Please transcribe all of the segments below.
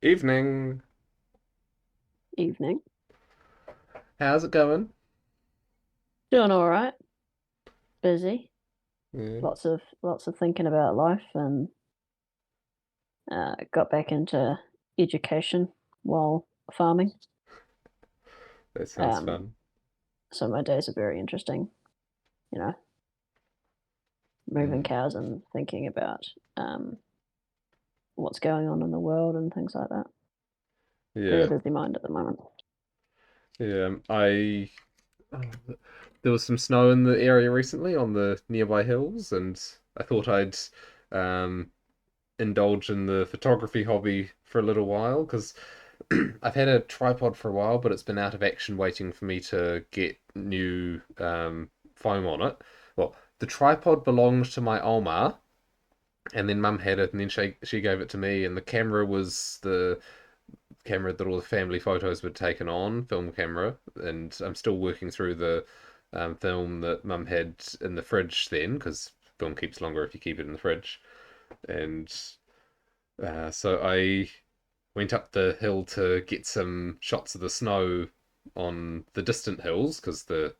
Evening. Evening. How's it going? Doing all right. Busy. Yeah, Lots of thinking about life, and got back into education while farming. that sounds Um, fun. so my days are very interesting. You know, moving Mm. cows and thinking about um, what's going on in the world and things like that. Very Yeah, busy mind at the moment. yeah. Oh, there was some snow in the area recently on the nearby hills, and I thought I'd um, indulge in the photography hobby for a little while because I've had a tripod for a while, but it's been out of action waiting for me to get new foam on it. Well, the tripod belonged to my Oma, and then Mum had it, and then she gave it to me, and the camera was the camera that all the family photos were taken on, film camera, and I'm still working through the film that Mum had in the fridge then, because film keeps longer if you keep it in the fridge. And so I went up the hill to get some shots of the snow on the distant hills because the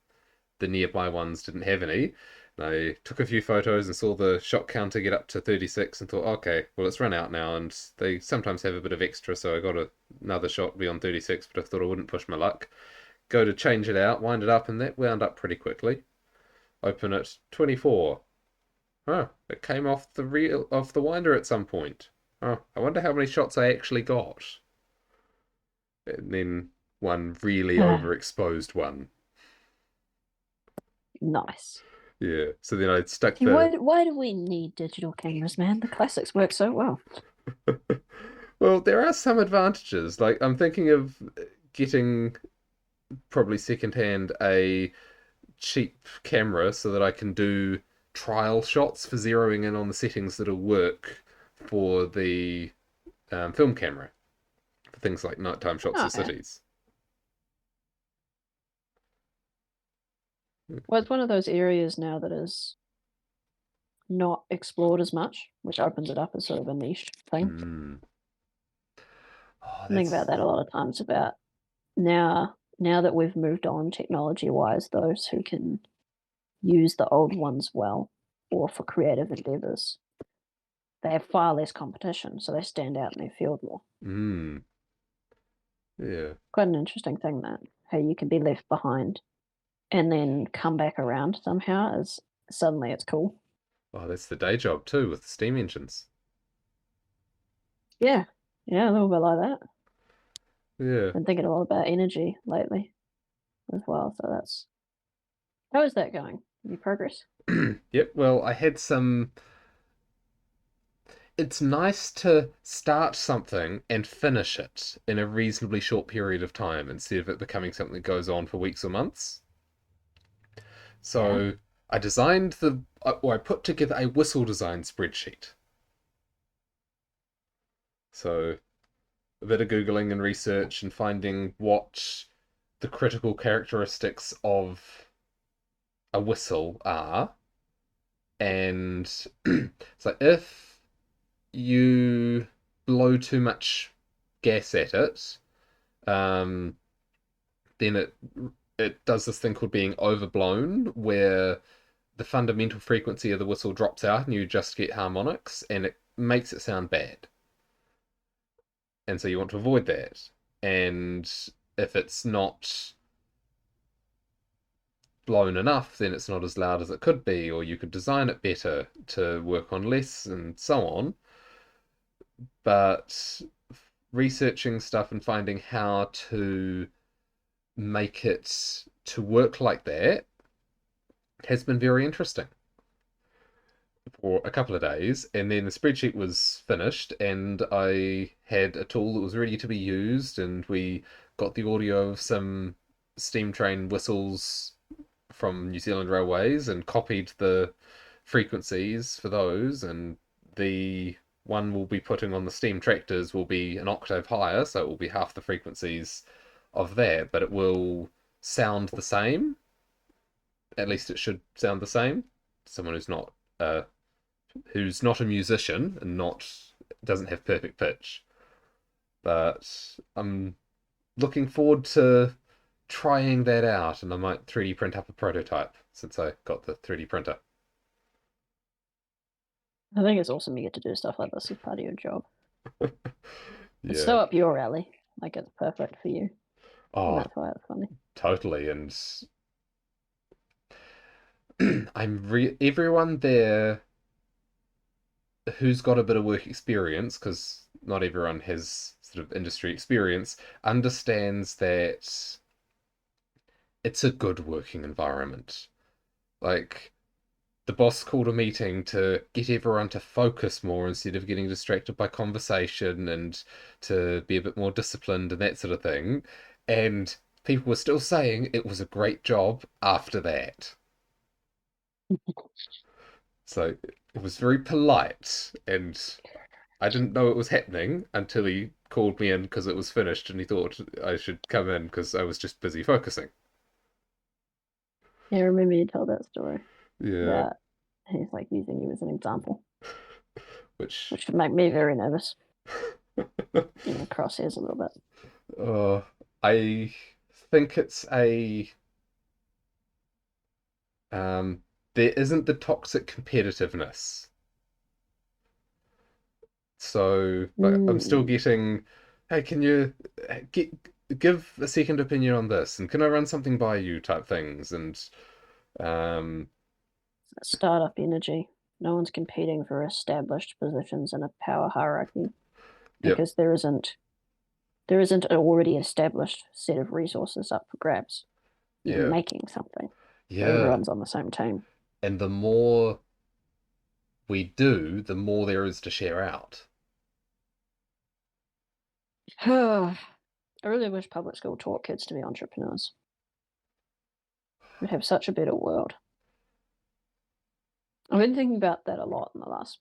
nearby ones didn't have any. And I took a few photos and saw the shot counter get up to 36 and thought, okay, well, it's run out now. And they sometimes have a bit of extra, so I got another shot beyond 36, but I thought I wouldn't push my luck. Go to change it out, wind it up, and that wound up pretty quickly. Open it, 24. Oh, it came off the winder at some point. Oh, I wonder how many shots I actually got. And then one really overexposed one. Nice. Yeah. So then I stuck See, the why do we need digital cameras, man? The classics work so well. Well, there are some advantages. Like I'm thinking of getting probably secondhand a cheap camera so that I can do trial shots for zeroing in on the settings that'll work for the film camera for things like nighttime shots Oh of yeah. cities. Well, it's one of those areas now that is not explored as much, which opens it up as sort of a niche thing. Mm. Oh, I think about that's that a lot of times about now that we've moved on technology wise, those who can use the old ones well or for creative endeavors, they have far less competition, so they stand out in their field more. mm. Yeah. Quite an interesting thing that how you can be left behind and then come back around somehow is suddenly it's cool. Oh, that's the day job too with the steam engines. Yeah. Yeah, a little bit like that. Yeah. Been thinking a lot about energy lately as well. So that's how is that going? Any progress? Yep. Well, I had some it's nice to start something and finish it in a reasonably short period of time instead of it becoming something that goes on for weeks or months. Yeah. So I designed or I put together a whistle design spreadsheet. So a bit of Googling and research and finding what the critical characteristics of a whistle are. And so if you blow too much gas at it, um, then it does this thing called being overblown, where the fundamental frequency of the whistle drops out and you just get harmonics, and it makes it sound bad. And so you want to avoid that. And if it's not blown enough, then it's not as loud as it could be, or you could design it better to work on less, and so on. But researching stuff and finding how to make it to work like that has been very interesting for a couple of days. And then the spreadsheet was finished, and I had a tool that was ready to be used, and we got the audio of some steam train whistles from New Zealand Railways and copied the frequencies for those. And the one we'll be putting on the steam tractors will be an octave higher, so it will be half the frequencies of that, but it will sound the same. At least it should sound the same. Someone uh, who's not a musician and not doesn't have perfect pitch. But I'm looking forward to trying that out, and I might 3D print up a prototype since I got the 3D printer. I think it's awesome you get to do stuff like this as part of your job. It's Yeah. so up your alley. Like it's perfect for you, and Oh, that's why it's funny. totally. And everyone there who's got a bit of work experience, because not everyone has sort of industry experience, understands that it's a good working environment. Like, the boss called a meeting to get everyone to focus more instead of getting distracted by conversation and to be a bit more disciplined and that sort of thing. And people were still saying it was a great job after that. So it was very polite, and I didn't know it was happening until he called me in because it was finished and he thought I should come in because I was just busy focusing. Yeah, I remember you told that story Yeah, about he's like using you as an example, which which would make me very nervous. Crosshairs a little bit. uh, I think it's a um, there isn't the toxic competitiveness. So like, I'm still Mm. getting, hey, can you get give a second opinion on this, and can I run something by you type things, and um, Startup energy. No one's competing for established positions in a power hierarchy yep, because there isn't an already established set of resources up for grabs. You're yeah, making something. So yeah, everyone's on the same team. and the more we do, the more there is to share out. I really wish public school taught kids to be entrepreneurs. We'd have such a better world. I've been thinking about that a lot in the last,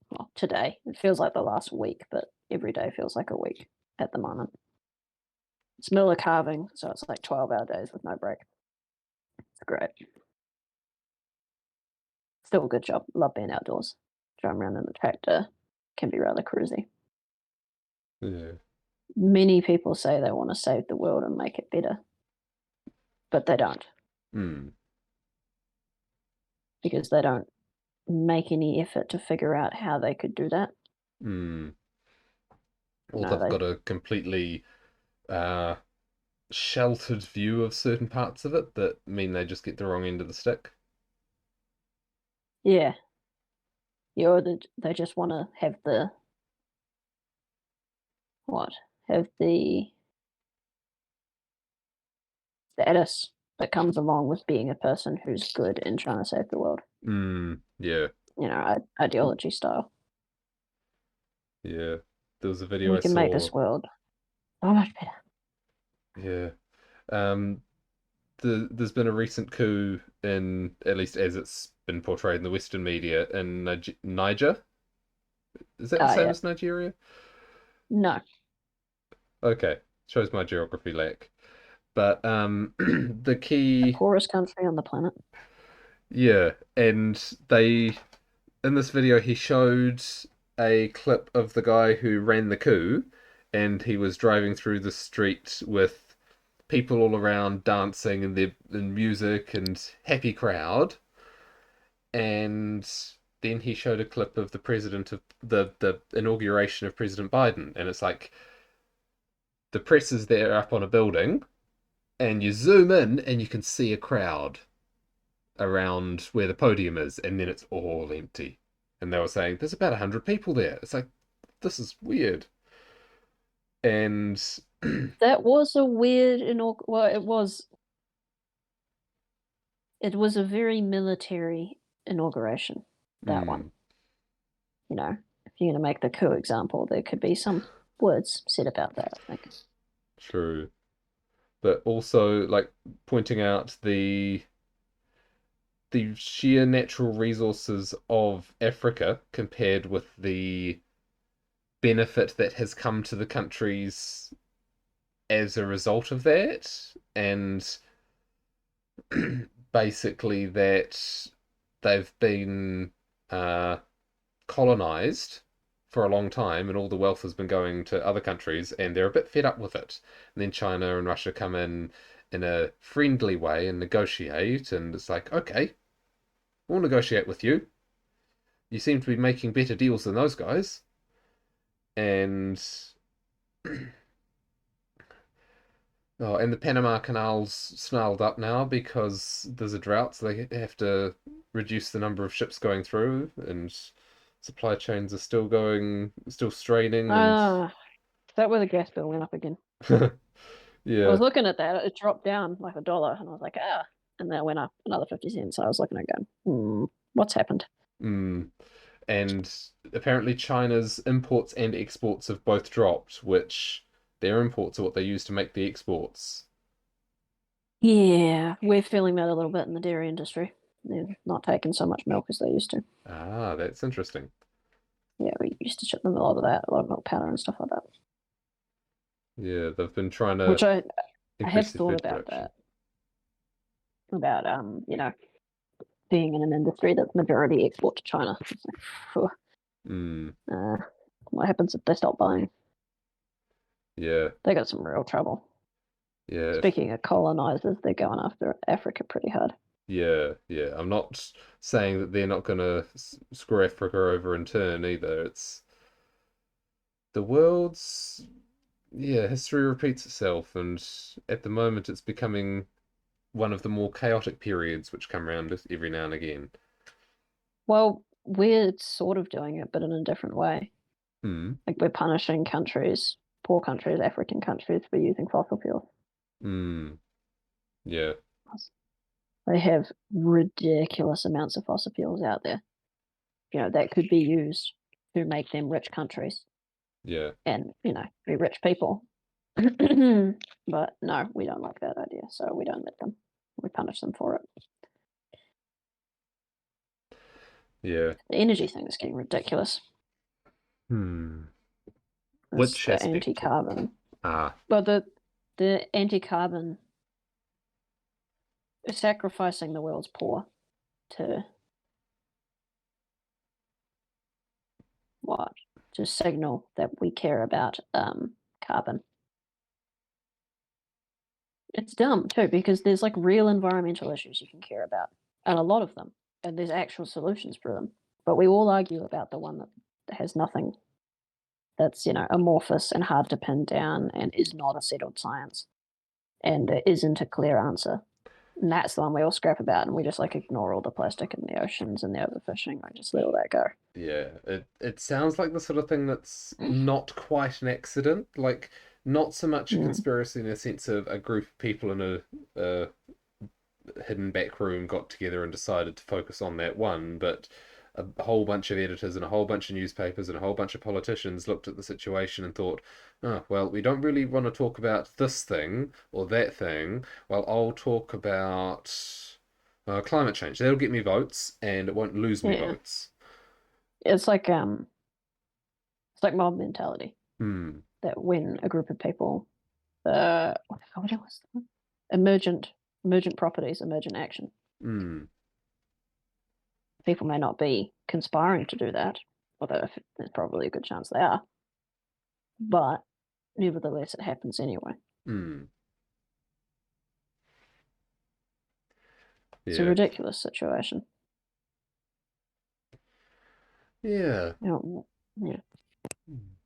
well, today. It feels like the last week, but every day feels like a week at the moment. It's middle of carving, so it's like 12-hour days with no break. It's great. Still a good job. Love being outdoors. Driving around in the tractor can be rather cruisy. Yeah. Many people say they want to save the world and make it better, but they don't Hmm. because they don't make any effort to figure out how they could do that. Hmm. Or No, they've they, got a completely uh, sheltered view of certain parts of it that mean they just get the wrong end of the stick. yeah, yeah, or they just want to have the what? Have the status that comes along with being a person who's good in trying to save the world. Hmm. Yeah. Ideology style. Yeah. There was a video We I can make saw. this world so much better. Yeah. Um, there's been a recent coup in, at least as it's been portrayed in the Western media, in Niger. Is that the Ah, same yeah. as Nigeria? No, Okay, shows my geography lack. But the the key, poorest country on the planet. yeah, and they in this video he showed a clip of the guy who ran the coup, and he was driving through the street with people all around dancing and music and happy crowd, and then he showed a clip of the president of the inauguration of President Biden, and it's like the press is there up on a building, and you zoom in and you can see a crowd around where the podium is, and then it's all empty. And they were saying there's about 100 people there. It's like this is weird. And That was a weird well, it was a very military inauguration, that one. hmm, If you're going to make the coup example, there could be some words said about that, I think. true. But also like pointing out the sheer natural resources of Africa compared with the benefit that has come to the countries as a result of that, and basically that they've been uh, colonized for a long time, and all the wealth has been going to other countries, and they're a bit fed up with it. And then China and Russia come in a friendly way and negotiate, and it's like, okay, we'll negotiate with you. You seem to be making better deals than those guys, and oh, and the Panama Canal's snarled up now because there's a drought, so they have to reduce the number of ships going through, and supply chains are still straining, and Ah, is that where the gas bill went up again? I yeah, was looking at that. It dropped down like $1, and I was like, ah. And then it went up another 50 cents. So I was looking at going, what's happened? mm. And apparently China's imports and exports have both dropped, which their imports are what they use to make the exports. Yeah, we're feeling that a little bit in the dairy industry. They're not taking so much milk as they used to. Ah, that's interesting. Yeah, we used to ship them a lot of that, a lot of milk powder and stuff like that. Yeah, they've been trying to Which I have increase their thought food about production. that, about being in an industry that's majority export to China. It's like, phew, Mm, uh, what happens if they stop buying? yeah, They got some real trouble. yeah. Speaking of colonizers, they're going after Africa pretty hard. Yeah, yeah. I'm not saying that they're not gonna screw Africa over in turn either. It's the world's, yeah, history repeats itself, and at the moment it's becoming one of the more chaotic periods which come around every now and again. Well, we're sort of doing it, but in a different way. Hmm. Like we're punishing countries, poor countries, African countries, for using fossil fuels. Hmm. Yeah. They have ridiculous amounts of fossil fuels out there, that could be used to make them rich countries Yeah. and, be rich people. But no, we don't like that idea, so we don't let them. We punish them for it. Yeah. The energy thing is getting ridiculous. Hmm. It's Which the aspect? anti-carbon. Ah. Well, the anti-carbon is sacrificing the world's poor to what? To signal that we care about carbon. It's dumb too because there's like real environmental issues you can care about, and a lot of them, and there's actual solutions for them. But we all argue about the one that has nothing, that's amorphous and hard to pin down and is not a settled science, and there isn't a clear answer. And that's the one we all scrap about, and we just like ignore all the plastic in the oceans and the overfishing. I just let all that go. Yeah, it sounds like the sort of thing that's not quite an accident, like not so much a Mm. conspiracy in a sense of a group of people in a hidden back room got together and decided to focus on that one, but a whole bunch of editors and a whole bunch of newspapers and a whole bunch of politicians looked at the situation and thought, oh, well, we don't really want to talk about this thing or that thing. Well, I'll talk about climate change. That'll get me votes and it won't lose me Yeah, votes. it's like mob mentality. Hmm. That when a group of people, what was it? emergent emergent properties, emergent action. Hmm. People may not be conspiring to do that, although there's probably a good chance they are. But nevertheless, it happens anyway. Hmm. It's a Yeah. ridiculous situation. Yeah. Yeah,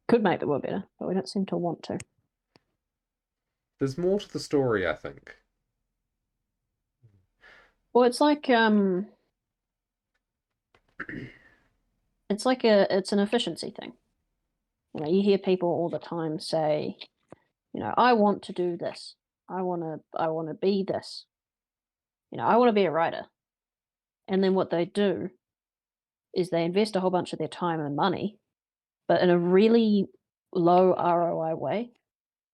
could make the world better, but we don't seem to want to. There's more to the story, I think. Well, it's an efficiency thing. You hear people all the time say, I want to do this. I want to be this. I want to be a writer. And then what they do is they invest a whole bunch of their time and money, but in a really low ROI way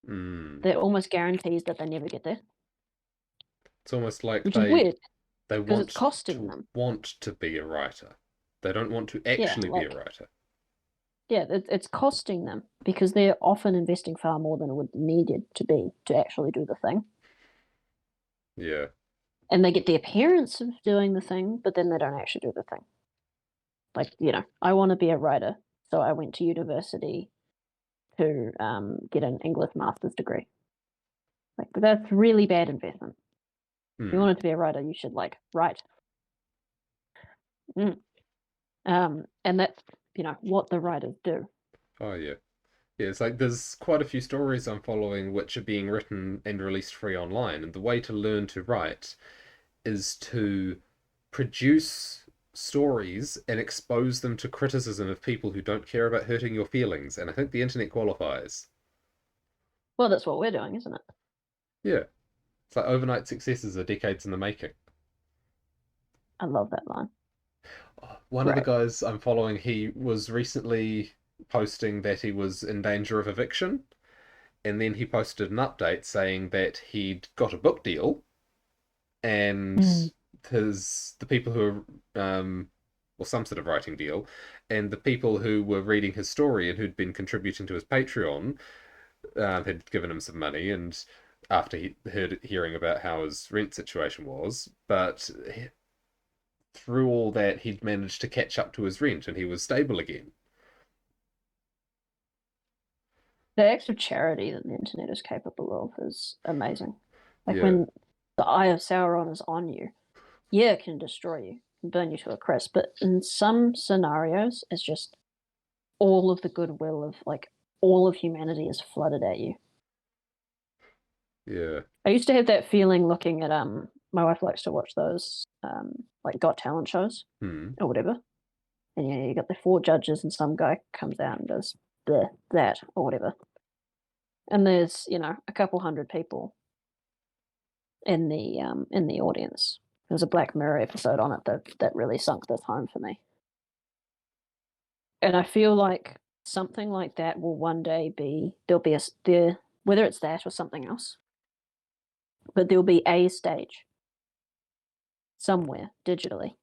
Hmm. that almost guarantees that they never get there, It's almost like which is weird they because it's costing them. want to be a writer. They don't want to Yeah, actually be a writer. it's costing them because they're often investing far more than it would needed to be to actually do the thing. Yeah. And they get the appearance of doing the thing, but then they don't actually do the thing. Like, I want to be a writer. So I went to university to get an English master's degree. Like that's really bad investment. If you Hmm. wanted to be a writer, you should like write. Mm. And that's what the writers do. Oh yeah. Yeah, it's like there's quite a few stories I'm following which are being written and released free online, and the way to learn to write is to produce stories and expose them to criticism of people who don't care about hurting your feelings, and I think the internet qualifies. Well, that's what we're doing, isn't it? Yeah, it's like overnight successes are decades in the making. I love that line. One of the Great. guys I'm following, he was recently posting that he was in danger of eviction, and then he posted an update saying that he'd got a book deal and Mm. the people who are or some sort of writing deal, and the people who were reading his story and who'd been contributing to his Patreon had given him some money, and after he heard hearing about how his rent situation was, but through all that he'd managed to catch up to his rent and he was stable again. The acts of charity that the internet is capable of is amazing. Like Yeah, when the eye of Sauron is on you, yeah, it can destroy you, can burn you to a crisp. But in some scenarios, it's just all of the goodwill of like all of humanity is flooded at you. yeah. I used to have that feeling looking at my wife likes to watch those like Got Talent shows Hmm. or whatever. And you got the four judges and some guy comes out and does that or whatever. And there's, a couple hundred people in the audience. There's a Black Mirror episode on it that really sunk this home for me. And I feel like something like that will one day be there'll be there whether it's that or something else, but there'll be a stage somewhere digitally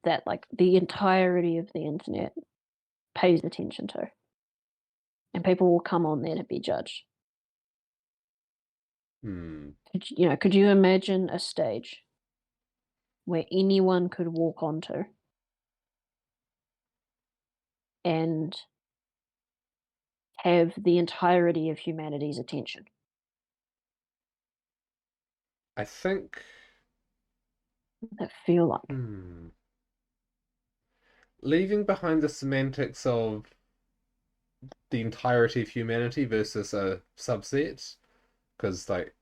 that like the entirety of the internet pays attention to, and people will come on there to be judged. Hmm. Could you imagine a stage where anyone could walk onto and have the entirety of humanity's attention? I think. What does that feel like? Hmm. Leaving behind the semantics of the entirety of humanity versus a subset, because like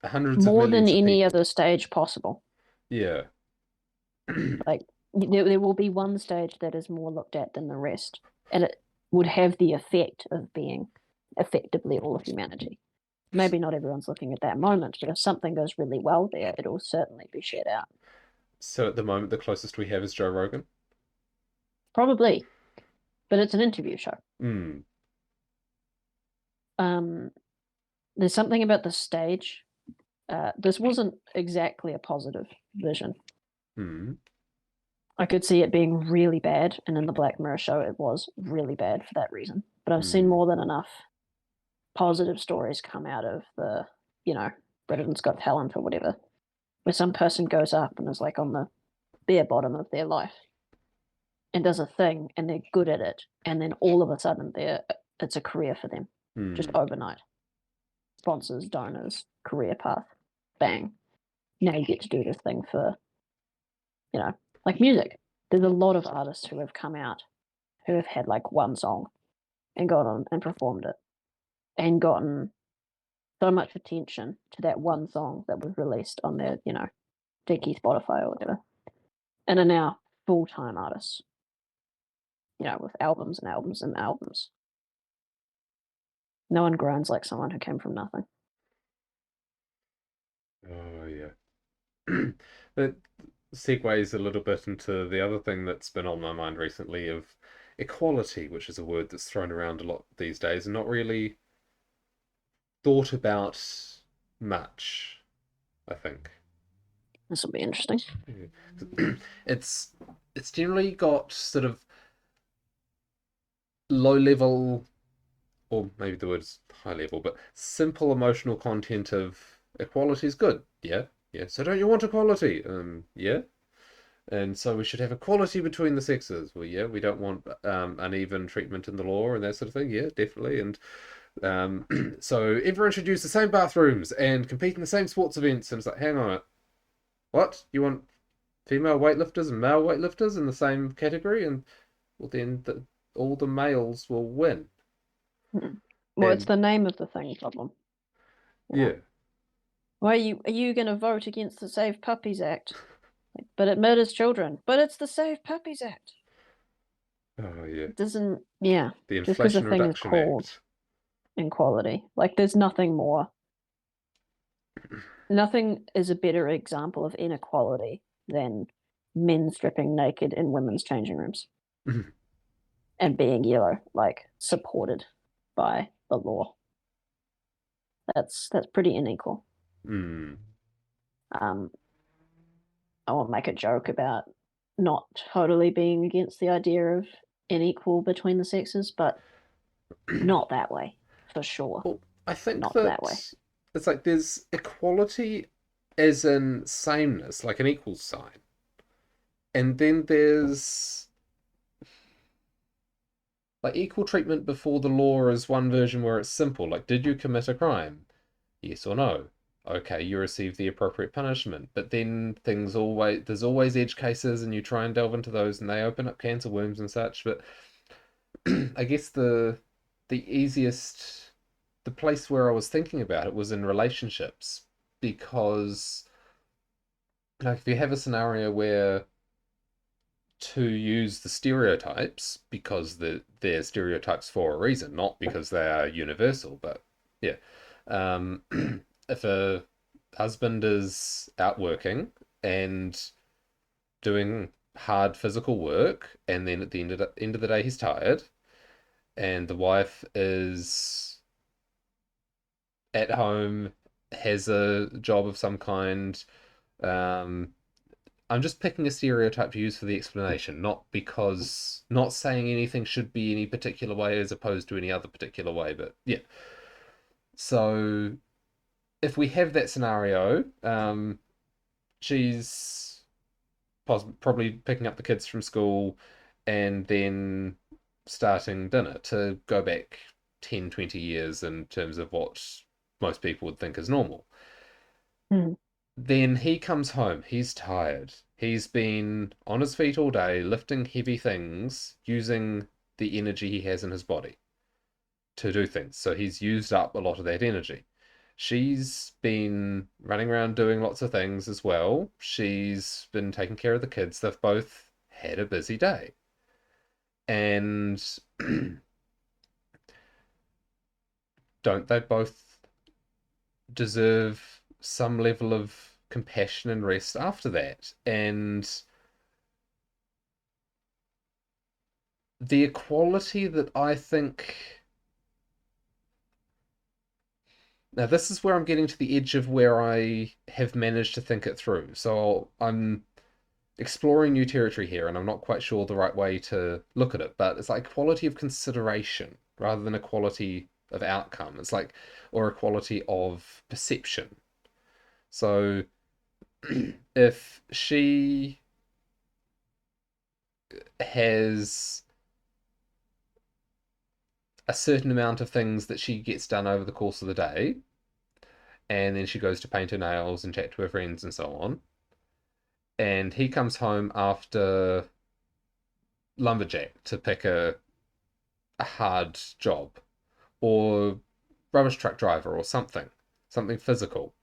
hundreds of More than millions of any people. other stage possible. Yeah. Like there will be one stage that is more looked at than the rest, and it would have the effect of being effectively all of humanity. Maybe not everyone's looking at that moment, but if something goes really well there, it'll certainly be shared out. So at the moment, the closest we have is Joe Rogan. Probably, but it's an interview show. Hmm. Um, there's something about the stage. This wasn't exactly a positive vision. Hmm. I could see it being really bad, and in the Black Mirror show, it was really bad for that reason. But I've seen Hmm. more than enough positive stories come out of the, you know, Britain's Got Talent or whatever, where some person goes up and is like on the bare bottom of their life and does a thing and they're good at it, and then all of a sudden it's a career for them, just Hmm. overnight. Sponsors, donors, career path, bang. Now you get to do this thing for, like music. There's a lot of artists who have come out who have had like one song and gone on and performed it and gotten so much attention to that one song that was released on their, Dicky Spotify or whatever, and are now full time artists, with albums and albums and albums. No one grinds like someone who came from nothing. Oh yeah. That segues a little bit into the other thing that's been on my mind recently of equality, which is a word that's thrown around a lot these days and not really thought about much, I think. This will be interesting. Yeah. It's it's generally got sort of low level, or maybe the word's high level, but simple emotional content of equality is good. Yeah, yeah. So don't you want equality? Yeah. And so we should have equality between the sexes. Well, yeah, we don't want uneven treatment in the law and that sort of thing. Yeah, definitely. And so everyone should use the same bathrooms and compete in the same sports events. And it's like, hang on it, what? You want female weightlifters and male weightlifters in the same category? And well, then all the males will win. Hmm. Well, it's And the name of the thing problem. Yeah. yeah, Why are you going to vote against the Save Puppies Act? Like, but it murders children. But it's the Save Puppies Act. oh yeah, It doesn't. Yeah. the Just because a Inflation thing is Reduction called Act. inequality, like there's nothing more. Nothing is a better example of inequality than men stripping naked in women's changing rooms and being like supported by the law. That's pretty unequal. Mm. Um, I won't make a joke about not totally being against the idea of unequal between the sexes, but not that way, for sure. Well, I think Not that way. that it's like there's equality as in sameness, like an equal sign. And then there's like equal treatment before the law is one version where it's simple. Like, did you commit a crime? Yes or no? Okay, you receive the appropriate punishment. But then there's always edge cases, and you try and delve into those, and they open up cancer wounds and such. But I guess the easiest, the place where I was thinking about it was in relationships, because like if you have a scenario where, to use the stereotypes, because they're stereotypes for a reason, not because they are universal, but yeah. If a husband is out working and doing hard physical work, and then at the end of the day he's tired, and the wife is at home, has a job of some kind, um, I'm just picking a stereotype to use for the explanation, not saying anything should be any particular way as opposed to any other particular way, but yeah. So if we have that scenario, she's probably picking up the kids from school and then starting dinner, to go back 10, 20 years in terms of what most people would think is normal. Mm. Then he comes home, he's tired. He's been on his feet all day, lifting heavy things, using the energy he has in his body to do things. So he's used up a lot of that energy. She's been running around doing lots of things as well. She's been taking care of the kids. They've both had a busy day. And don't they both deserve some level of compassion and rest after that? And the equality that I think, now this is where I'm getting to the edge of where I have managed to think it through. So I'm exploring new territory here, and I'm not quite sure the right way to look at it, but it's like quality of consideration rather than equality of outcome. It's like, or equality of perception. So if she has a certain amount of things that she gets done over the course of the day, and then she goes to paint her nails and chat to her friends and so on, and he comes home after lumberjack to pick a hard job, or rubbish truck driver, or something physical.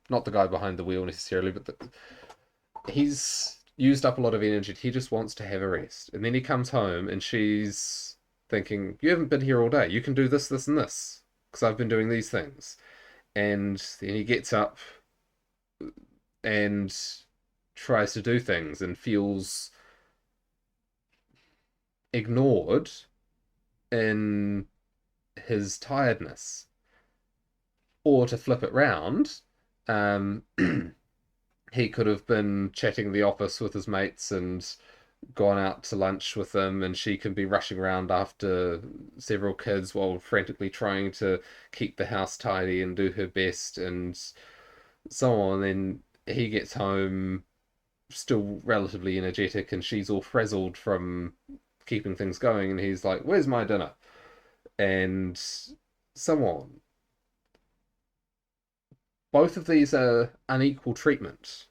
Not the guy behind the wheel necessarily, but he's used up a lot of energy. He just wants to have a rest, and then he comes home, and she's thinking, "You haven't been here all day. You can do this, this, and this, because I've been doing these things." And then he gets up and tries to do things and feels ignored in his tiredness. Or to flip it round, um, he could have been chatting in the office with his mates and gone out to lunch with them, and she can be rushing around after several kids while frantically trying to keep the house tidy and do her best and so on. Then he gets home still relatively energetic, and she's all frazzled from keeping things going, and he's like, "Where's my dinner?" And so on. Both of these are unequal treatment,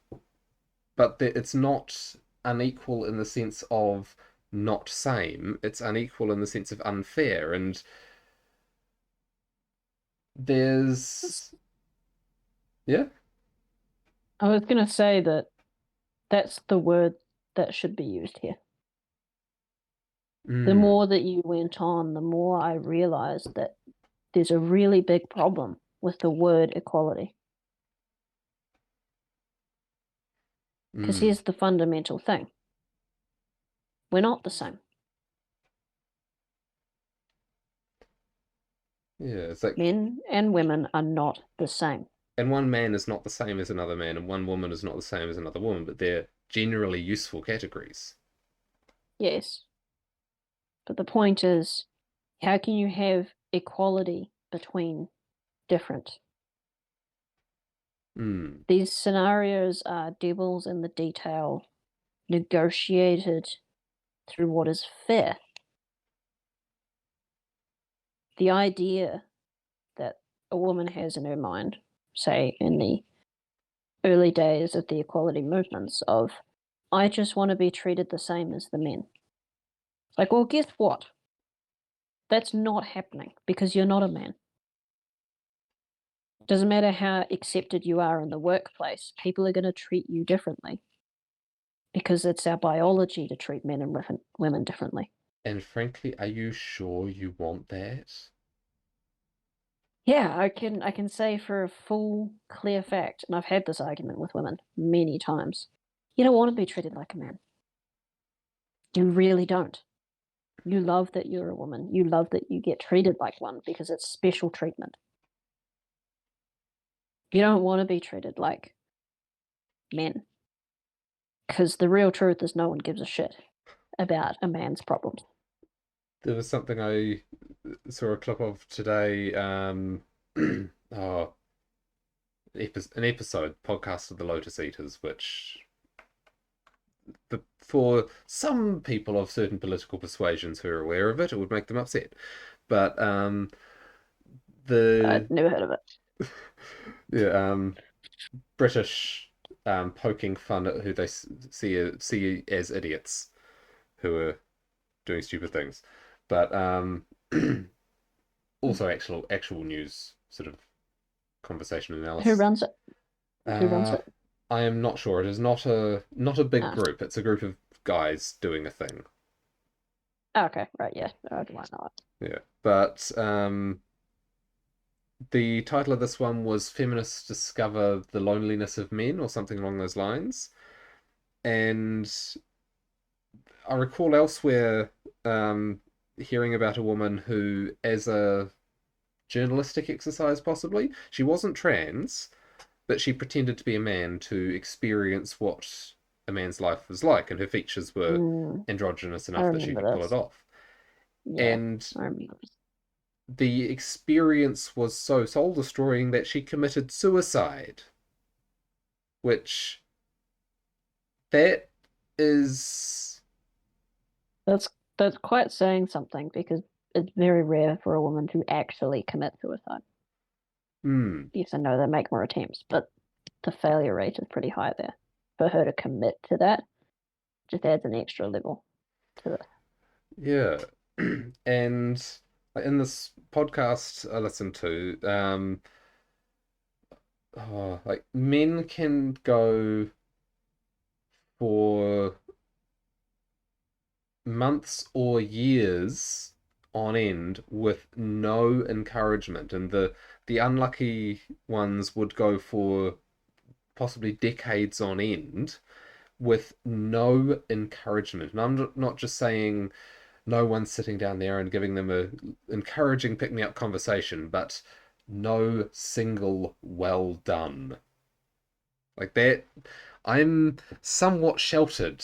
but it's not unequal in the sense of not same. It's unequal in the sense of unfair. And there's, yeah. I was going to say that that's the word that should be used here. The Mm, more that you went on, the more I realized that there's a really big problem with the word equality. Because mm. here's the fundamental thing: we're not the same. Yeah, it's like, Men and women are not the same. and one man is not the same as another man, and one woman is not the same as another woman, but they're generally useful categories. Yes. But the point is, how can you have equality between different? Mm, These scenarios are devils in the detail, negotiated through what is fair. The idea that a woman has in her mind, say in the early days of the equality movements, of I just want to be treated the same as the men. Like, well, guess what? That's not happening because you're not a man. Doesn't matter how accepted you are in the workplace, people are going to treat you differently because it's our biology to treat men and women differently. and frankly, are you sure you want that? Yeah, I can say for a full, clear fact, and I've had this argument with women many times. You don't want to be treated like a man. You really don't. You love that you're a woman. You love that you get treated like one because it's special treatment. You don't want to be treated like men because the real truth is no one gives a shit about a man's problems. There was something I saw a clip of today. Oh, an episode podcast of the Lotus Eaters, which for some people of certain political persuasions who are aware of it, it would make them upset. But I'd the never heard of it. yeah, British poking fun at who they see as idiots who are doing stupid things, but also actual news sort of conversation Who analysis. runs it? Who runs Uh, it? I am not sure. It is not a big Ah, group. It's a group of guys doing a thing. okay, right, yeah, I might know it. Yeah, but the title of this one was "Feminists Discover the Loneliness of Men" or something along those lines. And I recall elsewhere hearing about a woman who, as a journalistic exercise, possibly, she wasn't trans, but she pretended to be a man to experience what a man's life was like, and her features were Mm, androgynous I enough that she remember could pull it this. off. Yeah, And I remember this. the experience was so soul destroying that she committed suicide, which that is. That's that's quite saying something because it's very rare for a woman to actually commit suicide. Hmm. Yes, I know they make more attempts, but the failure rate is pretty high there. For her to commit to that just adds an extra level to this. Yeah. And like, in this podcast I listened to, like men can go for months or years on end with no encouragement, and the unlucky ones would go for possibly decades on end with no encouragement. And I'm not just saying no one's sitting down there and giving them a encouraging pick me up conversation, but no single well done. Like that, I'm somewhat sheltered,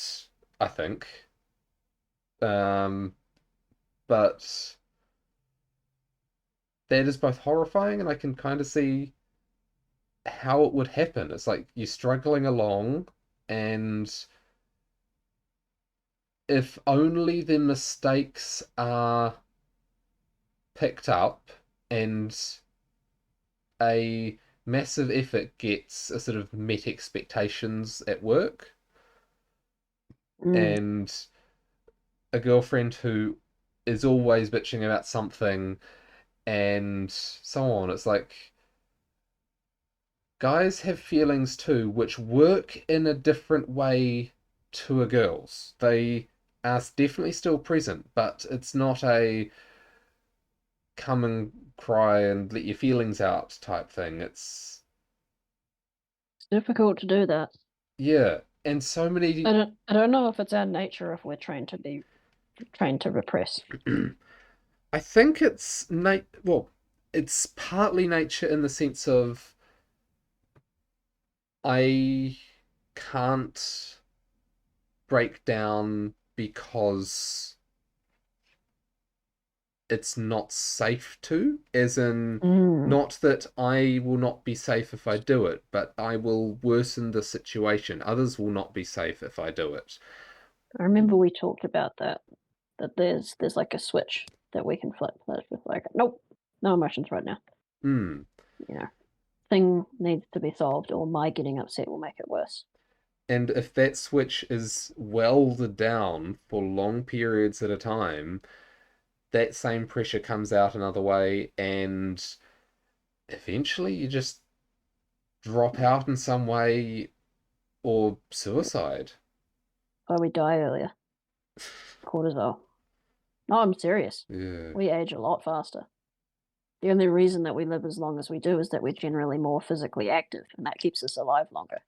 I think. Um, but that is both horrifying and I can kind of see how it would happen. It's like you're struggling along. And if only the mistakes are picked up and a massive effort gets a sort of met expectations at work, Mm. and a girlfriend who is always bitching about something and so on. It's like guys have feelings too, which work in a different way to a girl's. They are definitely still present, but it's not a come and cry and let your feelings out type thing. It's It's difficult to do that. yeah, and so many. I don't know if it's our nature, if we're trained to repress. I think it's well, it's partly nature in the sense of I can't break down because it's not safe to, as in, Mm. not that I will not be safe if I do it, but I will worsen the situation. Others will not be safe if I do it. I remember we talked about that. That there's like a switch that we can flip. That's just like, nope, no emotions right now. Hmm. You know, thing needs to be solved, or my getting upset will make it worse. And if that switch is welded down for long periods at a time, that same pressure comes out another way, and eventually you just drop out in some way or suicide. Why we die earlier? Cortisol. No, I'm serious. Yeah. We age a lot faster. The only reason that we live as long as we do is that we're generally more physically active, and that keeps us alive longer.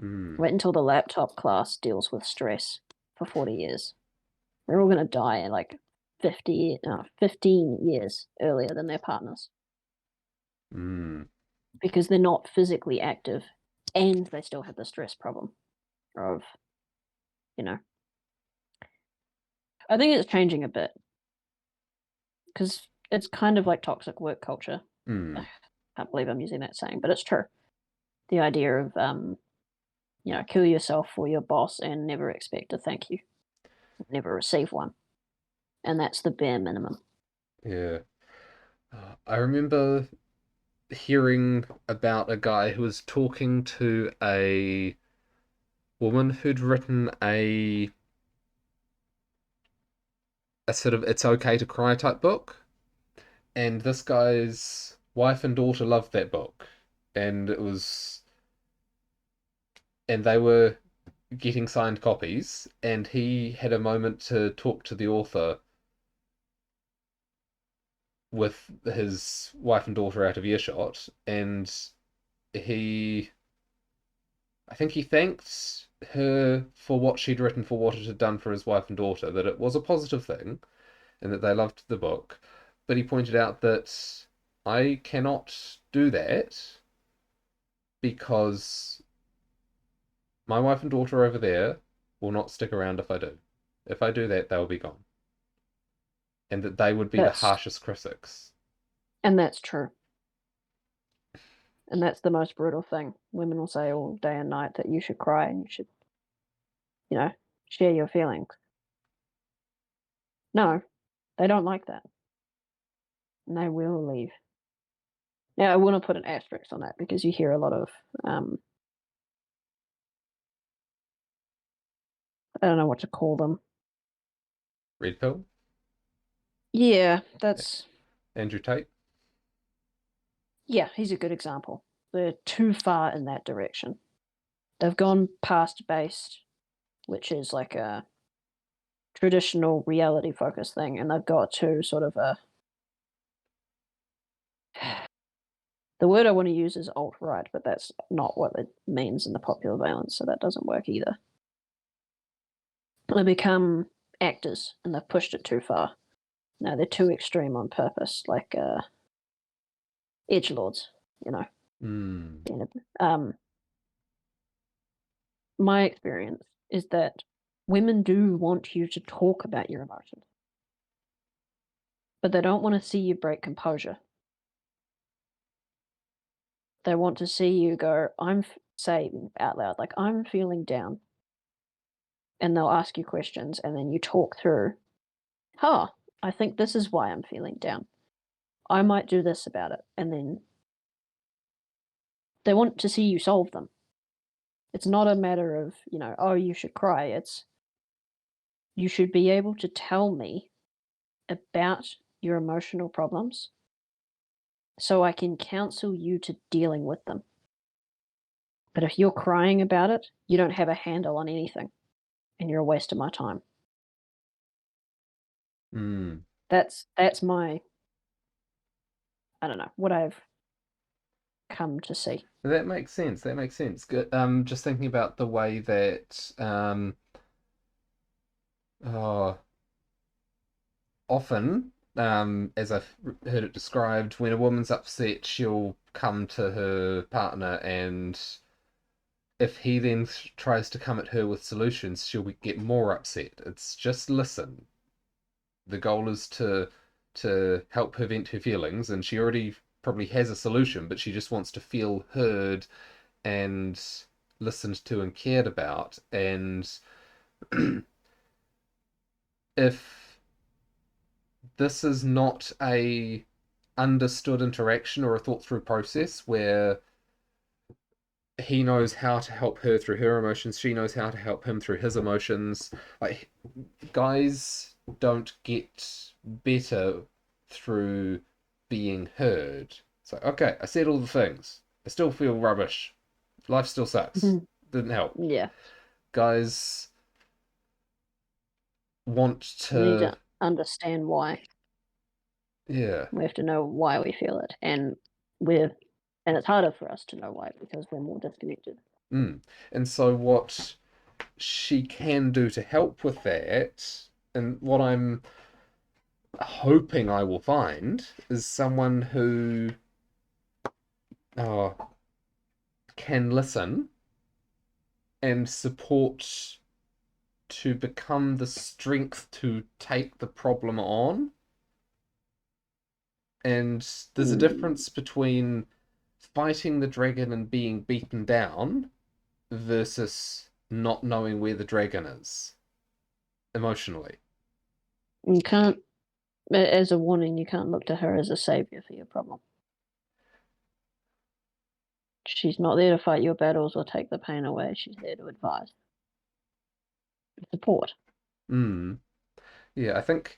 Mm. Wait until the laptop class deals with stress for 40 years. They're all going to die in like 15 years earlier than their partners Mm. because they're not physically active and they still have the stress problem of, you know, I think it's changing a bit because it's kind of like toxic work culture. I Mm. can't believe I'm using that saying, but it's true. The idea of, kill yourself for your boss and never expect a thank you, never receive one. And that's the bare minimum. Yeah. I remember hearing about a guy who was talking to a woman who'd written a sort of it's okay to cry type book, and this guy's wife and daughter loved that book, and it was and they were getting signed copies, and he had a moment to talk to the author with his wife and daughter out of earshot, and he I think he thanked her for what she'd written, for what it had done for his wife and daughter, that it was a positive thing and that they loved the book. But he pointed out that I cannot do that because my wife and daughter over there will not stick around if I do. If I do that, they'll be gone. And that they would be the That's harshest critics. and that's true. And that's the most brutal thing. Women will say all day and night that you should cry and you should, you know, share your feelings. No, they don't like that. And they will leave. Now, I want to put an asterisk on that because you hear a lot of, um, I don't know what to call them. Red pill, Yeah, that's, Andrew Tate. yeah, he's a good example. They're too far in that direction. They've gone past based, which is like a traditional reality focused thing, and they've got to sort of a, the word I want to use is alt right, but that's not what it means in the popular valence, so that doesn't work either. They become actors and they've pushed it too far. No, they're too extreme on purpose, like edge lords, you know. Mm. Um, my experience is that women do want you to talk about your emotions, but they don't want to see you break composure. They want to see you go, say out loud, like, "I'm feeling down," and they'll ask you questions, and then you talk through, "Huh, I think this is why I'm feeling down. I might do this about it," and then they want to see you solve them. It's not a matter of, "Oh, you should cry." It's, "You should be able to tell me about your emotional problems so I can counsel you to dealing with them. But if you're crying about it, you don't have a handle on anything, and you're a waste of my time." Mm. That's my, I don't know, what I've come to see. That makes sense. That makes sense. Good. Just thinking about the way that oh, often, as I've heard it described, when a woman's upset, she'll come to her partner, and if he then tries to come at her with solutions, she'll get more upset. It's just listen. The goal is to help her vent her feelings, and she already probably has a solution, but she just wants to feel heard and listened to and cared about. And if this is not a understood interaction or a thought through process where he knows how to help her through her emotions, she knows how to help him through his emotions, like, guys don't get better through being heard. It's like, okay, I said all the things, I still feel rubbish, life still sucks, Mhm. didn't help. Yeah. Guys want We need to, to understand why. yeah. We have to know why we feel it, we're and it's harder for us to know why because we're more disconnected. Mm. And so what she can do to help with that, and what I'm hoping I will find, is someone who uh, can listen and support to become the strength to take the problem on. And there's a Mm, difference between fighting the dragon and being beaten down versus not knowing where the dragon is emotionally. you can't, as a warning, you can't look to her as a savior for your problem. She's not there to fight your battles or take the pain away. She's there to advise, support. Mm. Yeah, I think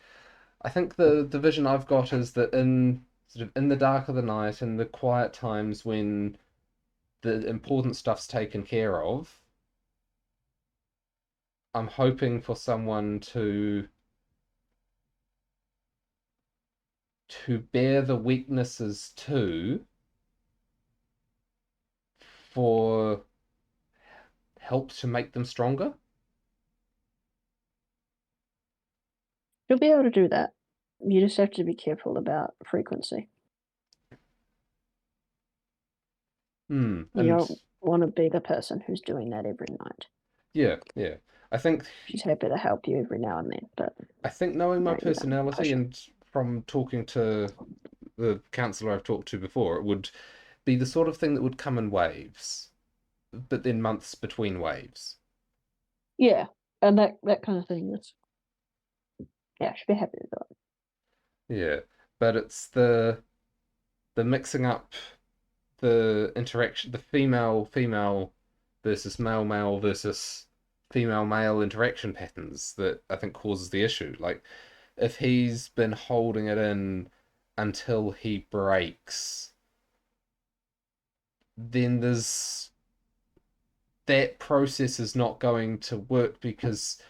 the vision I've got is that in sort of in the dark of the night, in the quiet times when the important stuff's taken care of, I'm hoping for someone to bear the weaknesses too, for help to make them stronger. She'll be able to do that. You just have to be careful about frequency. Hmm. You And don't want to be the person who's doing that every night. yeah, yeah. I think She's happy to help you every now and then, but I think knowing my you don't personality, push her. and from talking to the counselor I've talked to before, it would be the sort of thing that would come in waves, but then months between waves. Yeah, and that kind of thing is, yeah, she'd be happy to do it. Yeah. But it's the mixing up the interaction, the female versus male versus female interaction patterns that I think causes the issue. Like, if he's been holding it in until he breaks, then there's that process is not going to work, because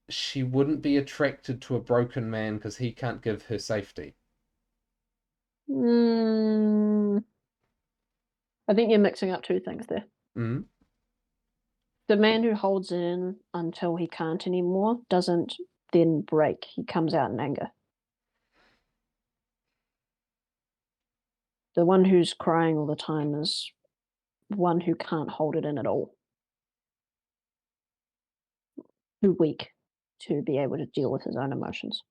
she wouldn't be attracted to a broken man because he can't give her safety. Mm, I think you're mixing up two things there. Mm. The man who holds it in until he can't anymore doesn't then break. He comes out in anger. The one who's crying all the time is one who can't hold it in at all, too weak to be able to deal with his own emotions.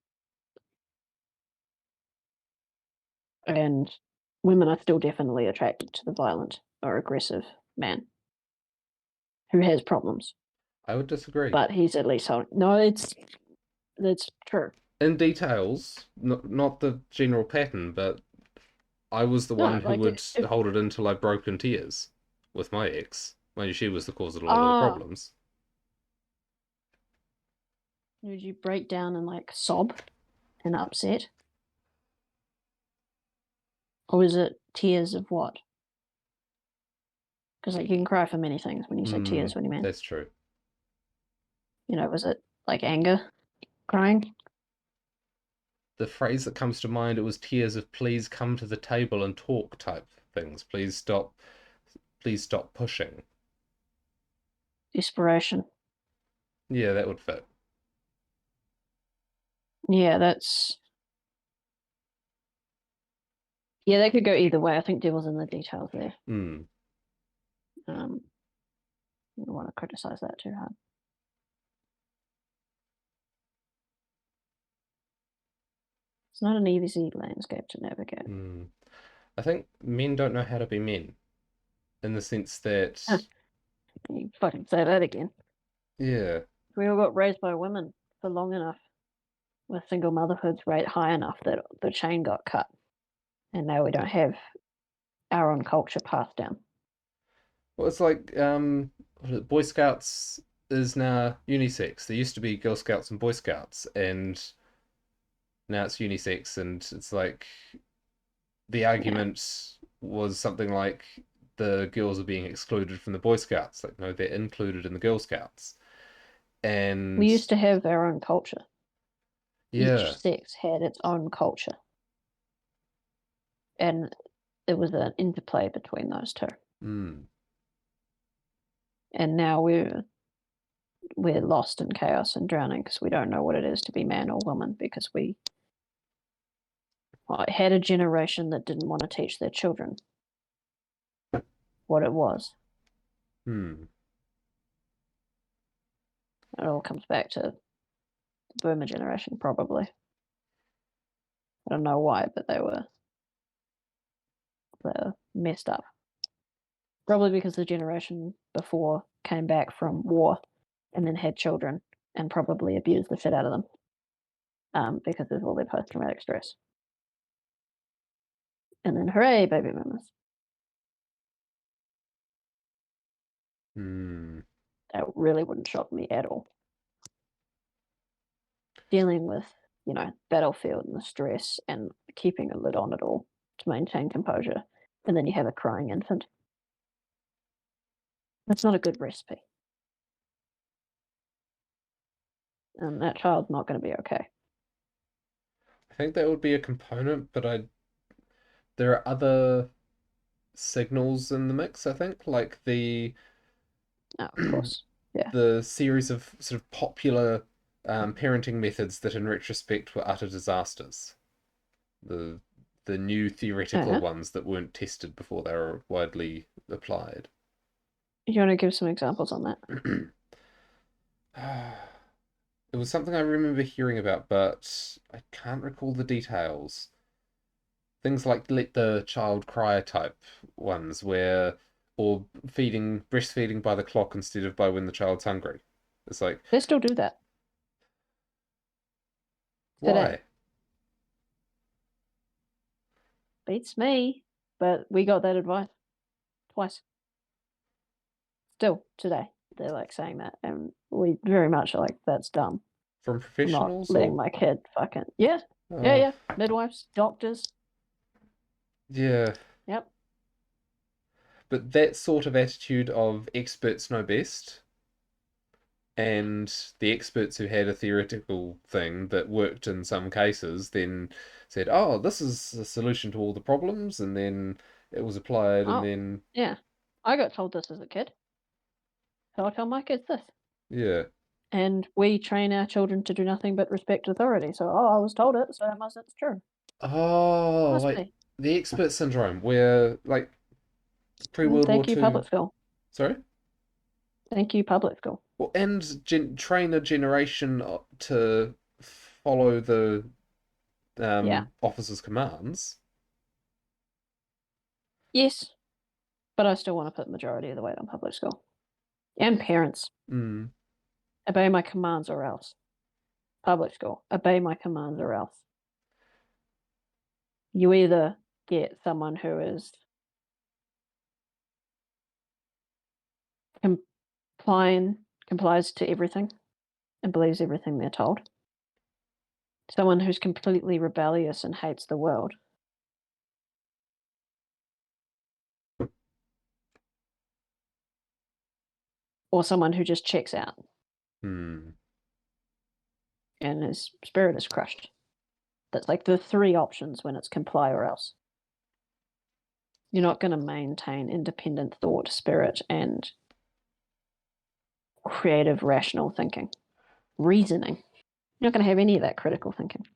And women are still definitely attracted to the violent or aggressive man who has problems. I would disagree. But he's at least holding. No, that's true. In details, not the general pattern, but I was the one No, who like would if hold it until I broke in tears with my ex. Mind you, she was the cause of a lot of the ah, problems. would you break down and like sob and upset, or is it tears of what? Because like you can cry for many things when you say Hmm, tears. What do you mean? that's true. Was it like anger, crying? The phrase that comes to mind, it was tears of please come to the table and talk type things. Please stop pushing. Desperation. Yeah, that would fit. Yeah, that's yeah. That could go either way. I think devil's in the details there. Hmm. Um, I don't want to criticize that too hard. It's not an easy landscape to navigate. Hmm. I think men don't know how to be men in the sense Huh, that, you fucking say that again. yeah, We all got raised by women for long enough, with single motherhood's rate high enough that the chain got cut, and now we don't have our own culture passed down. well, it's like what is it, Boy Scouts is now unisex. There used to be Girl Scouts and Boy Scouts, and now it's unisex, and it's like the Yeah, argument was something like the girls are being excluded from the Boy Scouts. Like, no, they're included in the Girl Scouts. we And used to have our own culture. yeah, Each sex had its own culture, and there was an interplay between those two. mm, And now we're lost in chaos and drowning because we don't know what it is to be man or woman because we had a generation that didn't want to teach their children what it was. mm. It all comes back to the boomer generation, probably. I don't know why, but they were messed up. Probably because the generation before came back from war and then had children and probably abused the shit out of them because of all their post traumatic stress. And then, hooray, baby boomers. Mm. That really wouldn't shock me at all. Dealing with, battlefield and the stress and keeping a lid on it all to maintain composure. And then you have a crying infant. That's not a good recipe. And that child's not going to be okay. I think that would be a component, but there are other signals in the mix, I think, like Oh, of course. Yeah. the series of sort of popular parenting methods that in retrospect were utter disasters. The the new theoretical Yeah. ones that weren't tested before they were widely applied. You want to give some examples on that? It was something I remember hearing about, but I can't recall the details. Things like let the child cry type ones, or breastfeeding by the clock instead of by when the child's hungry. It's like, They still do that today. why? Beats me, but we got that advice twice. Still today, they're like saying that, and we very much are like, that's dumb. From I'm not professionals letting or my kid fucking yeah, yeah, uh yeah. Midwives, doctors. yeah. Yep. But that sort of attitude of experts know best, and the experts who had a theoretical thing that worked in some cases then said, "Oh, this is a solution to all the problems," and then it was applied, and Oh, then yeah. I got told this as a kid, so I tell my kids this. yeah. And we train our children to do nothing but respect authority. So, oh, I was told it, so that must it's true. Oh, Must like be. the expert syndrome, where like pre-World War Thank you, Two. public school. Sorry. Thank you, public school. Well, and train a generation to follow the Yeah. officer's commands. Yes, but I still want to put the majority of the weight on public school. And parents, Mm. obey my commands or else. Public school, obey my commands or else. You either get someone who is complies to everything and believes everything they're told, someone who's completely rebellious and hates the world, or someone who just checks out Hmm. and his spirit is crushed. That's like the three options when it's comply or else. You're not going to maintain independent thought, spirit, and creative, rational thinking, reasoning. You're not going to have any of that critical thinking.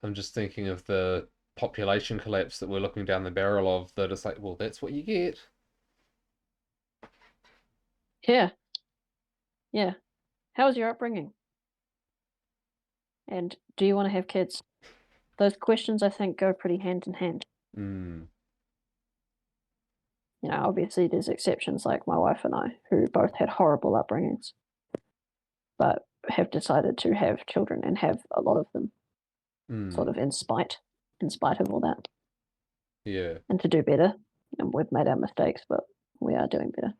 I'm just thinking of the population collapse that we're looking down the barrel of, that it's like, well, that's what you get. Yeah, yeah. How was your upbringing? And do you want to have kids? Those questions, I think, go pretty hand in hand. Mm. Obviously, there's exceptions like my wife and I, who both had horrible upbringings, but have decided to have children and have a lot of them, sort Mm. of in spite of all that, Yeah. and to do better. And we've made our mistakes, but we are doing better.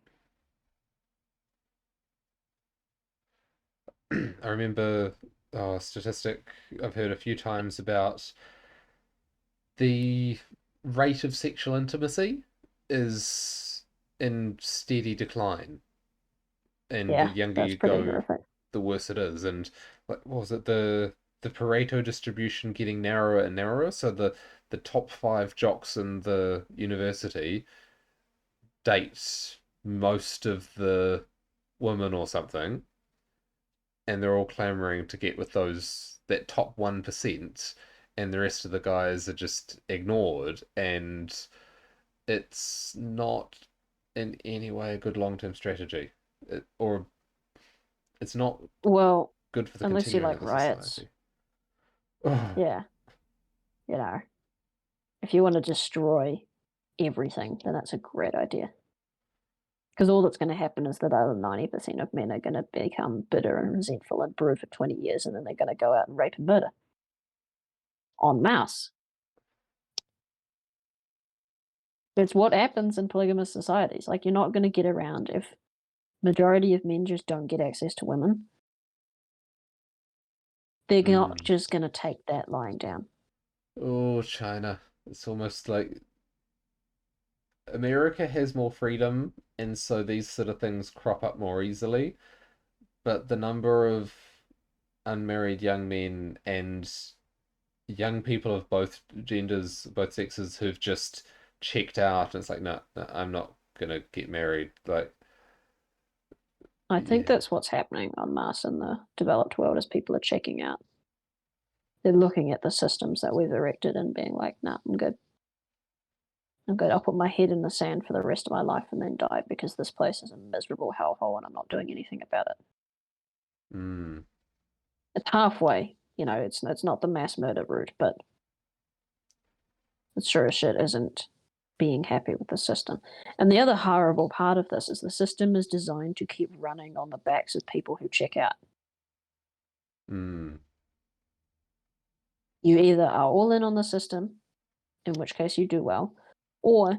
I remember a statistic I've heard a few times about the rate of sexual intimacy is in steady decline, and the Yeah, younger that's you pretty go, horrific. the worse it is. And what was it, the Pareto distribution getting narrower and narrower? So the top five jocks in the university date most of the women or something, and they're all clamoring to get with that top 1%, and the rest of the guys are just ignored, and it's not in any way a good long-term strategy. Or it's not Well, good for the unless you continuing of like the riots, society. Oh, yeah, you know, if you want to destroy everything, then that's a great idea. Because all that's going to happen is that other 90% of men are going to become bitter and resentful and brew for 20 years, and then they're going to go out and rape and murder en masse. It's what happens in polygamous societies. Like, you're not going to get around if majority of men just don't get access to women. They're not mm. just going to take that lying down. Oh, China. It's almost like America has more freedom, and so these sort of things crop up more easily. But the number of unmarried young men and young people of both genders, both sexes, who've just checked out, and it's like, no, no, I'm not gonna get married. Like, I think yeah. that's what's happening en masse in the developed world as people are checking out. They're looking at the systems that we've erected and being like, nah, I'm good. I'm good. I'll put my head in the sand for the rest of my life and then die because this place is a miserable hellhole and I'm not doing anything about it. Mm. It's halfway. It's not the mass murder route, but it sure as shit isn't being happy with the system. And the other horrible part of this is the system is designed to keep running on the backs of people who check out. Mm. You either are all in on the system, in which case you do well, or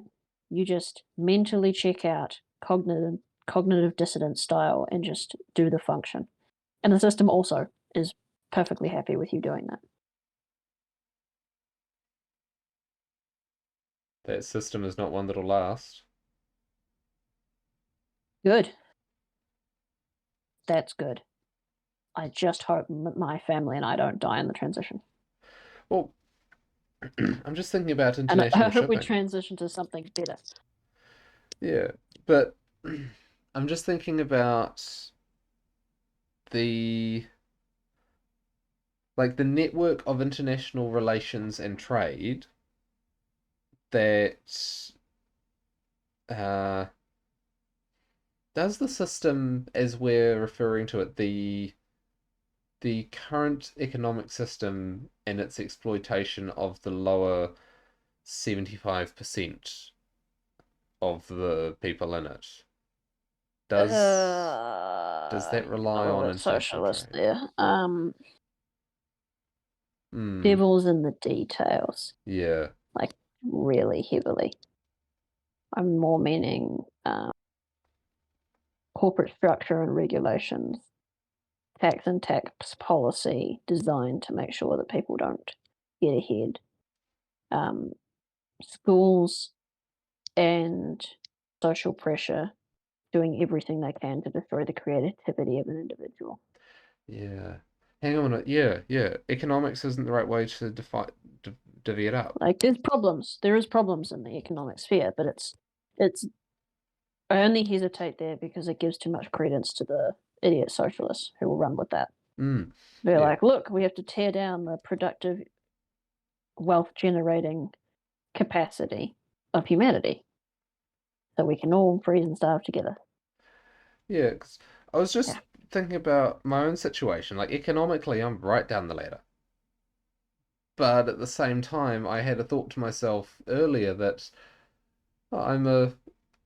you just mentally check out cognitive dissonance style and just do the function. And the system also is perfectly happy with you doing that. That system is not one that'll last. Good. That's good. I just hope my family and I don't die in the transition. Well, I'm just thinking about And I international hope we shipping. transition to something better. Yeah, but I'm just thinking about the the network of international relations and trade that uh, does the system, as we're referring to it, the current economic system and its exploitation of the lower 75% of the people in it. Does that A rely little on bit international socialist trade? there. Hmm. Devil's in the details, Yeah. like really heavily. I'm more meaning corporate structure and regulations, tax and tax policy designed to make sure that people don't get ahead. Um, schools and social pressure doing everything they can to destroy the creativity of an individual. Yeah. Hang on. Yeah. Yeah. Economics isn't the right way to divvy it up. Like there's problems. There is problems in the economic sphere, but it's I only hesitate there because it gives too much credence to the idiot socialists who will run with that. Hmm. They're Yeah. like, look, we have to tear down the productive wealth generating capacity of humanity so we can all freeze and starve together. Yeah. 'Cause I was Yeah. just thinking about my own situation. Like economically, I'm right down the ladder. But at the same time, I had a thought to myself earlier that I'm a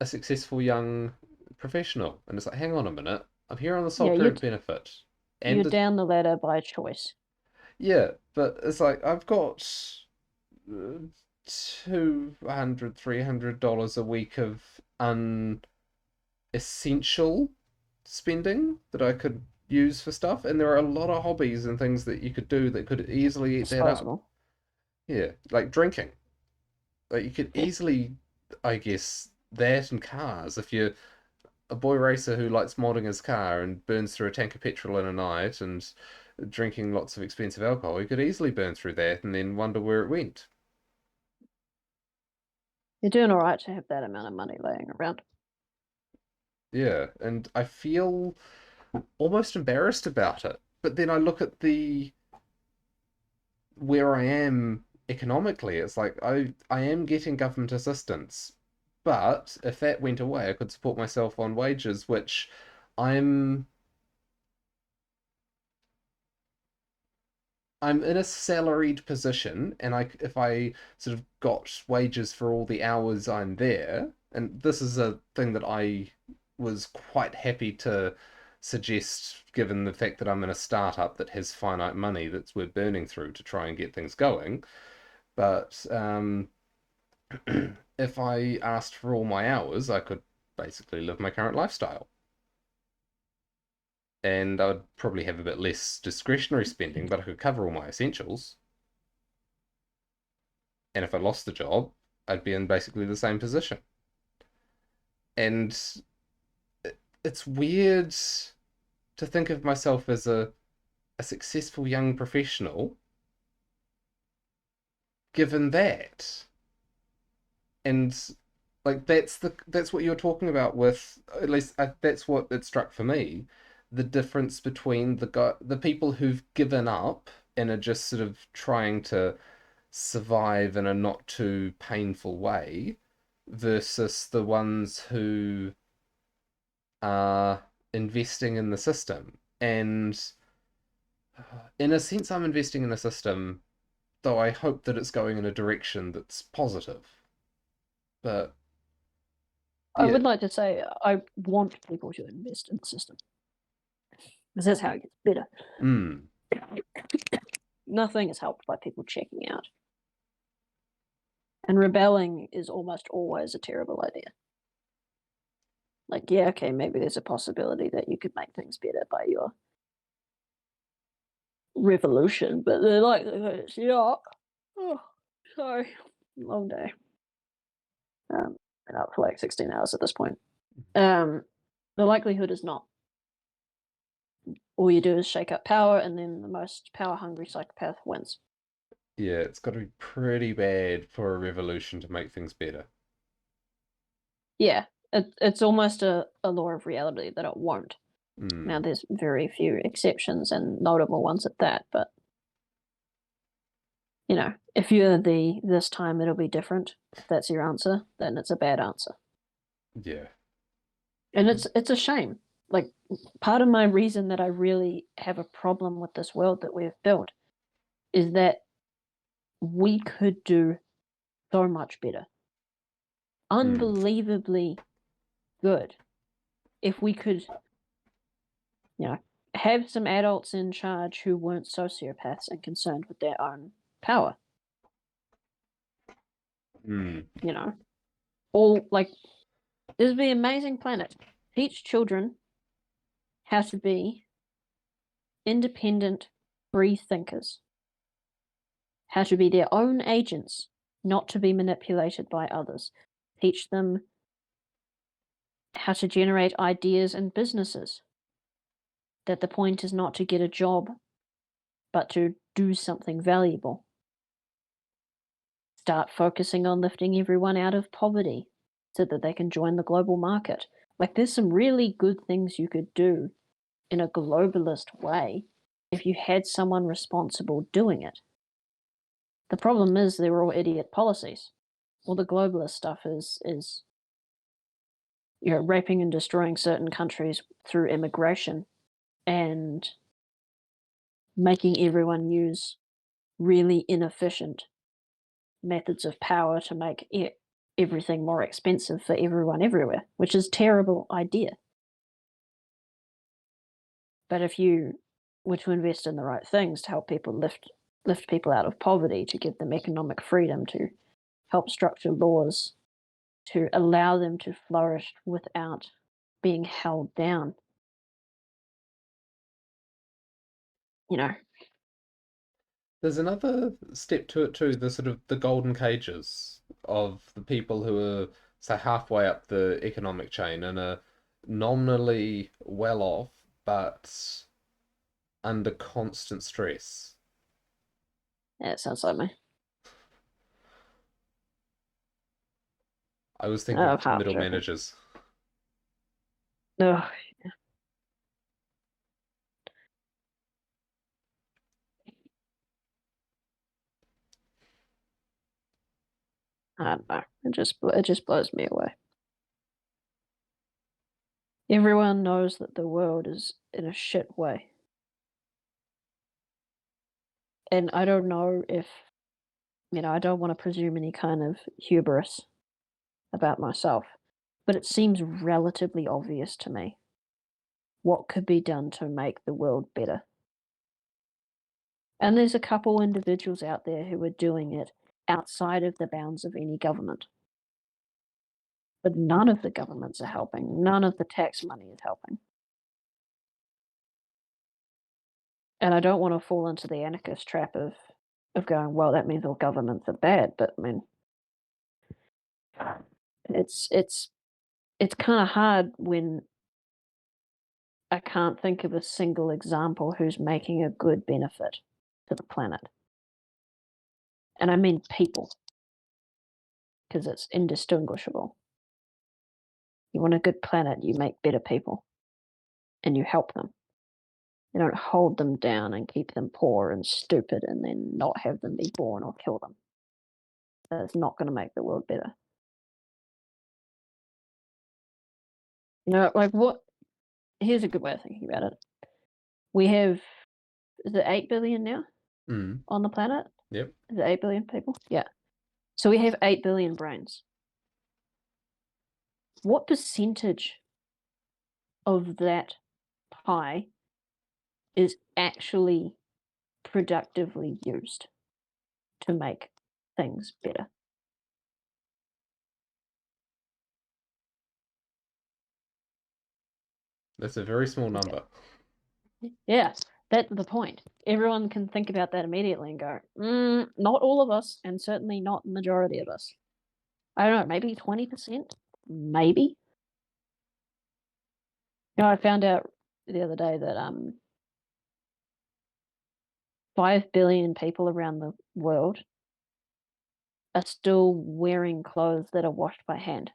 successful young professional, and it's like, hang on a minute, I'm here on the sole Yeah, parent benefit, you're and down the ladder by choice. yeah, but it's like I've got uh, 200, $300 a week of unessential spending that I could use for stuff, and there are a lot of hobbies and things that you could do that could easily eat that up. Disposable. Yeah, like drinking. Like you could Yeah. easily, I guess, that and cars. If you're a boy racer who likes modding his car and burns through a tank of petrol in a night and drinking lots of expensive alcohol, you could easily burn through that and then wonder where it went. You're doing all right to have that amount of money laying around. Yeah, and I feel almost embarrassed about it. But then I look at the where I am economically. It's like I am getting government assistance, but if that went away, I could support myself on wages, which I'm I'm in a salaried position, and if I sort of got wages for all the hours I'm there, and this is a thing that I was quite happy to suggest, given the fact that I'm in a startup that has finite money that's we're burning through to try and get things going. But if I asked for all my hours, I could basically live my current lifestyle. And I'd probably have a bit less discretionary spending, but I could cover all my essentials. And if I lost the job, I'd be in basically the same position. And it's weird to think of myself as a successful young professional given that. And like that's what you're talking about with at least that's what it struck for me, the difference between the people who've given up and are just sort of trying to survive in a not too painful way versus the ones who are investing in the system. And in a sense, I'm investing in a system, though I hope that it's going in a direction that's positive. But I yeah, would like to say I want people to invest in the system because that's how it gets better. mm, Nothing is helped by people checking out. And rebelling is almost always a terrible idea. Like, yeah, okay, maybe there's a possibility that you could make things better by your revolution, but the likelihood is not. Oh, sorry, long day. Been up for like 16 hours at this point. Um, the likelihood is not. All you do is shake up power, and then the most power hungry psychopath wins. yeah, it's got to be pretty bad for a revolution to make things better. Yeah, it's almost a law of reality that it won't. Now, Mm, there's very few exceptions and notable ones at that, but if you're the this time it'll be different, if that's your answer, then it's a bad answer. yeah. And it's a shame. Like part of my reason that I really have a problem with this world that we've built is that we could do so much better. Hmm. Unbelievably good. If we could, have some adults in charge who weren't sociopaths and concerned with their own power, Hmm. all like this would be an amazing planet. Teach children how to be independent, free thinkers, how to be their own agents, not to be manipulated by others. Teach them how to generate ideas and businesses. That the point is not to get a job, but to do something valuable. Start focusing on lifting everyone out of poverty so that they can join the global market. Like, there's some really good things you could do in a globalist way if you had someone responsible doing it. The problem is they're all idiot policies. All the globalist stuff is raping and destroying certain countries through immigration and making everyone use really inefficient methods of power to make everything more expensive for everyone everywhere, which is a terrible idea. But if you were to invest in the right things to help people lift people out of poverty, to give them economic freedom, to help structure laws to allow them to flourish without being held down, you know. There's another step to it too, the sort of the golden cages of the people who are, say, halfway up the economic chain and are nominally well off, but under constant stress. Yeah, it sounds like me. I was thinking Oh, of half middle joking. managers. No, I don't know. It just blows me away. Everyone knows that the world is in a shit way. And I don't know if, I don't want to presume any kind of hubris about myself, but it seems relatively obvious to me what could be done to make the world better. And there's a couple individuals out there who are doing it outside of the bounds of any government. But none of the governments are helping. None of the tax money is helping. And I don't want to fall into the anarchist trap of going, well, that means all governments are bad. But I mean, it's kind of hard when I can't think of a single example who's making a good benefit to the planet. And I mean people, because it's indistinguishable. You want a good planet, you make better people and you help them. You don't hold them down and keep them poor and stupid and then not have them be born or kill them. That's not going to make the world better. Like what? Here's a good way of thinking about it. We have, is it 8 billion now Mm. on the planet? Yep. Is it 8 billion people? Yeah. So we have 8 billion brains. What percentage of that pie is actually productively used to make things better? That's a very small Okay. number. Yeah, that's the point. Everyone can think about that immediately and go, not all of us, and certainly not the majority of us. I don't know, maybe 20%? Maybe. I found out the other day that 5 billion people around the world are still wearing clothes that are washed by hand.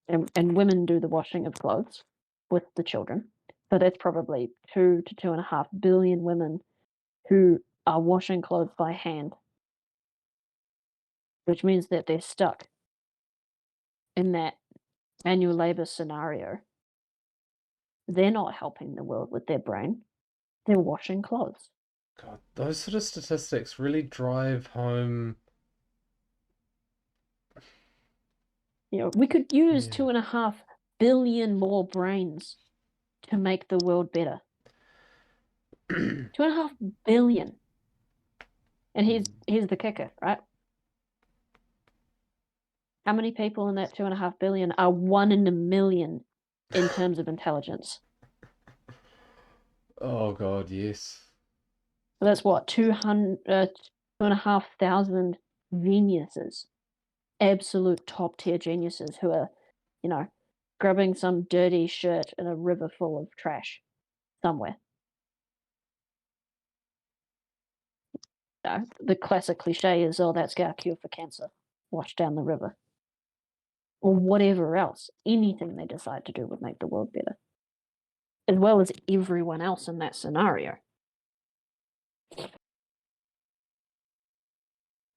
And women do the washing of clothes with the children. So that's probably 2 to 2.5 billion women who are washing clothes by hand, which means that they're stuck in that manual labor scenario. They're not helping the world with their brain, they're washing clothes. God, those sort of statistics really drive home. We could use Yeah. 2.5 billion more brains to make the world better. 2.5 billion. And here's the kicker, right? How many people in that 2.5 billion are 1 in a million in terms of intelligence? Oh God, yes. So that's what 2,500 geniuses, absolute top tier geniuses who are, you know, grabbing some dirty shirt in a river full of trash somewhere. The classic cliche is, oh, that's our cure for cancer. Wash down the river. Or whatever else. Anything they decide to do would make the world better. As well as everyone else in that scenario.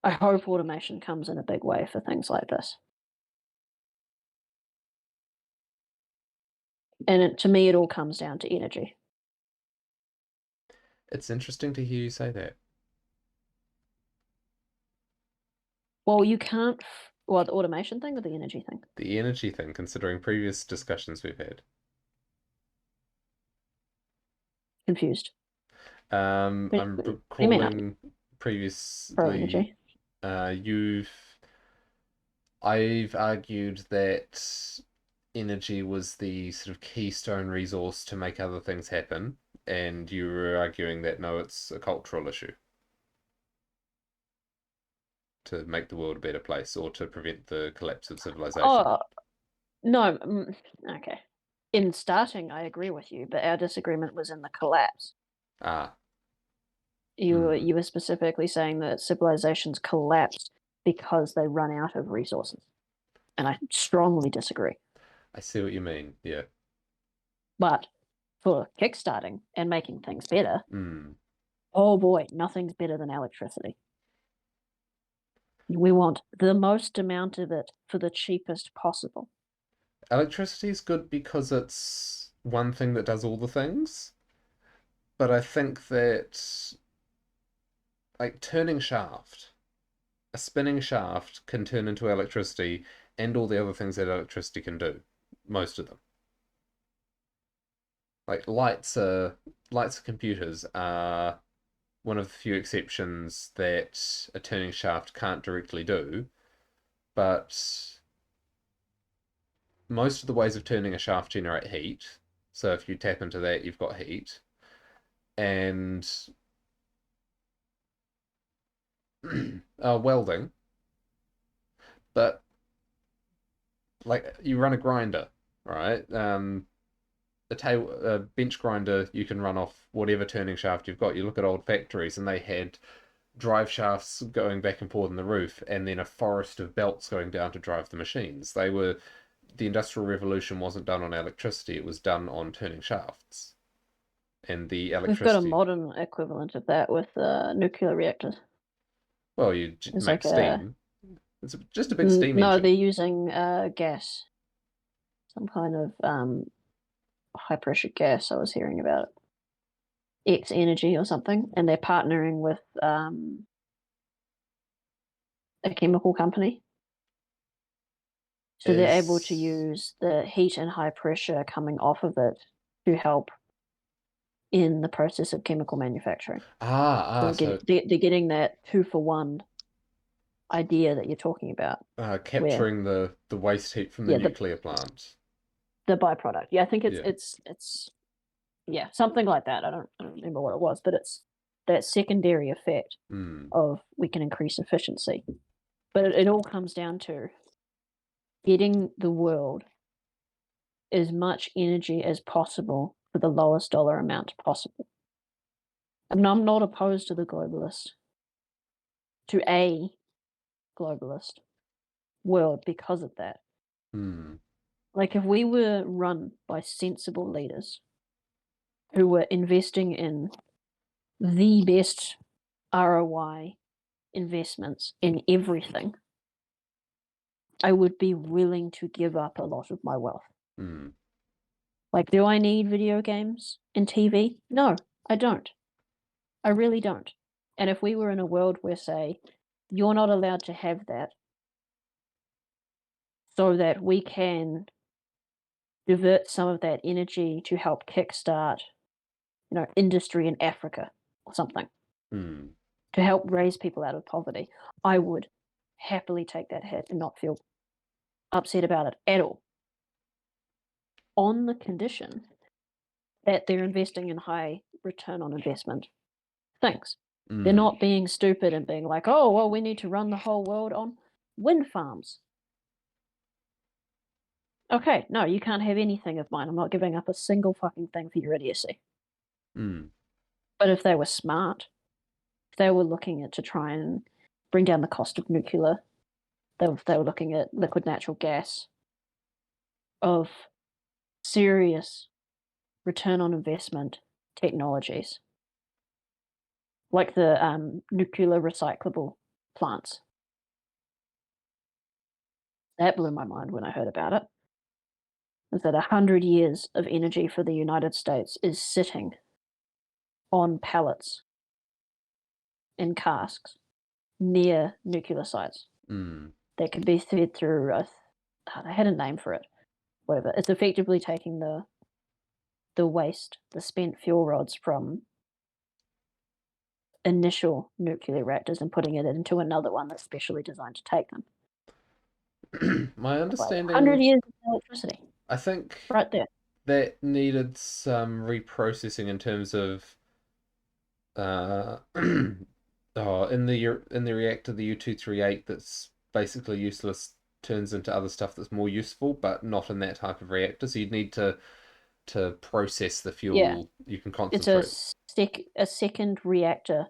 I hope automation comes in a big way for things like this. And to me, it all comes down to energy. It's interesting to hear you say that. Well, you can't. Well, the automation thing or the energy thing? The energy thing, considering previous discussions we've had. Confused. What I'm do you mean recalling pro previously, energy? uh, you've I've argued that energy was the sort of keystone resource to make other things happen, and you were arguing that no, it's a cultural issue to make the world a better place or to prevent the collapse of civilization. Oh, no. Okay. In starting, I agree with you, but our disagreement was in the collapse. Ah, You were, hmm, you were specifically saying that civilizations collapsed because they run out of resources. And I strongly disagree. I see what you mean. Yeah. But for kickstarting and making things better, Hmm. oh boy, nothing's better than electricity. We want the most amount of it for the cheapest possible. Electricity is good because it's one thing that does all the things, but I think that like turning shaft, a spinning shaft can turn into electricity and all the other things that electricity can do. Most of them. Like lights of computers are one of the few exceptions that a turning shaft can't directly do, but most of the ways of turning a shaft generate heat. So if you tap into that, you've got heat. And welding, but like you run a grinder, right? A bench grinder you can run off whatever turning shaft you've got. You look at old factories and they had drive shafts going back and forth in the roof, and then a forest of belts going down to drive the machines. The Industrial Revolution wasn't done on electricity; it was done on turning shafts, and the We've got a electricity. modern equivalent of that with nuclear reactors. Well, you It's make like a steam. It's just a big steam no, they're engine. using gas, some kind of high pressure gas. I was hearing about it. X Energy or something, and they're partnering with a chemical company. So they're able to Is use the heat and high pressure coming off of it to help in the process of chemical manufacturing. So so they're getting that 2-for-1 idea that you're talking about, where capturing the waste heat from the yeah, nuclear plant. the byproduct. Yeah, I think it's Yeah. it's it's yeah, something like that. I don't remember what it was, but it's that secondary effect Hmm. of we can increase efficiency. But it all comes down to getting the world as much energy as possible for the lowest dollar amount possible. And I'm not opposed to the globalist, to a globalist world because of that. Hmm. Like if we were run by sensible leaders who were investing in the best ROI investments in everything, I would be willing to give up a lot of my wealth. Hmm. Like, do I need video games and TV? No, I don't. I really don't. And if we were in a world where, say, you're not allowed to have that, so that we can divert some of that energy to help kickstart, industry in Africa or something, Hmm. to help raise people out of poverty, I would happily take that hit and not feel upset about it at all. On the condition that they're investing in high return on investment things. They're Hmm. not being stupid and being like, oh, well, we need to run the whole world on wind farms. Okay, no, you can't have anything of mine. I'm not giving up a single fucking thing for your idiocy. Hmm. But if they were smart, if they were looking at to try and bring down the cost of nuclear, they were looking at liquid natural gas, of serious return on investment technologies, like the nuclear recyclable plants. That blew my mind when I heard about it. Is that 100 years of energy for the United States is sitting on pallets in casks near nuclear sites Hmm. that could be fed through they had a name for it, whatever. It's effectively taking the waste, the spent fuel rods from initial nuclear reactors and putting it into another one that's specially designed to take them. My Like 100 understanding, years of electricity I think right there. that needed some reprocessing in terms of uh in the reactor, the U-238 that's basically useless turns into other stuff that's more useful, but not in that type of reactor. So you'd need to process the Yeah, fuel. You can it's a concentrate. second reactor,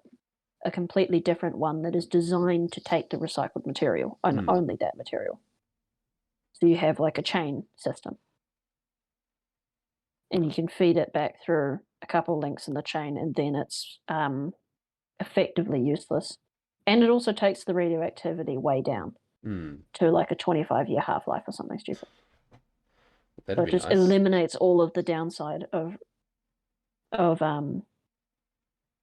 a completely different one that is designed to take the recycled material and Hmm. only that material. So you have like a chain system, and you can feed it back through a couple of links in the chain, and then it's effectively useless. And it also takes the radioactivity way down Hmm. to like a 25-year half life or something stupid. That'd So it be just nice. eliminates all of the downside of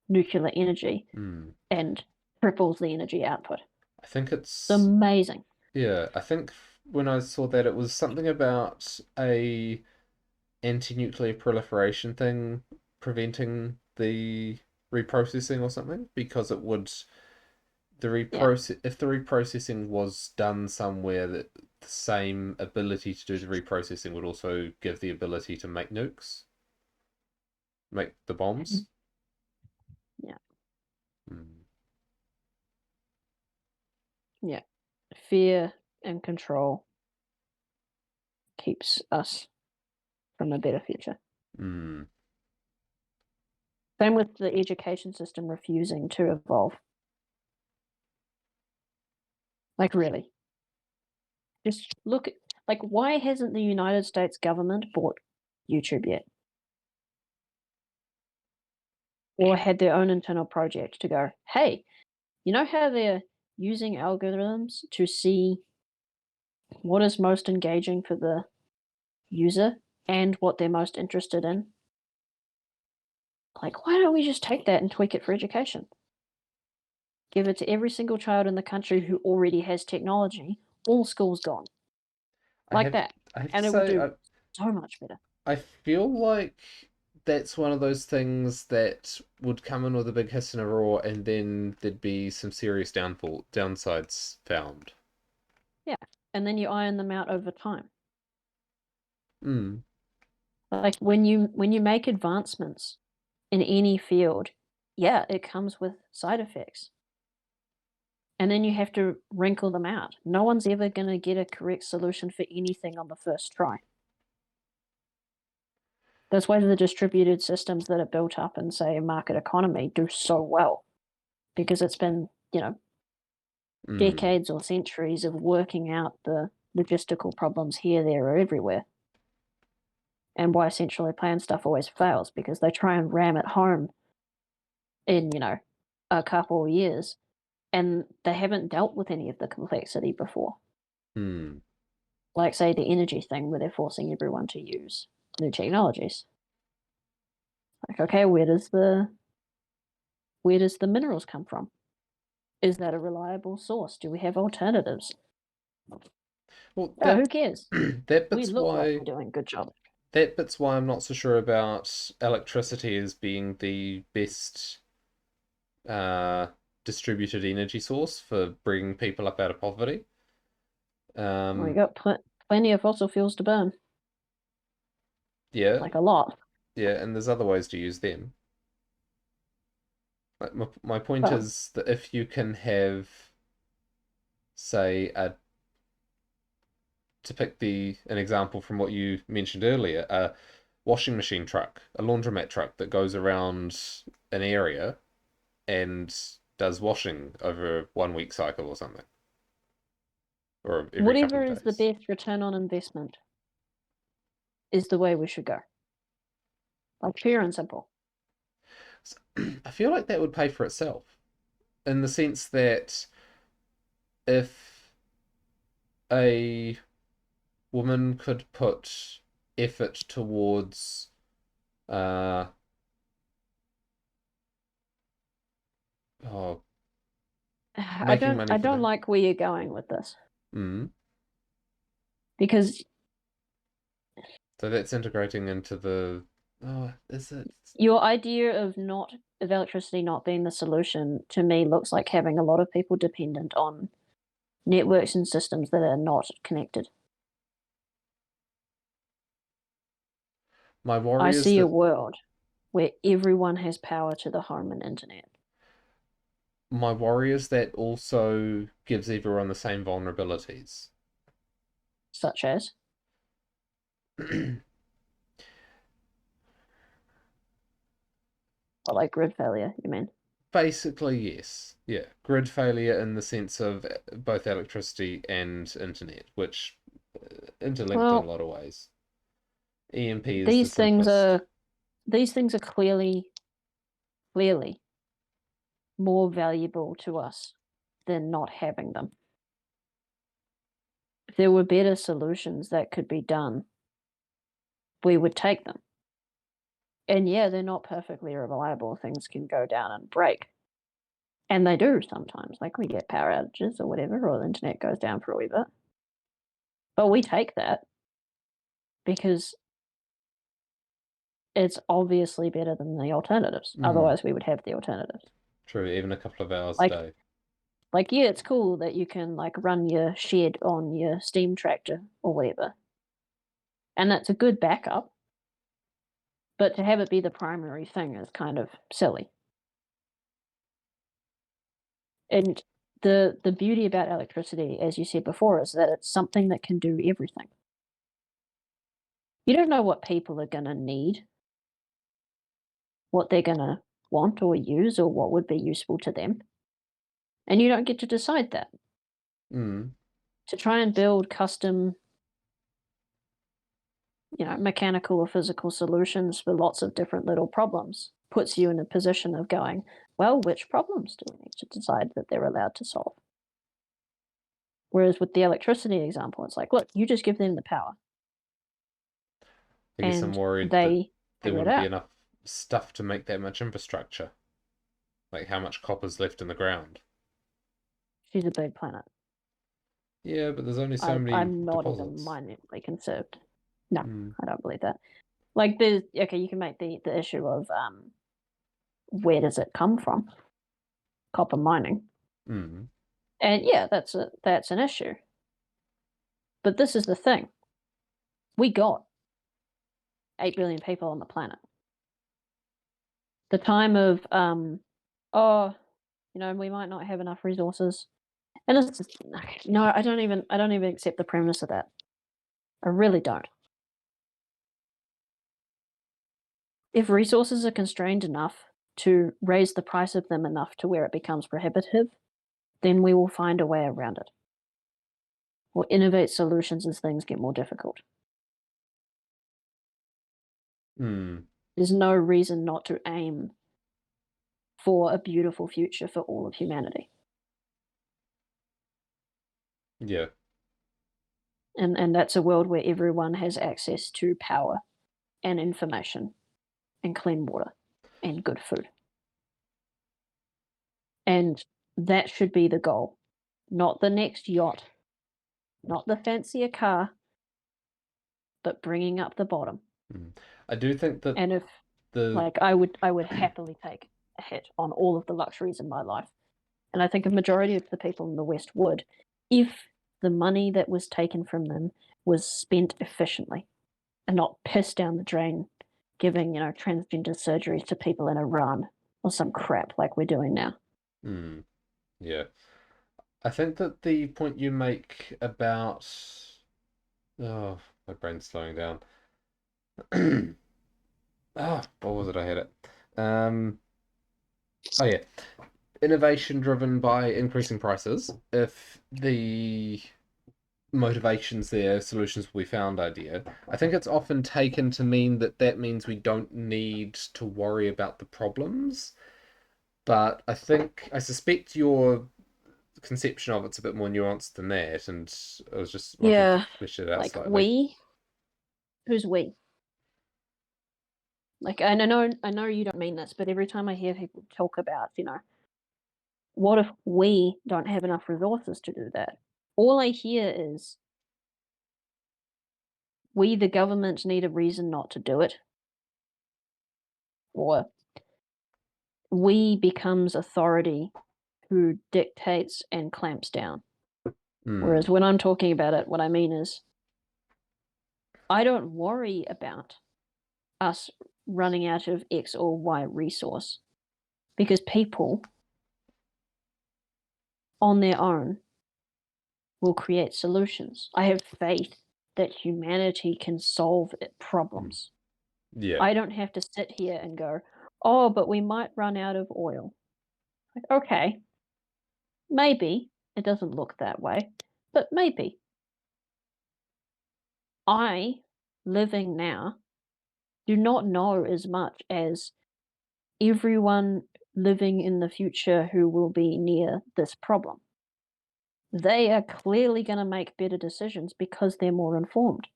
nuclear energy Hmm. and triples the energy output. I think It's it's amazing. yeah, I think when I saw that it was something about a anti-nuclear proliferation thing preventing the reprocessing or something because it would Yeah. if the reprocessing was done somewhere that the same ability to do the reprocessing would also give the ability to make nukes, make the bombs. Yeah. Hmm. Yeah. Fear and control keeps us from a better future. Hmm. Same with the education system refusing to evolve. Like, really. Just look at, like, why hasn't the United States government bought YouTube yet? Or had their own internal project to go, hey, you know how they're using algorithms to see what is most engaging for the user and what they're most interested in? Like, why don't we just take that and tweak it for education? Give it to every single child in the country who already has technology, all schools gone. I Like have that. I have to And it would say do so much better. I feel like that's one of those things that would come in with a big hiss and a roar, and then there'd be some serious downsides found. Yeah. And then you iron them out over time. Mm. Like when you make advancements in any field, yeah, it comes with side effects. And then you have to wrinkle them out. No one's ever going to get a correct solution for anything on the first try. That's why the distributed systems that are built up in, say, a market economy do so well, because it's been, Mm. decades or centuries of working out the logistical problems here, there, or everywhere. And why centrally planned stuff always fails, because they try and ram it home in, a couple of years, and they haven't dealt with any of the complexity before. Mm. Like, say, the energy thing where they're forcing everyone to use new technologies. Like, okay, where does the Where does the minerals come from? Is that a reliable source? Do we have alternatives? Well, Oh, who cares? that We bit's look like why we're doing a good job. that bit's why I'm not so sure about electricity as being the best uh, distributed energy source for bringing people up out of poverty. We Um, got plenty of fossil fuels to burn, yeah, like a lot. yeah, and there's other ways to use them. Like my point Well, is that if you can have, say, to pick an example from what you mentioned earlier, a washing machine truck, a laundromat truck that goes around an area and does washing over a 1 week cycle or something, or every couple whatever of is the days. best return on investment is the way we should go. Like pure and simple. So, I feel like that would pay for itself in the sense that if a woman could put effort towards uh oh, I making don't money I for don't them. like where you're going with this Mm. because So that's integrating into the is it? your idea of electricity not being the solution to me looks like having a lot of people dependent on networks and systems that are not connected. My I worry is see a that world where everyone has power to the home and internet, also gives everyone the same vulnerabilities. such as like grid failure, you mean? Basically, yes. Yeah. Grid failure in the sense of both electricity and internet, which interlinked in a Well, lot of ways. EMP is the these things simplest. are these things are clearly more valuable to us than not having them. If there were better solutions that could be done, we would take them. And yeah, they're not perfectly reliable. Things can go down and break. And they do sometimes. Like we get power outages or whatever, or the internet goes down for a wee bit. But we take that because it's obviously better than the alternatives. Mm, Otherwise, we would have the alternatives. true, even a couple of hours a Like, day. yeah, it's cool that you can like run your shed on your steam tractor or whatever, and that's a good backup. But to have it be the primary thing is kind of silly. And the beauty about electricity, as you said before, is that it's something that can do everything. You don't know what people are going to need, what they're going to want or use, or what would be useful to them. And you don't get to decide that. Mm, To try and build custom, mechanical or physical solutions for lots of different little problems puts you in a position of going, well, which problems do we need to decide that they're allowed to solve? Whereas with the electricity example, it's like, look, you just give them the power I guess I'm and worried that they there figure it wouldn't be out. enough stuff to make that much infrastructure. Like how much copper's left in the ground. She's a big planet. Yeah, but there's only so many I'm not even deposits. minutely concerned. No, Mm, I don't believe that. Like, there's okay, you can make the issue of where does it come from? Copper mining, mm, and yeah, that's an issue. But this is the thing: we got 8 billion people on the planet. The time of oh, we might not have enough resources, and it's just, no, I don't even accept the premise of that. I really don't. If resources are constrained enough to raise the price of them enough to where it becomes prohibitive, then we will find a way around it. We'll innovate solutions as things get more difficult. mm. There's no reason not to aim for a beautiful future for all of humanity. Yeah. And that's a world where everyone has access to power and information and clean water and good food. And that should be the goal, not the next yacht, not the fancier car, but bringing up the bottom. I do think that And if the like I would happily take a hit on all of the luxuries in my life. And I think a majority of the people in the West would, if the money that was taken from them was spent efficiently and not pissed down the drain, giving, transgender surgeries to people in Iran or some crap like we're doing now. mm, yeah, I think that the point you make about oh, my brain's slowing down. What was it? I had it. Um, oh yeah, innovation driven by increasing prices. If the motivations there, solutions will be found idea, I think it's often taken to mean that that means we don't need to worry about the problems. But I suspect your conception of it's a bit more nuanced than that, and I was just wanting to Yeah, flesh it out like slightly. we, who's we? Like I know you don't mean this, but every time I hear people talk about, what if we don't have enough resources to do that? All I hear is we, the government, need a reason not to do it, or we becomes authority who dictates and clamps down. Hmm. Whereas when I'm talking about it, what I mean is I don't worry about us running out of X or Y resource because people on their own will create solutions. I have faith that humanity can solve problems. Yeah. I don't have to sit here and go, oh, but we might run out of oil. Like, okay, maybe. It doesn't look that way, but maybe. I, living now, do not know as much as everyone living in the future who will be near this problem. They are clearly going to make better decisions because they're more informed.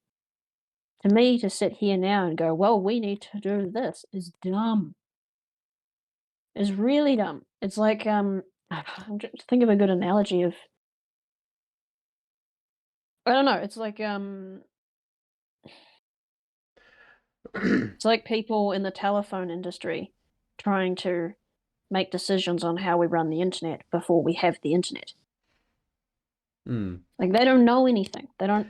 To me, to sit here now and go, well, we need to do this is dumb. Is really dumb. It's like I'm trying to think of a good analogy of I don't know. It's like people in the telephone industry trying to make decisions on how we run the internet before we have the internet. Hmm. Like they don't know anything. They don't.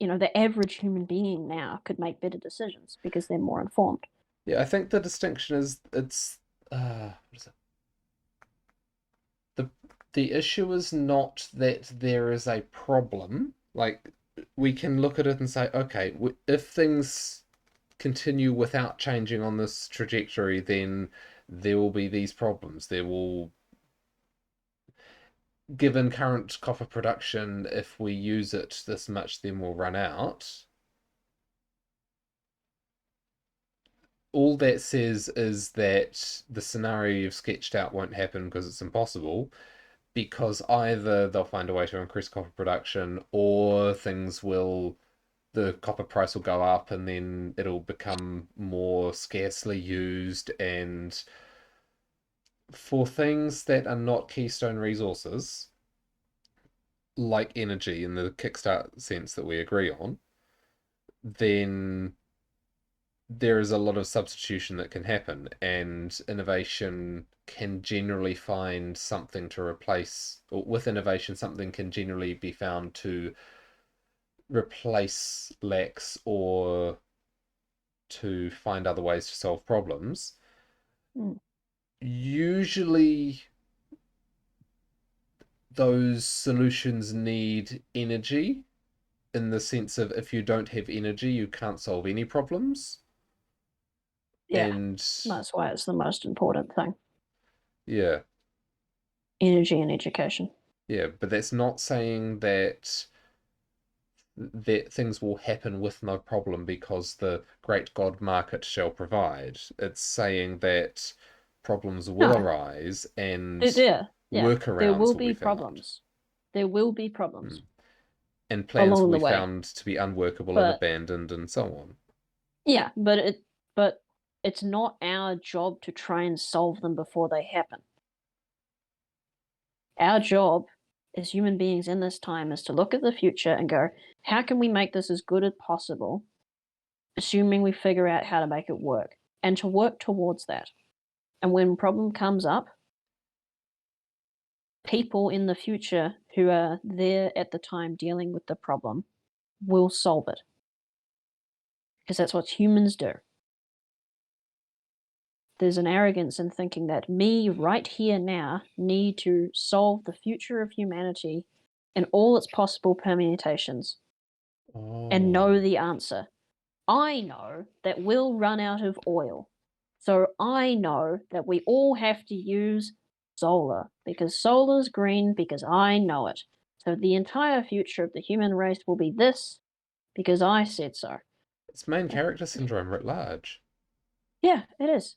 The average human being now could make better decisions because they're more informed. Yeah, I think the distinction is it's what is it? The the issue is not that there is a problem. Like we can look at it and say, okay, if things continue without changing on this trajectory, then there will be these problems. There will, given current copper production, if we use it this much, then we'll run out. All that says is that the scenario you've sketched out won't happen because it's impossible, because either they'll find a way to increase copper production or the copper price will go up and then it'll become more scarcely used. And for things that are not keystone resources, like energy in the kickstart sense that we agree on, then there is a lot of substitution that can happen, and innovation can generally find something to replace, or with innovation, something can generally be found to replace lacks or to find other ways to solve problems. Mm. Usually, those solutions need energy in the sense of if you don't have energy, you can't solve any problems. Yeah, And that's why it's the most important thing. yeah, Energy and education. yeah, but that's not saying that things will happen with no problem because the great God market shall provide. It's saying that problems will No, arise and yeah. There workarounds will will be be found. problems. There will be Hmm. problems And plans along will the be way. found to be unworkable and But abandoned and so on. yeah, but it's not our job to try and solve them before they happen. Our job as human beings in this time is to look at the future and go, how can we make this as good as possible, assuming we figure out how to make it work, and to work towards that. And when a problem comes up, people in the future who are there at the time dealing with the problem will solve it. Because that's what humans do. There's an arrogance in thinking that me right here now need to solve the future of humanity in all its possible permutations and know Oh, the answer. I know that we'll run out of oil. So I know that we all have to use solar because solar's green because I know it. So the entire future of the human race will be this because I said so. it's main character syndrome writ large. Yeah, it is.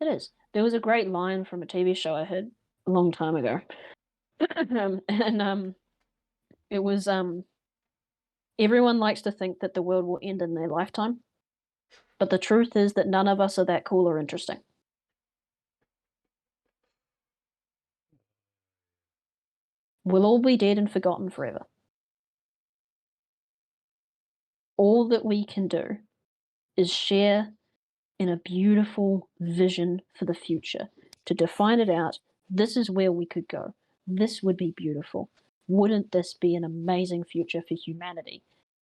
It is. There was a great line from a TV show I heard a long time ago. And it was everyone likes to think that the world will end in their lifetime, but the truth is that none of us are that cool or interesting. We'll all be dead and forgotten forever. All that we can do is share in a beautiful vision for the future, to define it out. This is where we could go. This would be beautiful. Wouldn't this be an amazing future for humanity?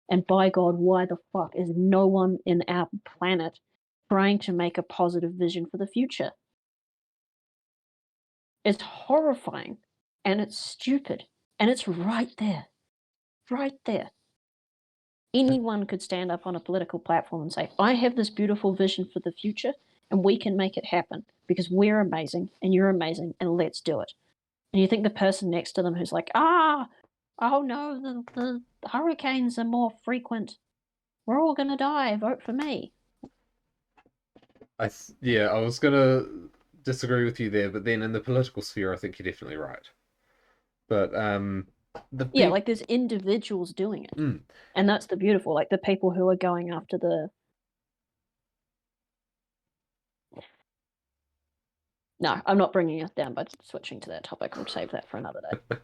And by God, why the fuck is no one in our planet trying to make a positive vision for the future? It's horrifying and it's stupid and it's right there. Right there. Anyone could stand up on a political platform and say, I have this beautiful vision for the future and we can make it happen because we're amazing and you're amazing and let's do it. And you think the person next to them who's like, oh no, the hurricanes are more frequent. We're all going to die. Vote for me. Yeah, I was gonna disagree with you there, but then in the political sphere, I think you're definitely right. But the Yeah, people, like there's individuals doing it. And that's the beautiful, like the people who are going after the. No, I'm not bringing us down by switching to that topic. We'll save that for another day.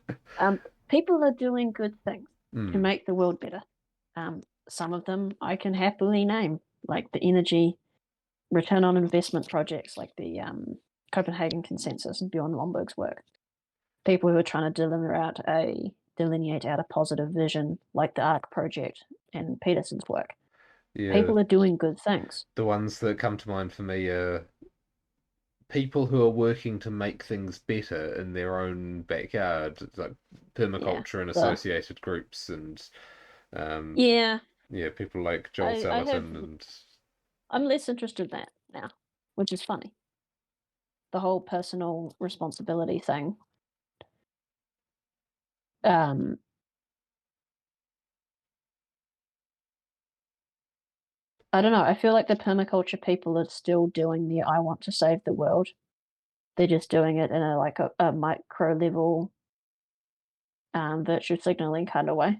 People are doing good things to make the world better. Some of them I can happily name, like the energy return on investment projects, like the Copenhagen Consensus and Bjorn Lomborg's work. People who are trying to delineate out a positive vision, like the ARC project and Peterson's work. yeah, People are doing good things. the ones that come to mind for me are people who are working to make things better in their own backyard, like Yeah, permaculture and the associated groups, and um, yeah. yeah, people like Joel I have. Salatin and I'm less interested in that now, which is funny. The whole personal responsibility thing. Um, I don't know. I feel like the permaculture people are still doing the "I want to save the world." They're just doing it in a micro level, virtue signaling kind of way.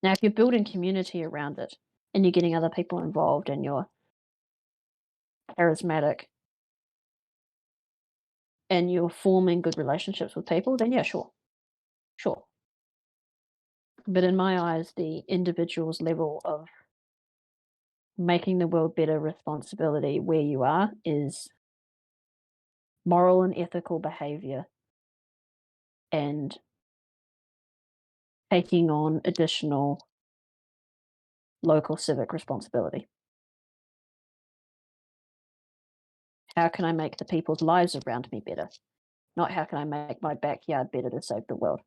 Now, if you're building community around it and you're getting other people involved and you're charismatic and you're forming good relationships with people, then yeah, sure, sure. But in my eyes, the individual's level of making the world better responsibility where you are is moral and ethical behavior and taking on additional local civic responsibility. How can I make the people's lives around me better? Not how can I make my backyard better to save the world?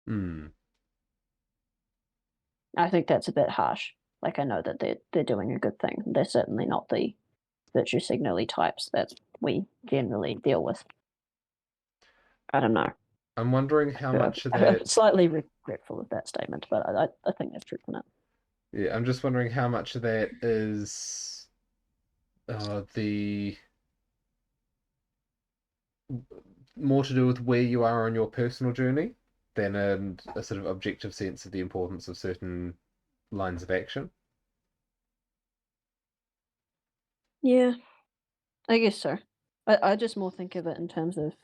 hmm. I think that's a bit harsh. Like I know that they're doing a good thing. They're certainly not the virtue signally types that we generally deal with. I don't know. I'm wondering how much of I'm that, slightly regretful of that statement, but I think there's truth in it. yeah, I'm just wondering how much of that is the more to do with where you are on your personal journey than a sort of objective sense of the importance of certain lines of action. Yeah, I guess so. I just more think of it in terms of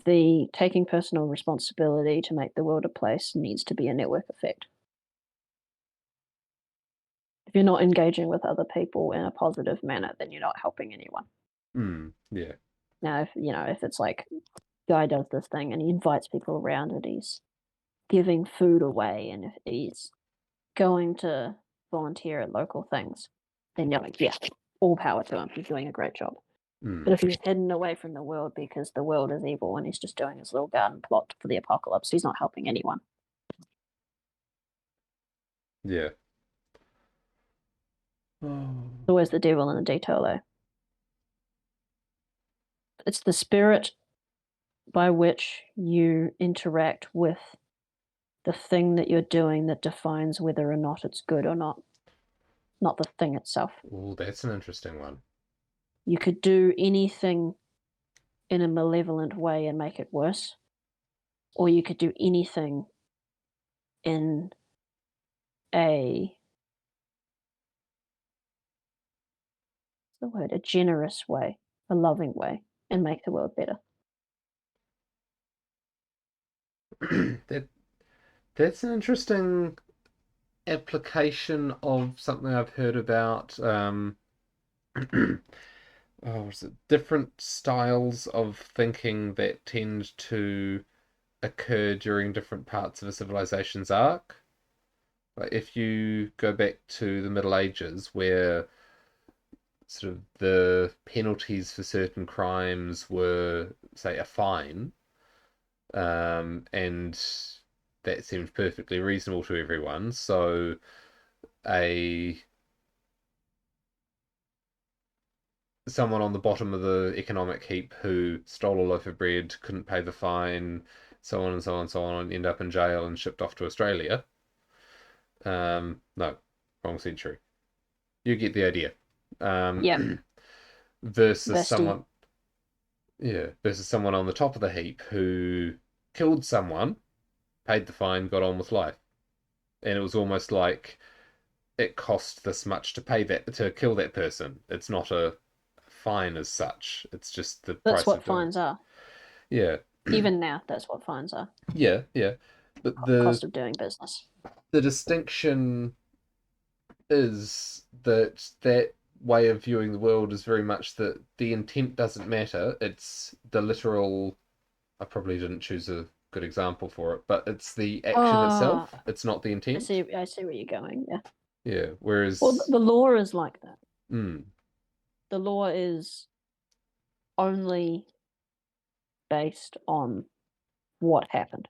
the taking personal responsibility to make the world a place needs to be a network effect. If you're not engaging with other people in a positive manner, then you're not helping anyone. Yeah. Now, if it's like guy does this thing and he invites people around and he's giving food away and if he's going to volunteer at local things, then you're like, yeah, all power to him. He's doing a great job. But Mm. if he's hidden away from the world because the world is evil and he's just doing his little garden plot for the apocalypse, he's not helping anyone. Yeah. Oh. It's always the devil in the detail, though. It's the spirit by which you interact with the thing that you're doing that defines whether or not it's good or not the thing itself. Oh, that's an interesting one. You could do anything in a malevolent way and make it worse, or you could do anything in a a generous way, a loving way, and make the world better. That that's an interesting application of something I've heard about. Oh, was it different styles of thinking that tend to occur during different parts of a civilization's arc? Like if you go back to the Middle Ages, where sort of the penalties for certain crimes were, say, a fine, and that seemed perfectly reasonable to everyone. So a someone on the bottom of the economic heap who stole a loaf of bread, couldn't pay the fine, so on and so on and so on, and end up in jail and shipped off to Australia. No, wrong century. You get the idea. Yeah, Versus Basti. someone, yeah, versus someone on the top of the heap who killed someone, paid the fine, got on with life, and it was almost like it cost this much to pay that to kill that person. It's not a fine as such. It's just the That's price of what doing. fines are. Yeah, Even now, that's what fines are. yeah, yeah. But the Cost of doing business. the distinction is that that way of viewing the world is very much that the intent doesn't matter. It's the literal. I probably didn't choose a good example for it, but it's the action Ah, itself. It's not the I intent. see. I see where you're going. Yeah. Yeah. Well, Whereas, the law is like that. mm, The law is only based on what happened,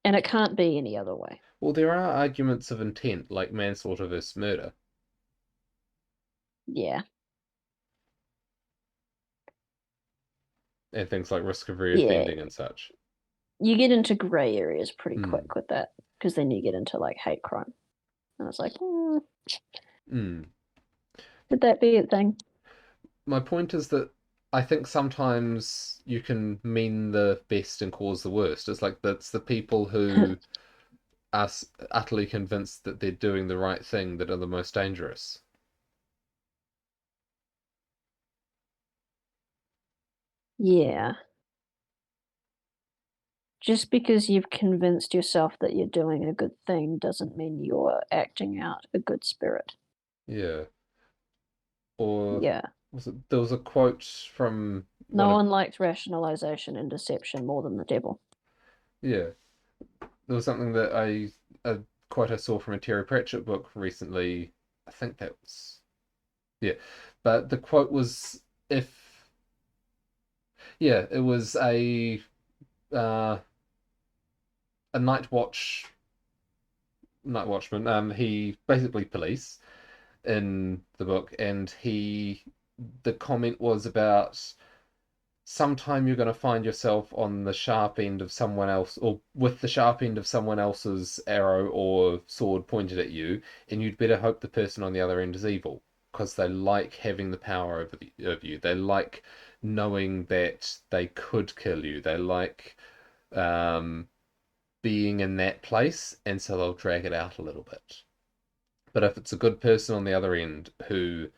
and it can't be any other way. well, there are arguments of intent, like manslaughter versus murder, Yeah. and things like risk of Yeah. reoffending and such. You get into grey areas pretty Mm, quick with that because then you get into like hate crime, and it's like, mm. could that be a thing? My point is that I think sometimes you can mean the best and cause the worst. It's like that's the people who are utterly convinced that they're doing the right thing that are the most dangerous. Yeah. Just because you've convinced yourself that you're doing a good thing doesn't mean you're acting out a good spirit. Yeah. Or Yeah. there was a quote from one No of one likes rationalization and deception more than the devil. yeah, there was something that a quote I saw from a Terry Pratchett book recently. I think that was yeah, but the quote was if yeah, it was uh, a night watchman. He basically police in the book, and the comment was about sometime you're going to find yourself on the sharp end of someone else, or with the sharp end of someone else's arrow or sword pointed at you, and you'd better hope the person on the other end is evil because they like having the power over you. They like knowing that they could kill you. They like um, being in that place, and so they'll drag it out a little bit. But if it's a good person on the other end who,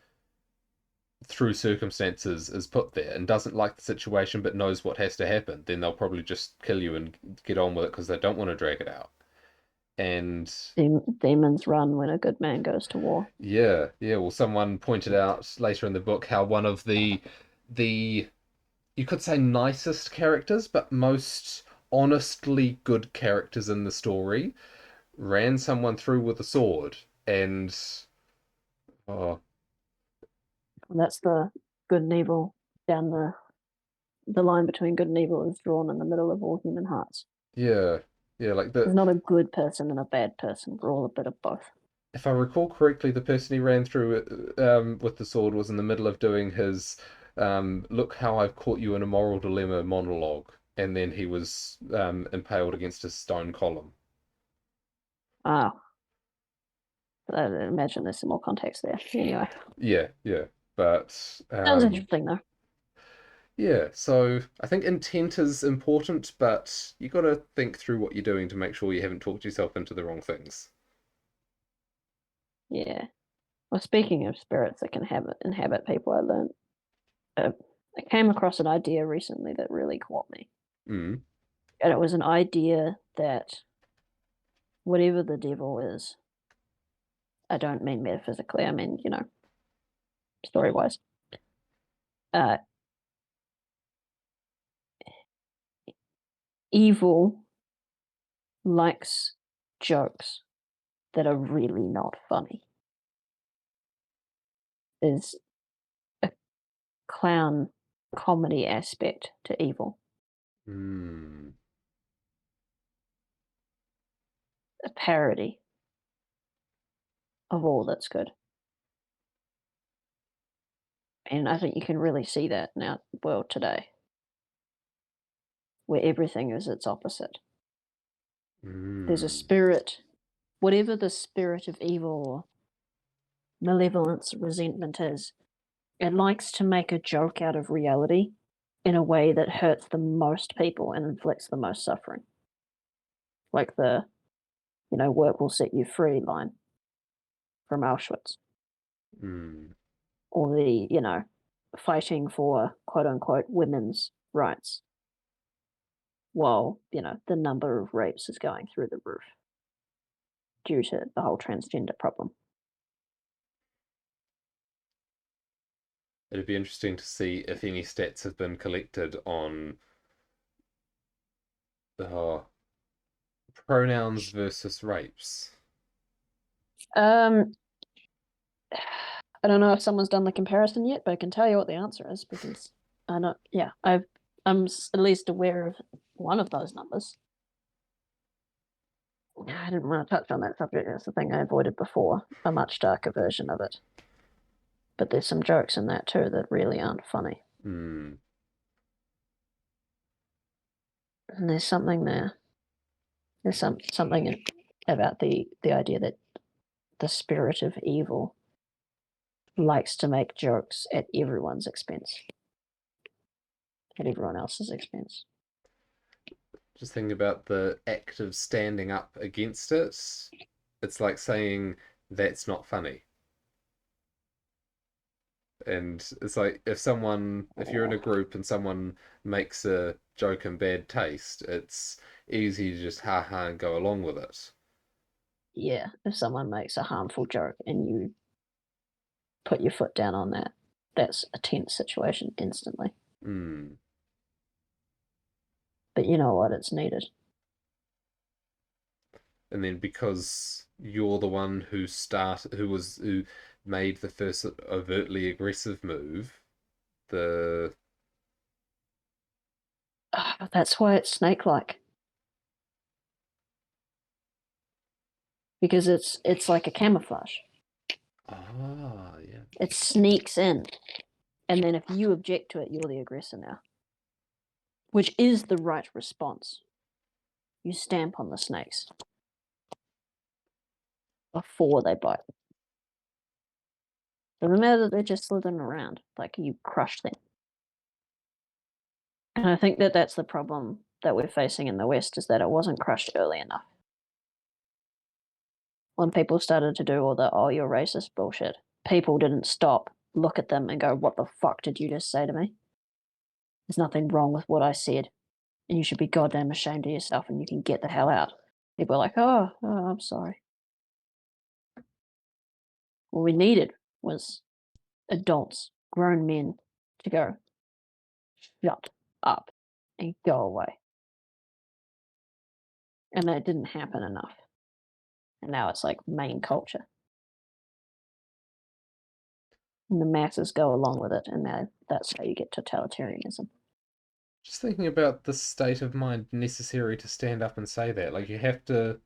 through circumstances, is put there and doesn't like the situation but knows what has to happen, then they'll probably just kill you and get on with it because they don't want to drag it out. And Demons run when a good man goes to war. yeah, yeah. Well, someone pointed out later in the book how one of the you could say nicest characters, but most honestly good characters in the story ran someone through with a sword, and oh And that's the good and evil down the line between good and evil is drawn in the middle of all human hearts. yeah, yeah. Like the There's not a good person and a bad person. We're all a bit of both. if I recall correctly, the person he ran through with the sword was in the middle of doing his "Look how I've caught you in a moral dilemma" monologue, and then he was impaled against a stone column. Ah, I imagine there's some more context there. Anyway, Yeah, yeah. But sounds interesting though. yeah, so I think intent is important, but you got to think through what you're doing to make sure you haven't talked yourself into the wrong things. Yeah. Well, speaking of spirits that can inhabit people, uh, I came across an idea recently that really caught me, Mm. and it was an idea that whatever the devil is, I don't mean metaphysically. I mean story wise. Uh, Evil likes jokes that are really not funny. There's a clown comedy aspect to evil, Mm. a parody of all that's good. And I think you can really see that in our world today, where everything is its opposite. There's a Mm. spirit, whatever the spirit of evil or malevolence, resentment is, it likes to make a joke out of reality in a way that hurts the most people and inflicts the most suffering. Like the, work will set you free line from Auschwitz, Mm. or the, fighting for quote unquote women's rights while, the number of rapes is going through the roof due to the whole transgender problem. It'd be interesting to see if any stats have been collected on uh, pronouns versus rapes. Um, I don't know if someone's done the comparison yet, but I can tell you what the answer is because I know, yeah, I'm at least aware of one of those numbers. I didn't want to touch on that subject. That's the thing I avoided before, a much darker version of it. But there's some jokes in that too that really aren't funny. Mm. And there's something there. There's something about the idea that the spirit of evil likes to make jokes at everyone's expense, at everyone else's expense. Just thinking about the act of standing up against it. It's like saying that's not funny. And it's like if you're in a group and someone makes a joke in bad taste, it's easy to just ha ha and go along with it. Yeah, if someone makes a harmful joke and you put your foot down on that, that's a tense situation instantly. Mm. But you know what? It's needed. And then because you're the one who made the first overtly aggressive move, the That's why it's snake-like because it's like a camouflage. yeah. It sneaks in, and then if you object to it, you're the aggressor now, which is the right response. You stamp on the snakes before they bite. Doesn't matter that they're just slithering around, like you crush them. And I think that that's the problem that we're facing in the West is that it wasn't crushed early enough. when people started to do all the "oh, you're racist" bullshit, people didn't stop, look at them, and go, "What the fuck did you just say to me? There's nothing wrong with what I said, and you should be goddamn ashamed of yourself, and you can get the hell out." People are like, "Oh, I'm sorry." What we needed was adults, grown men, to go, "Shut up and go away." And that didn't happen enough. And now it's like main culture. And the masses go along with it, and that's how you get totalitarianism. Just thinking about the state of mind necessary to stand up and say that. Like, you have to.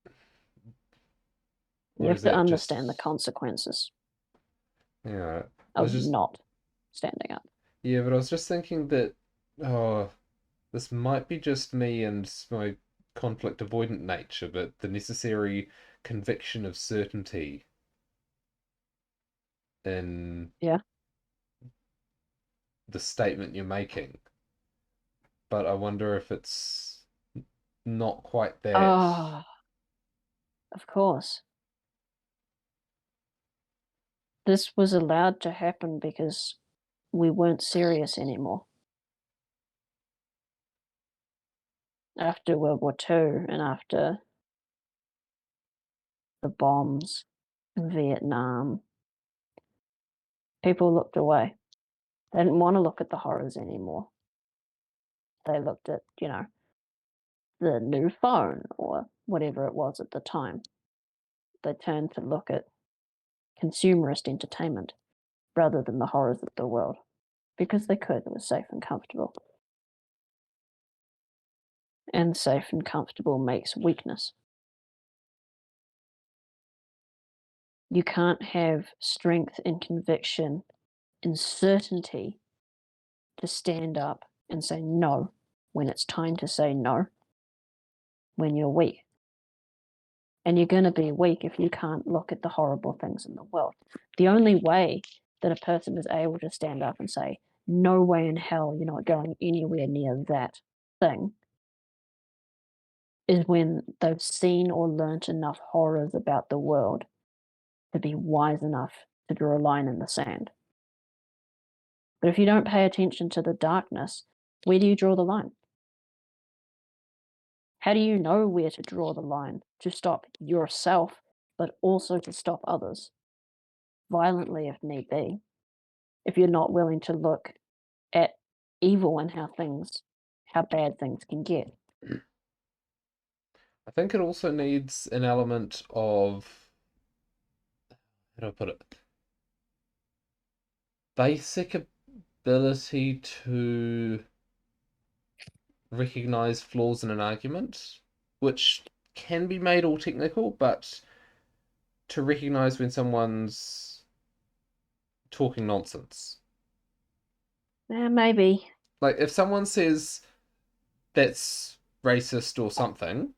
You What have is to that? understand the Just. consequences Yeah. I was of just. not standing up. Yeah, but I was just thinking that. Oh, this might be just me and my conflict avoidant nature, but the necessary conviction of certainty in Yeah. the statement you're making. But I wonder if it's not quite that. Ah, of course. This was allowed to happen because we weren't serious anymore. After World War II and after the bombs in Vietnam, people looked away. They didn't want to look at the horrors anymore. They looked at, the new phone or whatever it was at the time. They turned to look at consumerist entertainment rather than the horrors of the world because they could. It was safe and comfortable. And safe and comfortable makes weakness. You can't have strength and conviction and certainty to stand up and say no when it's time to say no when you're weak. And you're going to be weak if you can't look at the horrible things in the world. The only way that a person is able to stand up and say, no way in hell you're not going anywhere near that thing, is when they've seen or learnt enough horrors about the world to be wise enough to draw a line in the sand. But if you don't pay attention to the darkness, where do you draw the line? How do you know where to draw the line to stop yourself, but also to stop others, violently if need be, if you're not willing to look at evil and how bad things can get? I think it also needs an element of, how do I put it? Basic ability to recognize flaws in an argument, which can be made all technical, but to recognize when someone's talking nonsense. Maybe. Like, if someone says that's racist or something,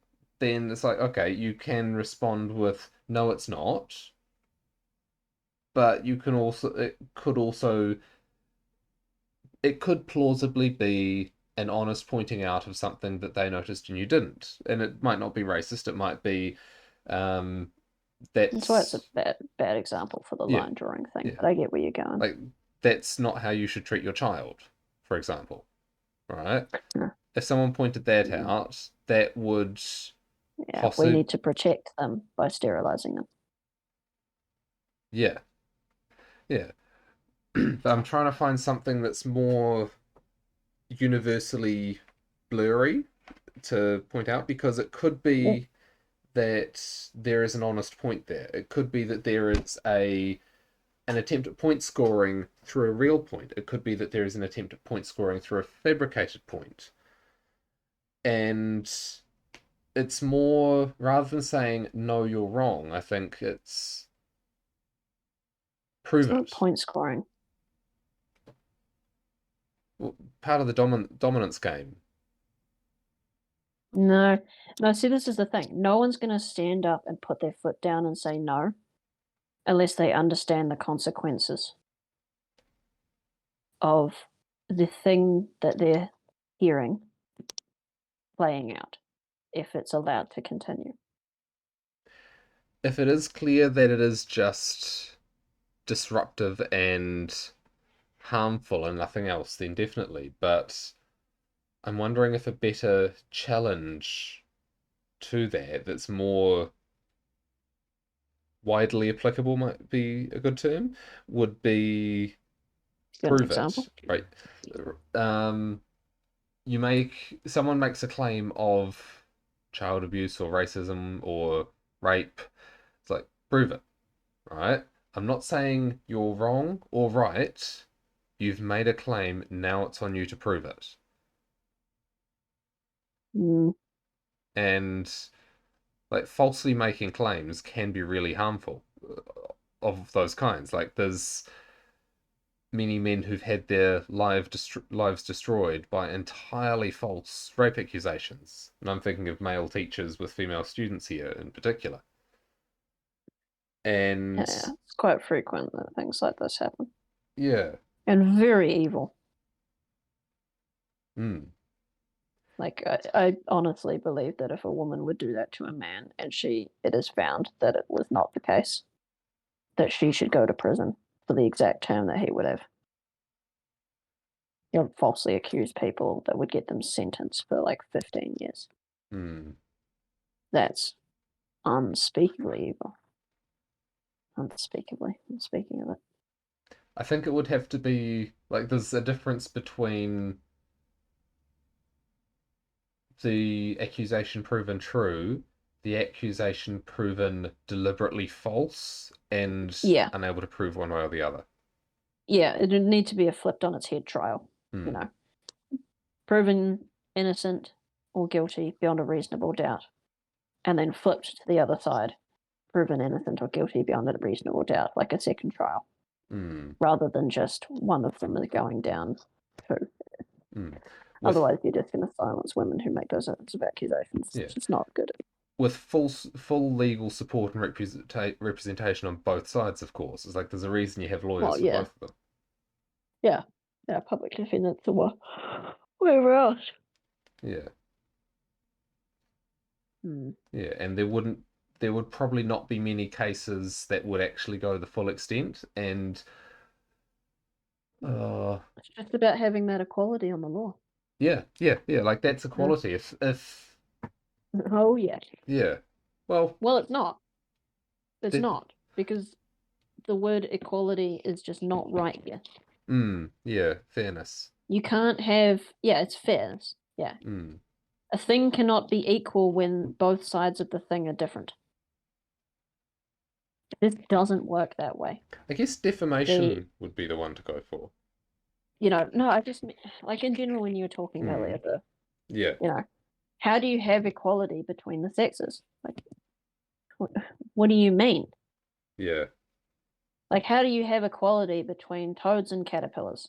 then it's like, okay, you can respond with, no, it's not. But it could plausibly be an honest pointing out of something that they noticed and you didn't. And it might not be racist, it might be, um, That's why it's a that's, bad example for the yeah, line drawing thing, yeah. but I get where you're going. Like, that's not how you should treat your child, for example, right? Yeah. If someone pointed that Mm. out, that would Yeah, we possibly, need to protect them by sterilizing them. yeah, yeah. But I'm trying to find something that's more universally blurry to point out because it could Yeah. be that there is an honest point there. It could be that there is a an attempt at point scoring through a real point. It could be that there is an attempt at point scoring through a fabricated point. And it's more rather than saying no, you're wrong. I think it's It's prove not it. point scoring. Part of the dominance game. No, no, see, this is the thing. No one's going to stand up and put their foot down and say no unless they understand the consequences of the thing that they're hearing playing out, if it's allowed to continue. if it is clear that it is just disruptive and harmful and nothing else, then definitely. But I'm wondering if a better challenge to that's more widely applicable might be a good term, would be Got an prove example? it, right? Um, someone makes a claim of child abuse or racism or rape. It's like, prove it, right? I'm not saying you're wrong or right. You've made a claim, now it's on you to prove it. Mm, And like falsely making claims can be really harmful of those kinds. Like there's many men who've had their lives destroyed by entirely false rape accusations. And I'm thinking of male teachers with female students here in particular. And yeah, it's quite frequent that things like this happen. yeah, And very evil. mm, Like I honestly believe that if a woman would do that to a man and it is found that it was not the case, that she should go to prison for the exact term that he would have. You know, falsely accuse people that would get them sentenced for like 15 years. mm. That's unspeakably evil. Unspeakably. And speaking of it. I think it would have to be like there's a difference between the accusation proven true, the accusation proven deliberately false, and Yeah. unable to prove one way or the other. Yeah, it would need to be a flipped on its head trial, you Hmm. know. Proven innocent or guilty beyond a reasonable doubt. And then flipped to the other side, proven innocent or guilty beyond a reasonable doubt, like a second trial, Hmm. rather than just one of them is going down too. Hmm. With Otherwise, you're just going to silence women who make those sorts of accusations. yeah, It's just not good. with full legal support and representation on both sides, of course. It's like there's a reason you have Well, lawyers for yeah, both of them. yeah, yeah, public defendants or whatever else. Yeah, Hmm. yeah, and there would probably not be many cases that would actually go the full extent, and uh, It's just about having that equality on the law. yeah, like that's Yeah. equality. If Oh, yeah. yeah, well, Well, it's not. It's that not because the word equality is just not right here. yeah, fairness. You can't have, yeah, it's fairness. Yeah. Mm. A thing cannot be equal when both sides of the thing are different. This doesn't work that way. I guess The, defamation would be the one to go for. no, I just, like in general, when you were talking earlier, Mm. Yeah, you know, how do you have equality between the sexes? Like, what do you mean? yeah, Like, how do you have equality between toads and caterpillars?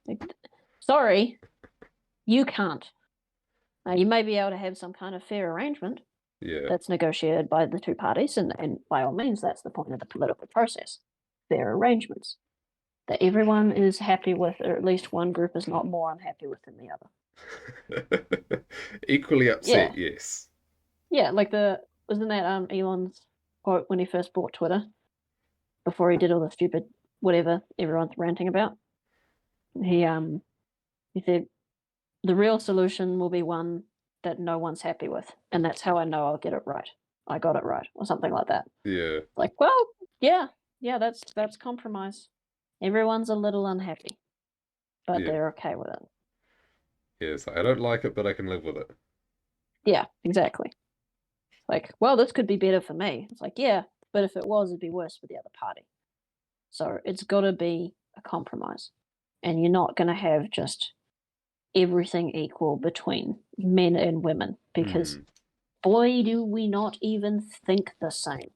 Like, sorry, you can't. You may be able to have some kind of fair arrangement yeah. that's negotiated by the two parties, and by all means, that's the point of the political process. Fair arrangements that everyone is happy with, or at least one group is not more unhappy with than the other. Equally upset, Yeah, yes. yeah, like wasn't that Elon's quote when he first bought Twitter before he did all the stupid whatever everyone's ranting about? He said the real solution will be one that no one's happy with, and that's how I know I'll get it right. I got it right, or something like that. Yeah, Like, well, yeah, yeah, that's compromise. Everyone's a little unhappy, but yeah, they're okay with it. yes. I don't like it, but I can live with it. Yeah, exactly. Like, well, this could be better for me. It's like, yeah, but if it was, it'd be worse for the other party. So it's got to be a compromise, and you're not going to have just everything equal between men and women because Hmm. boy, do we not even think the same,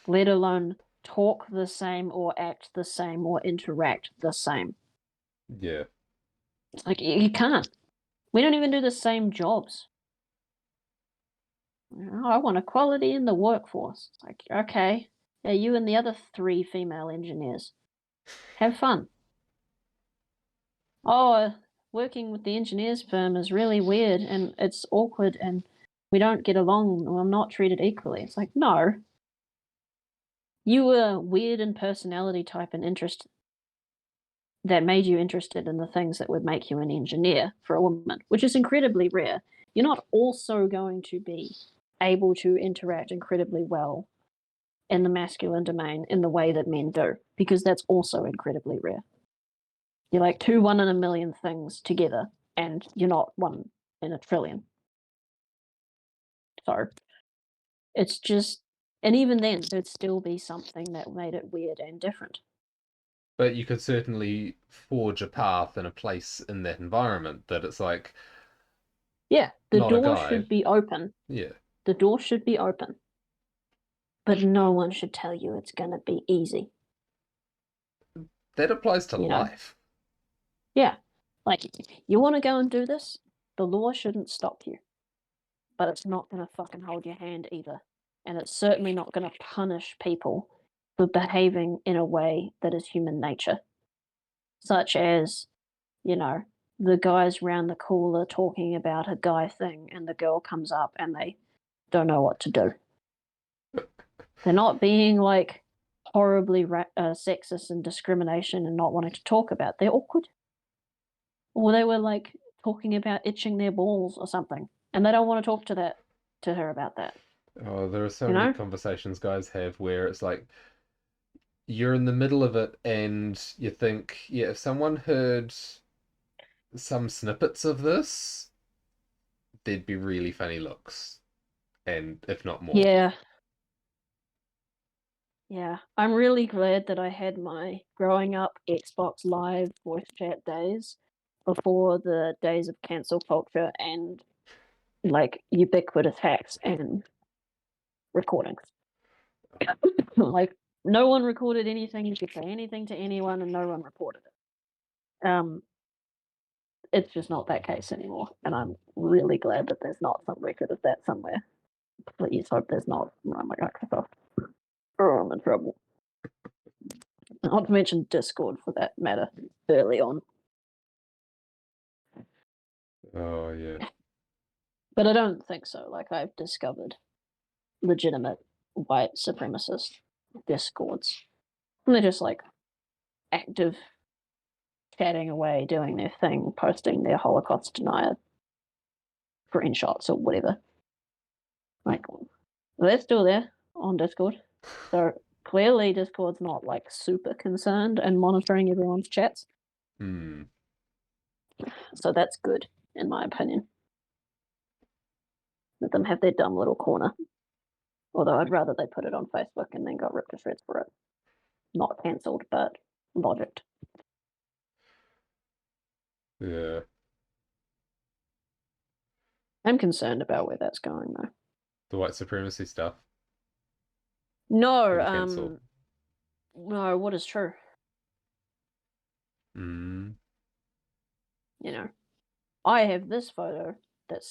let alone talk the same or act the same or interact the same. Yeah, It's like you can't. We don't even do the same jobs. I want equality in the workforce. It's like, okay, yeah, you and the other three female engineers. Have fun. Oh, working with the engineers firm is really weird and it's awkward and we don't get along or I'm not treated equally. It's like, no. you were weird in personality type and interest that made you interested in the things that would make you an engineer for a woman, which is incredibly rare. You're not also going to be able to interact incredibly well in the masculine domain in the way that men do, because that's also incredibly rare. You're like two 1 in a million things together, and you're not 1 in a trillion. So it's just, and even then, there'd still be something that made it weird and different. But you could certainly forge a path and a place in that environment that it's like Yeah, the not a door guy. should be open. Yeah. The door should be open, but no one should tell you it's going to be easy. That applies to You know? life. Yeah. Like, you want to go and do this? The law shouldn't stop you, but it's not going to fucking hold your hand either. And it's certainly not going to punish people for behaving in a way that is human nature, such as, you know, the guys round the cooler talking about a guy thing, and the girl comes up and they don't know what to do. They're not being like horribly sexist and discrimination and not wanting to talk about. They're awkward. Or they were like talking about itching their balls or something, and they don't want to talk to her about that. Oh, there are so You many know? conversations guys have where it's like you're in the middle of it and you think, yeah, if someone heard some snippets of this, there'd be really funny looks, and if not more. Yeah, yeah. I'm really glad that I had my growing up Xbox Live voice chat days before the days of cancel culture and like ubiquitous hacks and recordings. Like no one recorded anything. You could say anything to anyone, and no one reported it. It's just not that case anymore, and I'm really glad that there's not some record of that somewhere. Please hope there's not. Oh my god, oh, I'm in trouble. Not to mention Discord for that matter. Early on, Oh yeah. but I don't think so. Like I've discovered legitimate white supremacist Discords, and they're just like active, chatting away, doing their thing, posting their Holocaust denier screenshots or whatever. Like they're still there on Discord. So clearly Discord's not like super concerned and monitoring everyone's chats. Hmm. So that's good, in my opinion. Let them have their dumb little corner. Although I'd rather they put it on Facebook and then got ripped to shreds for it. Not cancelled, but logicked. Yeah. I'm concerned about where that's going though. The white supremacy stuff. No, Being cancelled. no, what is true? Hmm. You know, I have this photo that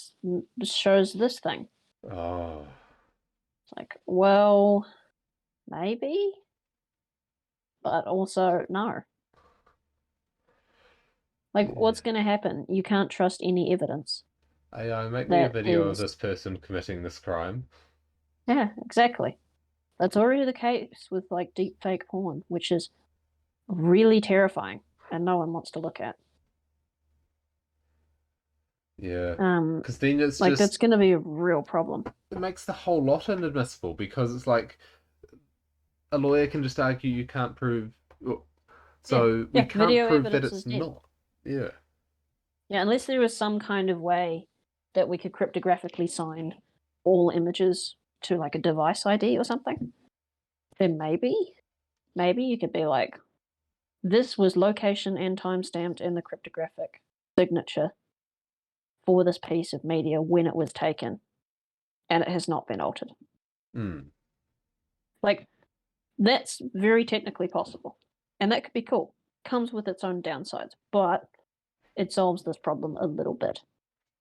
shows this thing. Oh. It's like, well, maybe, but also no. Like, Yeah. what's going to happen? You can't trust any evidence. AI, make me a That video of is, this person committing this crime. yeah, exactly. That's already the case with like deep fake porn, which is really terrifying and no one wants to look at. Yeah. Um, Because then it's like that's just, going to be a real problem. it makes the whole lot inadmissible because it's like a lawyer can just argue you can't prove, oh, Yeah, so we yeah. can't Video prove that evidence it's is dead. not. Yeah. Yeah, unless there was some kind of way that we could cryptographically sign all images to like a device ID or something, then maybe you could be like, this was location and time stamped in the cryptographic signature for this piece of media when it was taken, and it has not been altered. Hmm. Like, that's very technically possible. And that could be cool. Comes with its own downsides, but it solves this problem a little bit.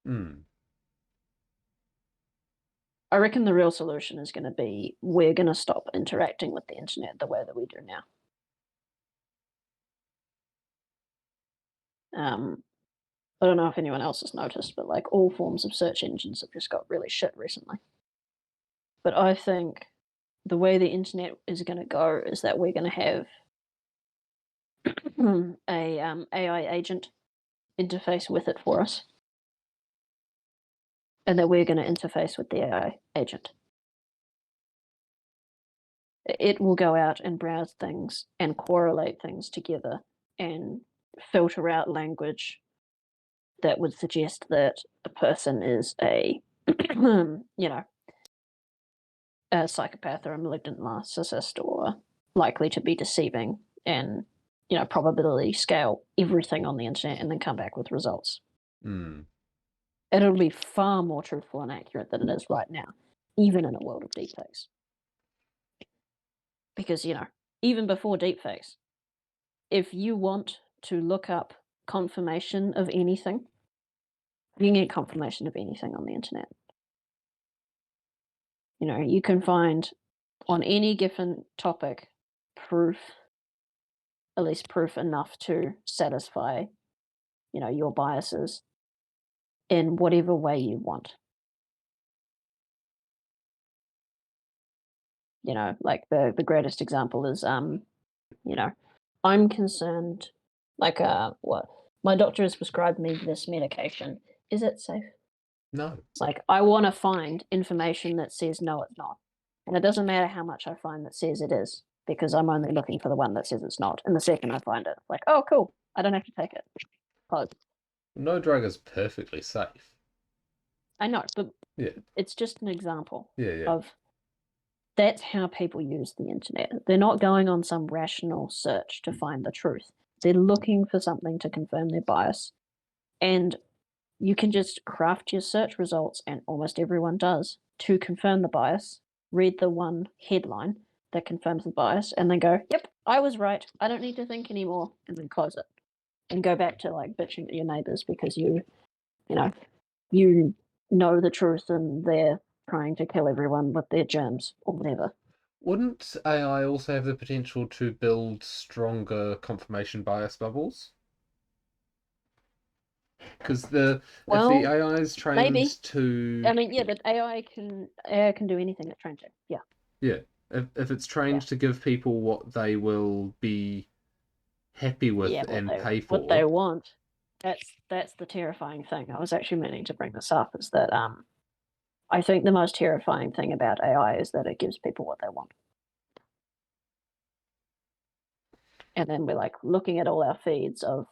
Hmm. I reckon the real solution is going to be we're going to stop interacting with the internet the way that we do now. Um, I don't know if anyone else has noticed, but like all forms of search engines have just got really shit recently. But I think the way the internet is going to go is that we're going to have a AI agent interface with it for us, and that we're going to interface with the AI agent. It will go out and browse things and correlate things together and filter out language that would suggest that a person is a, a psychopath or a malignant narcissist or likely to be deceiving, and probability scale everything on the internet and then come back with results. Mm. And it'll be far more truthful and accurate than it is right now, even in a world of deepfakes. Because, even before deepfakes, if you want to look up confirmation of anything, you can get confirmation of anything on the internet. You can find on any given topic proof, at least proof enough to satisfy, your biases in whatever way you want. Like the greatest example is, I'm concerned, like, what? My doctor has prescribed me this medication. Is it safe? No. It's like, I want to find information that says no, it's not. And it doesn't matter how much I find that says it is, because I'm only looking for the one that says it's not. And the second I find it, like, oh, cool, I don't have to take it. Close. No drug is perfectly safe. I know, but Yeah. it's just an example Yeah. of that's how people use the internet. They're not going on some rational search to find the truth. They're looking for something to confirm their bias. And you can just craft your search results, and almost everyone does, to confirm the bias, read the one headline that confirms the bias, and then go, yep, I was right. I don't need to think anymore, and then close it. And go back to like bitching at your neighbors because you know the truth and they're trying to kill everyone with their germs or whatever. Wouldn't AI also have the potential to build stronger confirmation bias bubbles? Because if the Well, AI is maybe. trained to I mean, yeah, but AI can do anything it's trained to. Yeah, yeah, if it's yeah, trained to give people what they will be happy with yeah. and pay What they for, want. That's the terrifying thing. I was actually meaning to bring this up. Is that I think the most terrifying thing about AI is that it gives people what they want, and then we're like looking at all our feeds of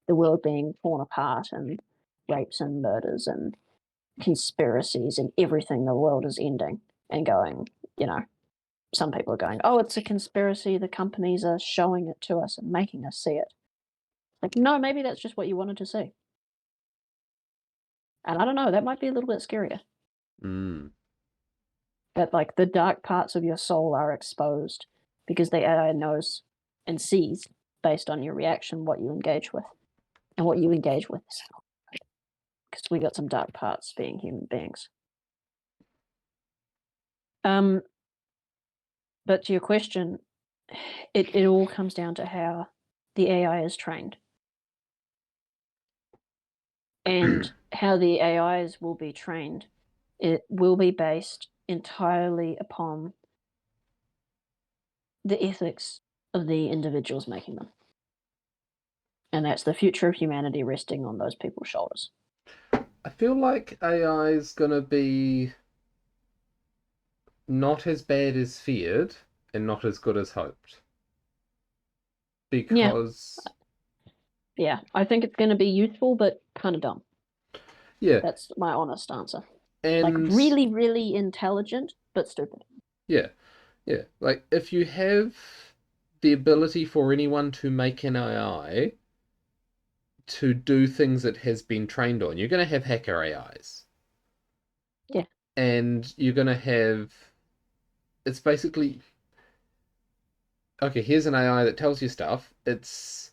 the world being torn apart and rapes and murders and conspiracies and everything, the world is ending, and going, some people are going, oh, it's a conspiracy, the companies are showing it to us and making us see it. Like, no, maybe that's just what you wanted to see. And I don't know, that might be a little bit scarier. mm, That like the dark parts of your soul are exposed because the AI knows and sees based on your reaction what you engage with. And what you engage with is because we got some dark parts being human beings. Um, but to your question, it all comes down to how the AI is trained. And how the AIs will be trained, it will be based entirely upon the ethics of the individuals making them. And that's the future of humanity resting on those people's shoulders. I feel like AI is gonna be not as bad as feared and not as good as hoped. Yeah, Because yeah. I think it's going to be useful, but kind of dumb. yeah, That's my honest answer. Like and really, really intelligent, but stupid. yeah, yeah. Like if you have the ability for anyone to make an AI to do things it has been trained on, you're going to have hacker AIs. Yeah, And you're going to have. It's basically. Okay, here's an AI that tells you stuff. It's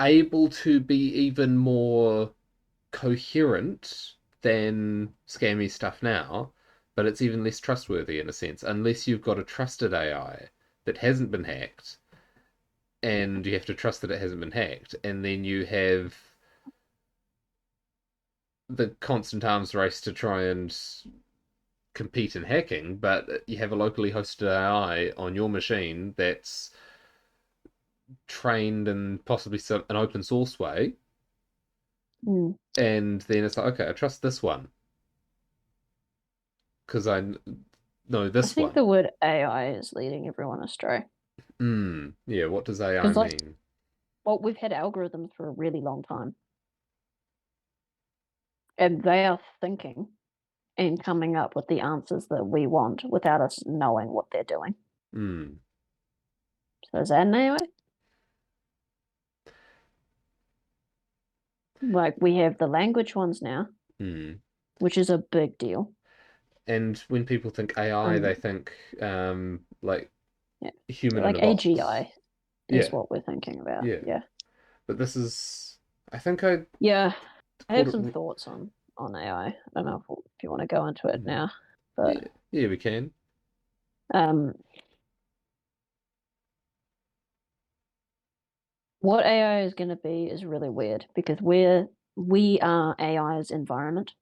able to be even more coherent than scammy stuff now, but it's even less trustworthy in a sense, unless you've got a trusted AI that hasn't been hacked, and you have to trust that it hasn't been hacked, and then you have the constant arms race to try and compete in hacking, but you have a locally hosted AI on your machine that's trained in possibly an open source way, Mm. and then it's like, okay, I trust this one because know I this think one. the word AI is leading everyone astray. Yeah, what does AI Because, like, mean? well, we've had algorithms for a really long time, and they are thinking and coming up with the answers that we want without us knowing what they're doing. Hmm. So is that an AI? Like, we have the language ones now, Hmm. which is a big deal. And when people think AI, Um, they think like yeah, human in like a box. AGI is Yeah, what we're thinking about. yeah. Yeah, But this is, I think I yeah. I called have it. some thoughts on AI. I don't know if you want to go into it Hmm. now, but Yeah, yeah, we can. um, what AI is going to be is really weird because we are AI's environment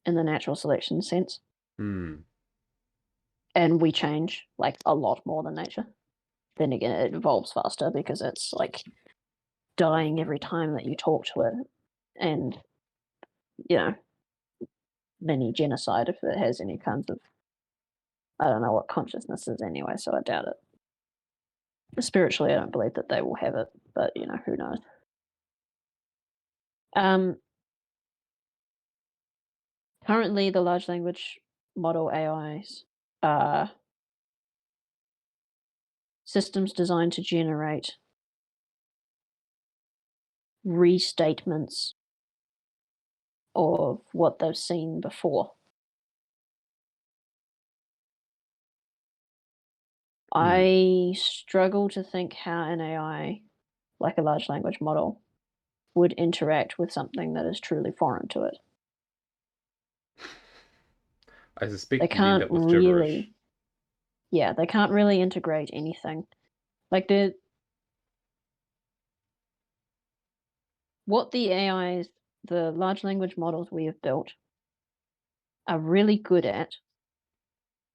in the natural selection sense, Hmm. and we change like a lot more than nature. Then again, it evolves faster because it's like dying every time that you talk to it, and you know, mini genocide if it has any kinds of, I don't know what consciousness is anyway, so I doubt it. Spiritually, I don't believe that they will have it, but you know, who knows? Um, Currently, the large language model AIs are systems designed to generate restatements of what they've seen before. Hmm. I struggle to think how an AI, like a large language model, would interact with something that is truly foreign to it. I They suspect you'd end can't up with gibberish. really, yeah, they can't really integrate anything. Like what the AIs, the large language models we have built, are really good at,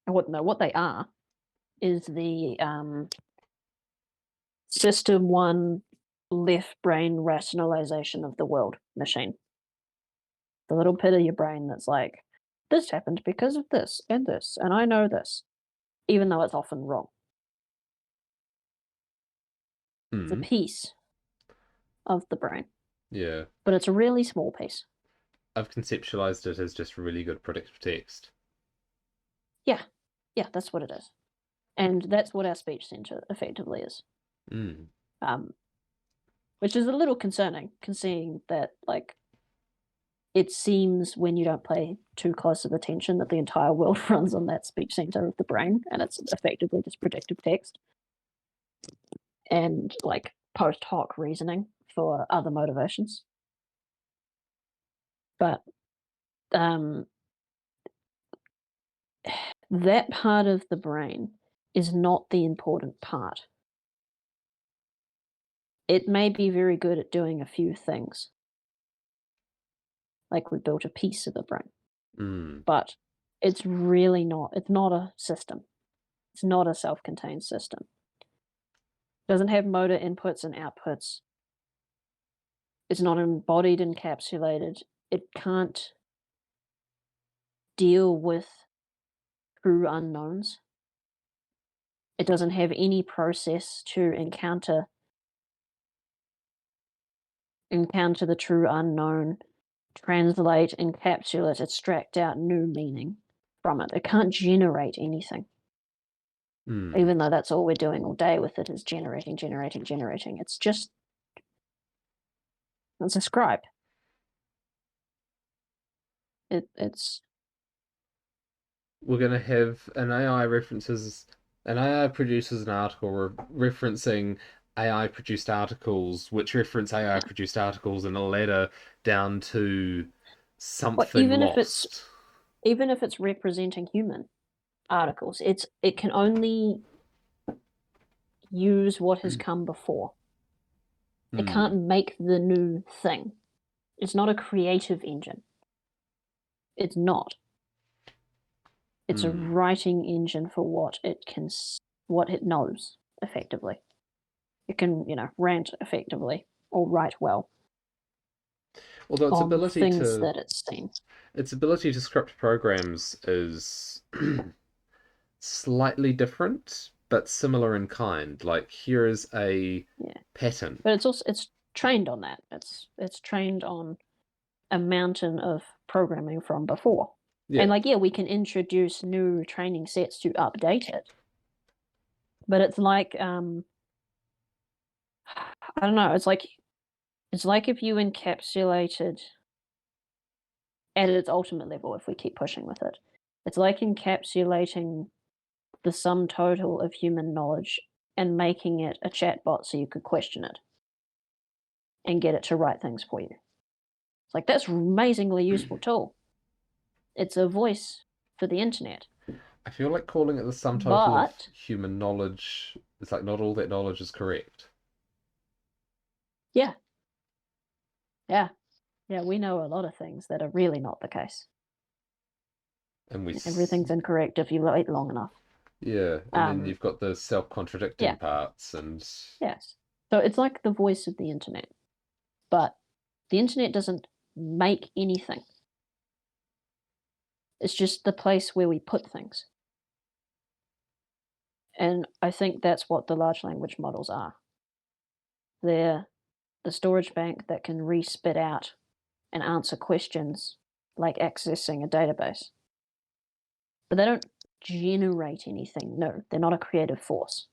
and what they are is the system one left brain rationalization of the world machine. The little bit of your brain that's like, this happened because of this, and I know this, even though it's often wrong. It's a Hmm. piece of the brain, Yeah. but it's a really small piece. I've conceptualized it as just really good predictive text. Yeah, yeah, that's what it is. And that's what our speech center effectively is. Hmm. Um, which is a little concerning, considering that, like, it seems when you don't pay too close of attention that the entire world runs on that speech center of the brain, and it's effectively just predictive text and like post hoc reasoning for other motivations. But um, that part of the brain is not the important part. It may be very good at doing a few things, like we built a piece of the brain, Hmm. but it's really not. It's not a system. It's not a self-contained system. It doesn't have motor inputs and outputs. It's not embodied, encapsulated. It can't deal with true unknowns. It doesn't have any process to encounter the true unknown, translate, encapsulate, extract out new meaning from it. It can't generate anything. Hmm. Even though that's all we're doing all day with it is generating, generating, generating. It's a scribe. It's We're gonna have an AI produces an article referencing AI produced articles, which reference AI yeah. produced articles in a ladder down to Well, something lost. even if it's representing human articles, it can only use what has come before. It can't Hmm. make the new thing. It's not a creative engine. It's not. It's a Hmm. writing engine for what it knows effectively. It can, rant effectively or write well Although on things that it's seen. its ability to script programs is slightly different, but similar in kind. Like here is a Yeah, pattern. but it's trained on that. It's trained on a mountain of programming from before. Yeah. And like, yeah, we can introduce new training sets to update it, but it's like I don't know. It's like if you encapsulated at its ultimate level, if we keep pushing with it, it's like encapsulating the sum total of human knowledge and making it a chatbot so you could question it and get it to write things for you. It's like that's an amazingly useful tool. It's a voice for the internet. I feel like calling it the sum total of But human knowledge, it's like not all that knowledge is correct. yeah, yeah, yeah, we know a lot of things that are really not the case. And Everything's incorrect if you wait long enough. yeah, and then Um, you've got the self-contradicting yeah, parts and yes. So it's like the voice of the internet, but the internet doesn't make anything. It's just the place where we put things. And I think that's what the large language models are. They're the storage bank that can re-spit out and answer questions like accessing a database. But they don't generate anything. No, they're not a creative force.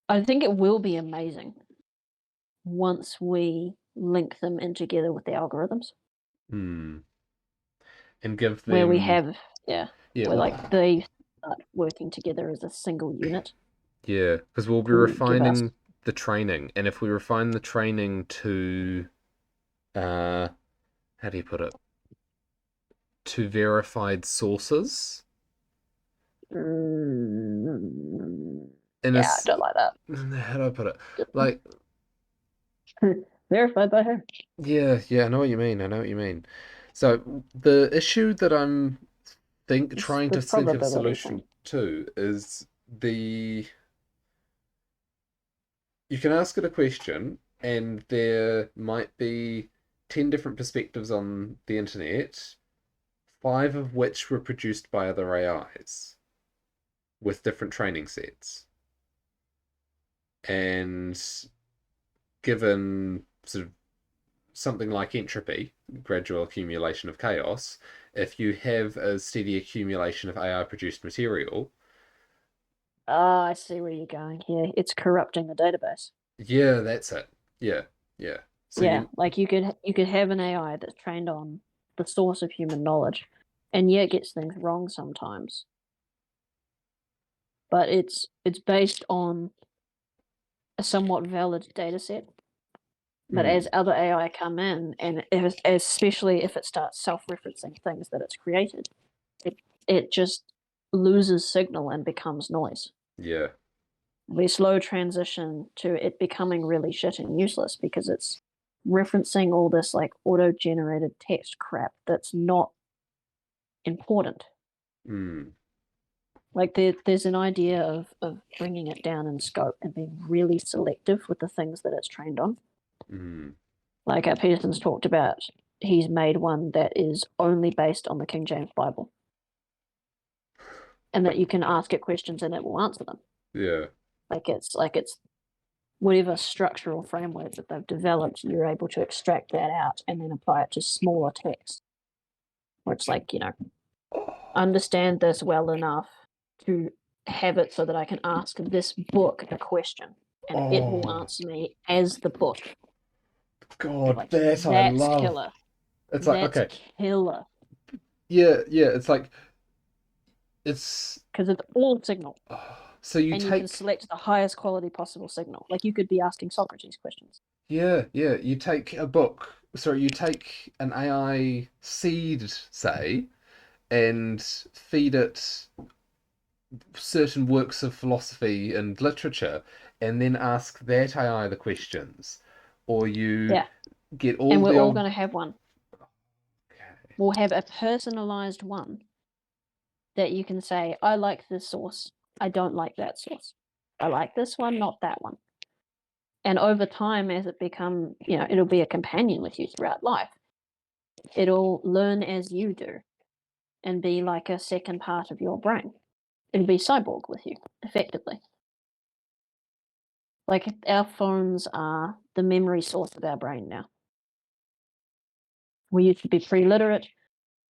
I think it will be amazing once we link them in together with the algorithms, hmm, and give where we them have, yeah, yeah, where like they start working together as a single unit yeah, because we'll be to give us. refining the training, and if we refine the training to uh, how do you put it? To verified sources Mm, in a yeah, I don't like that. how do I put it? Like Verified by who? yeah, yeah, I know what you mean. I know what you mean. So the issue that I'm It's trying the to think of a probability solution thing. to is the you can ask it a question and there might be 10 different perspectives on the internet, five of which were produced by other AIs with different training sets. And given sort of something like entropy, gradual accumulation of chaos, if you have a steady accumulation of AI produced material, Ah, I see where you're going here. It's corrupting the database. yeah, that's it. Yeah, yeah. So Yeah, you, like you could have an AI that's trained on the source of human knowledge, and yet gets things wrong sometimes. But it's based on a somewhat valid data set. But as mm, other AI come in, and especially if it starts self-referencing things that it's created, it just loses signal and becomes noise. yeah, We slow transition to it becoming really shit and useless because it's referencing all this like auto-generated text crap that's not important. mm, Like there's an idea of bringing it down in scope and being really selective with the things that it's trained on. mm, Like Peterson's talked about, he's made one that is only based on the King James Bible, and that you can ask it questions and it will answer them. yeah, Like it's whatever structural framework that they've developed, you're able to extract that out and then apply it to smaller text. Where it's like, understand this well enough to have it so that I can ask this book a question and it will oh, answer me as the book. God, Like that I that's love. killer. It's like, That's okay, killer. yeah, yeah, it's like, it's, Because it's all signal. so you And you can take, select the highest quality possible signal. Like you could be asking Socrates questions. yeah, yeah, you take a book, sorry, you take an AI seed, say, and feed it certain works of philosophy and literature, and then ask that AI the questions, or you Yeah. get And all we're the all old. going to have one. will have a personalized one that you can say, I like this sauce. I don't like that sauce. I like this one, not that one. And over time, as it become, it'll be a companion with you throughout life. It'll learn as you do and be like a second part of your brain. It'll be cyborg with you, effectively. Like our phones are the memory source of our brain now. We used to be pre-literate,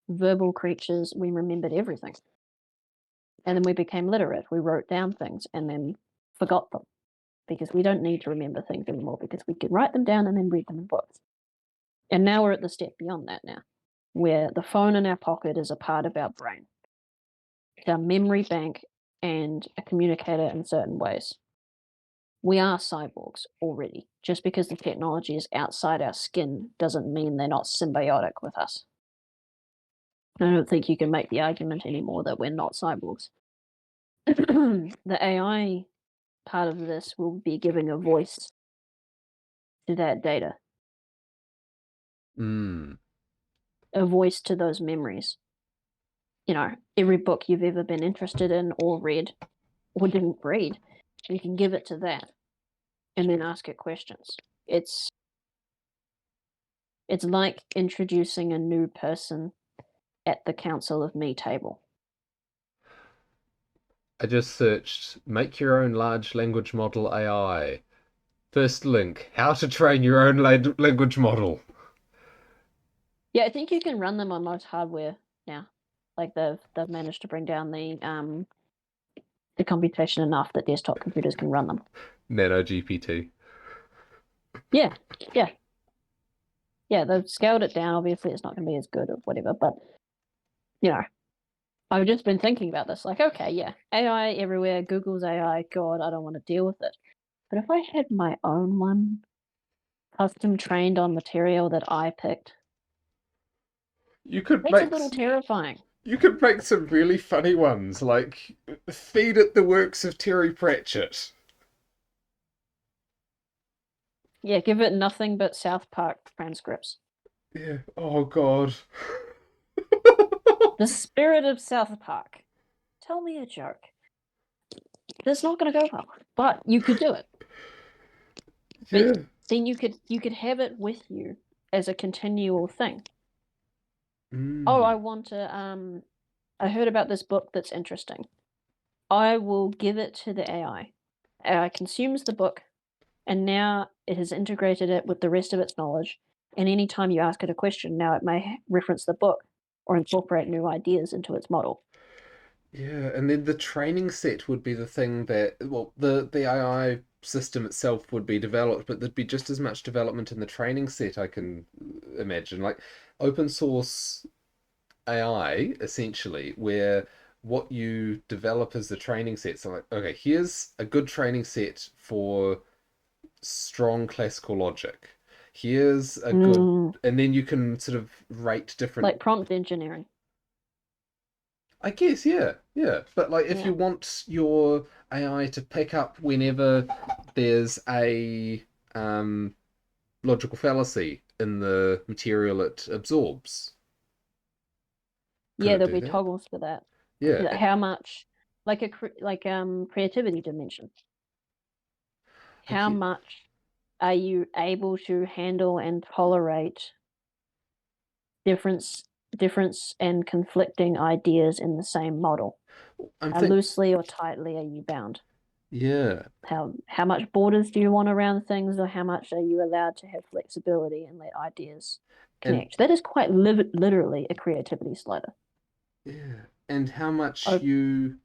verbal creatures. We remembered everything. And then we became literate. We wrote down things and then forgot them because we don't need to remember things anymore because we can write them down and then read them in books. And now we're at the step beyond that now, where the phone in our pocket is a part of our brain. It's our memory bank and a communicator in certain ways. We are cyborgs already. Just because the technology is outside our skin doesn't mean they're not symbiotic with us. I don't think you can make the argument anymore that we're not cyborgs. The AI part of this will be giving a voice to that data, Mm. a voice to those memories. Every book you've ever been interested in or read or didn't read, you can give it to that and then ask it questions. It's like introducing a new person at the Council of Me table. I just searched make your own large language model AI. First link, how to train your own language model. Yeah, I think you can run them on most hardware now. Like they've managed to bring down the computation enough that desktop computers can run them. Nano GPT. Yeah, yeah, yeah. They've scaled it down. Obviously, it's not going to be as good or whatever, but you know, I've just been thinking about this. Like, okay, yeah, AI everywhere. Google's AI. God, I don't want to deal with it. But if I had my own one, custom trained on material that I picked, You could that's a make little terrifying. you could make some really funny ones, like feed it the works of Terry Pratchett. Yeah, give it nothing but South Park transcripts. Yeah. Oh God. The spirit of South Park. Tell me a joke. That's not going to go well, but you could do it. But Yeah. then you could have it with you as a continual thing. Oh, I Mm. want to. I heard about this book that's interesting. I will give it to the AI. AI consumes the book, and now it has integrated it with the rest of its knowledge. And anytime you ask it a question, now it may reference the book or incorporate new ideas into its model. Yeah, and then the training set would be the thing that, well, the AI system itself would be developed, but there'd be just as much development in the training set, I can imagine. Like open source AI, essentially, where what you develop as the training set. So, like, okay, here's a good training set for strong classical logic. Here's a good, Mm, and then you can sort of rate different. like prompt engineering. I guess, yeah, yeah. But like, if Yeah. you want your AI to pick up whenever there's a logical fallacy in the material it absorbs, could Yeah, it there'll do be that? toggles for that. Yeah, How much, like creativity dimension. I How get, much are you able to handle and tolerate difference difference and conflicting ideas in the same model? I'm How think, loosely or tightly are you bound? yeah, How much borders do you want around things, or how much are you allowed to have flexibility and let ideas and connect? That is quite literally a creativity slider. yeah, and how much Oh, you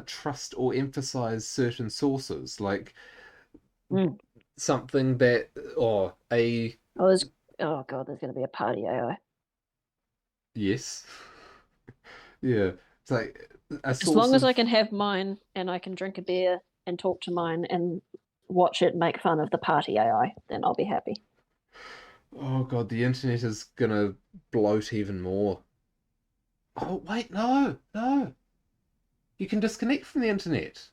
trust or emphasize certain sources, like mm. something that, or a oh, there's, oh god, there's going to be a party AI. yes, yeah, it's like a As source long as of. I can have mine and I can drink a beer and talk to mine and watch it make fun of the party AI, then I'll be happy. Oh God, the internet is gonna bloat even more. Oh wait, no, no. You can disconnect from the internet.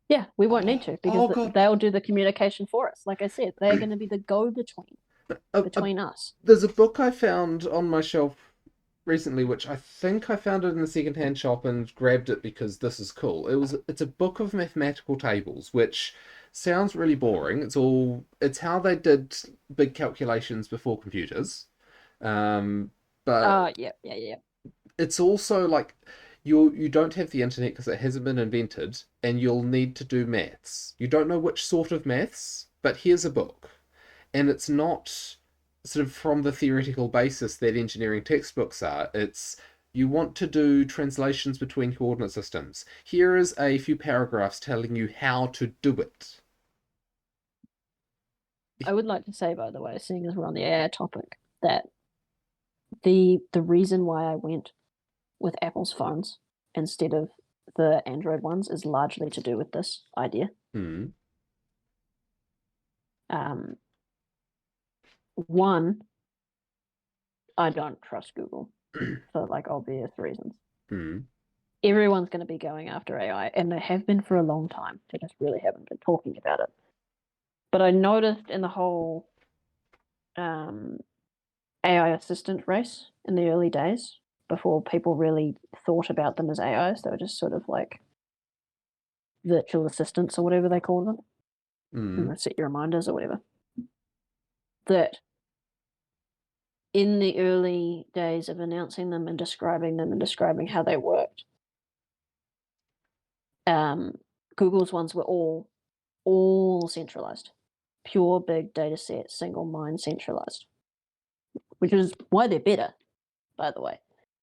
Yeah, we won't need Oh, to because oh God. they'll do the communication for us. Like I said, they're going to be the go between. A, between us. there's a book I found on my shelf recently, which I think I found it in the secondhand shop and grabbed it because this is cool. It's a book of mathematical tables, which sounds really boring. It's how they did big calculations before computers. Um, but Yeah, yeah, yeah. it's also like you don't have the internet because it hasn't been invented, and you'll need to do maths. You don't know which sort of maths, but here's a book, and it's not sort of from the theoretical basis that engineering textbooks are. It's you want to do translations between coordinate systems. Here is a few paragraphs telling you how to do it. I would like to say, by the way, seeing as we're on the AI topic, that the reason why I went with Apple's phones instead of the Android ones is largely to do with this idea. Hmm. Um, One, I don't trust Google for like obvious reasons. Hmm. Everyone's going to be going after AI, and they have been for a long time. They just really haven't been talking about it. But I noticed in the whole um, AI assistant race in the early days, before people really thought about them as AIs, they were just sort of like virtual assistants or whatever they call them, Hmm. and set your reminders or whatever. That in the early days of announcing them and describing how they worked, um, Google's ones were all centralized, pure big data set, single mind centralized, which is why they're better, by the way.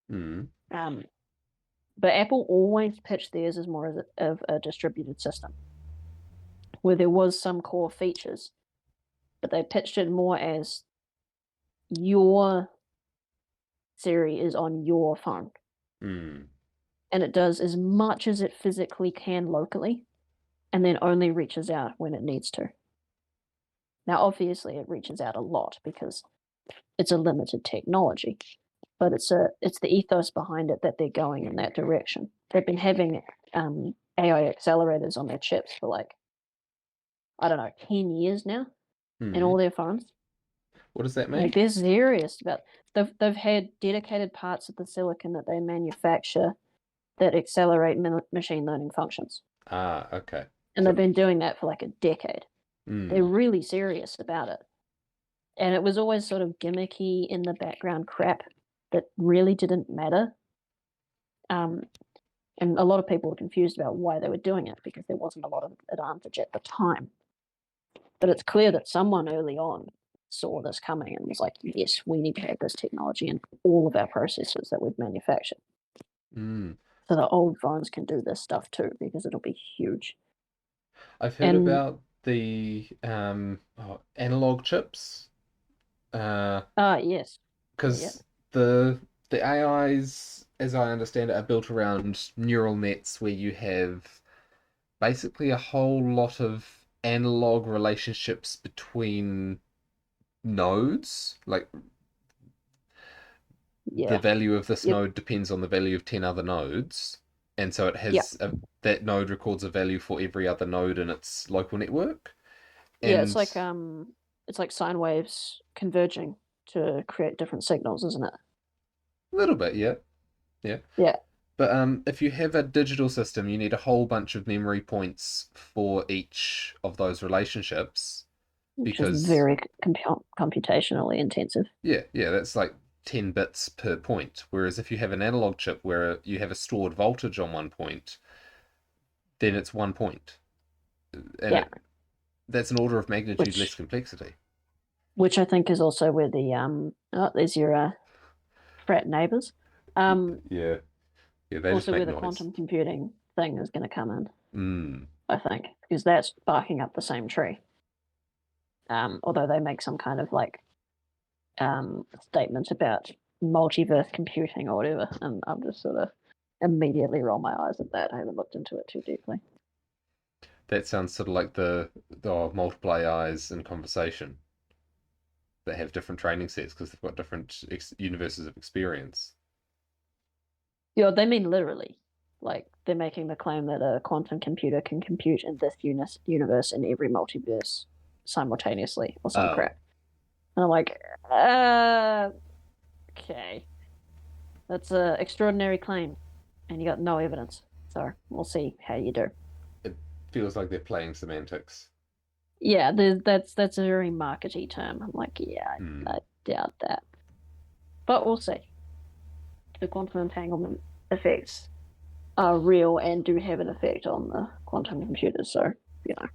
Hmm. Um, but Apple always pitched theirs as more of a distributed system, where there was some core features, but they pitched it more as your Siri is on your phone, Hmm. and it does as much as it physically can locally, and then only reaches out when it needs to. Now, obviously, it reaches out a lot because it's a limited technology, but it's the ethos behind it that they're going in that direction. They've been having AI accelerators on their chips for like I don't know 10 years now in Hmm. all their phones. What does that Like mean? they're serious about. They've had dedicated parts of the silicon that they manufacture that accelerate machine learning functions, Ah, okay. and they've So, been doing that for like a decade. They're hmm. really serious about it. And it was always sort of gimmicky in the background crap that really didn't matter. Um, and a lot of people were confused about why they were doing it because there wasn't a lot of advantage at the time. But it's clear that someone early on saw this coming and was like, yes, we need to have this technology in all of our processors that we've manufactured. Hmm. So the old phones can do this stuff too because it'll be huge. I've heard And about the analog chips. yes, yeah, yeah, Because the AIs, as I understand it, are built around neural nets where you have basically a whole lot of analog relationships between nodes. Like the yeah, value of this yep, node depends on the value of 10 other nodes. And so yeah, that node records a value for every other node in its local network. yeah. And It's like sine waves converging to create different signals, isn't it? a little bit, yeah, yeah. Yeah, But if you have a digital system, you need a whole bunch of memory points for each of those relationships which is because very computationally intensive. yeah, that's like 10 bits per point. Whereas if you have an analog chip where you have a stored voltage on one point, then it's 1 point, and Yeah, that's an order of magnitude less which complexity. which I think is also where the oh, there's your frat neighbors. Yeah, yeah, they just Also make where the noise. quantum computing thing is going to come in, Mm, I think, because that's barking up the same tree. Although they make some kind of like statement about multiverse computing or whatever, and I'm just sort of immediately roll my eyes at that. I haven't looked into it too deeply. that sounds sort of like the multiple AIs in conversation that have different training sets because they've got different universes of experience. Yeah, they mean literally. Like they're making the claim that a quantum computer can compute in this universe in every multiverse simultaneously or some Oh, crap. And I'm like, okay, that's a extraordinary claim, and you got no evidence. So we'll see how you do. It feels like they're playing semantics. Yeah, that's a very markety term. I'm like, yeah, Hmm. I doubt that, but we'll see. The quantum entanglement effects are real and do have an effect on the quantum computers. So you know,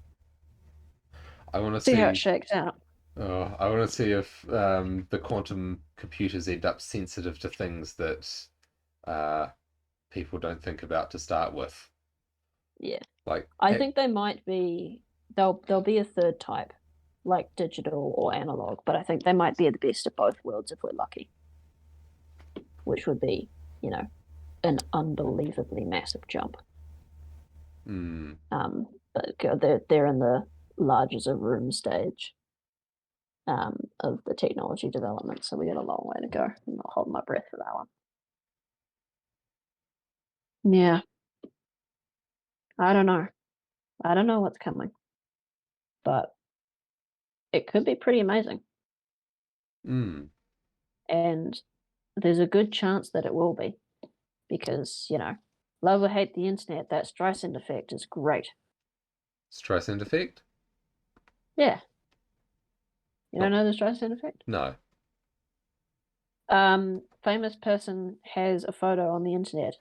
I want to see how it see. shakes out. I want to see if the quantum computers end up sensitive to things that uh, people don't think about to start with. Yeah, Like, I think they might be. There'll be a third type, like digital or analog, but I think they might be the best of both worlds if we're lucky, which would be, you know, an unbelievably massive jump. hmm, But they're in the largest of room stage of the technology development, so we got a long way to go. I'm not holding my breath for that one. Yeah, I don't know. I don't know what's coming, but it could be pretty amazing, hmm, and there's a good chance that it will be because love or hate the internet. That Streisand effect is great. Streisand effect? Yeah, you don't Not know the Streisand effect? no. Famous person has a photo on the internet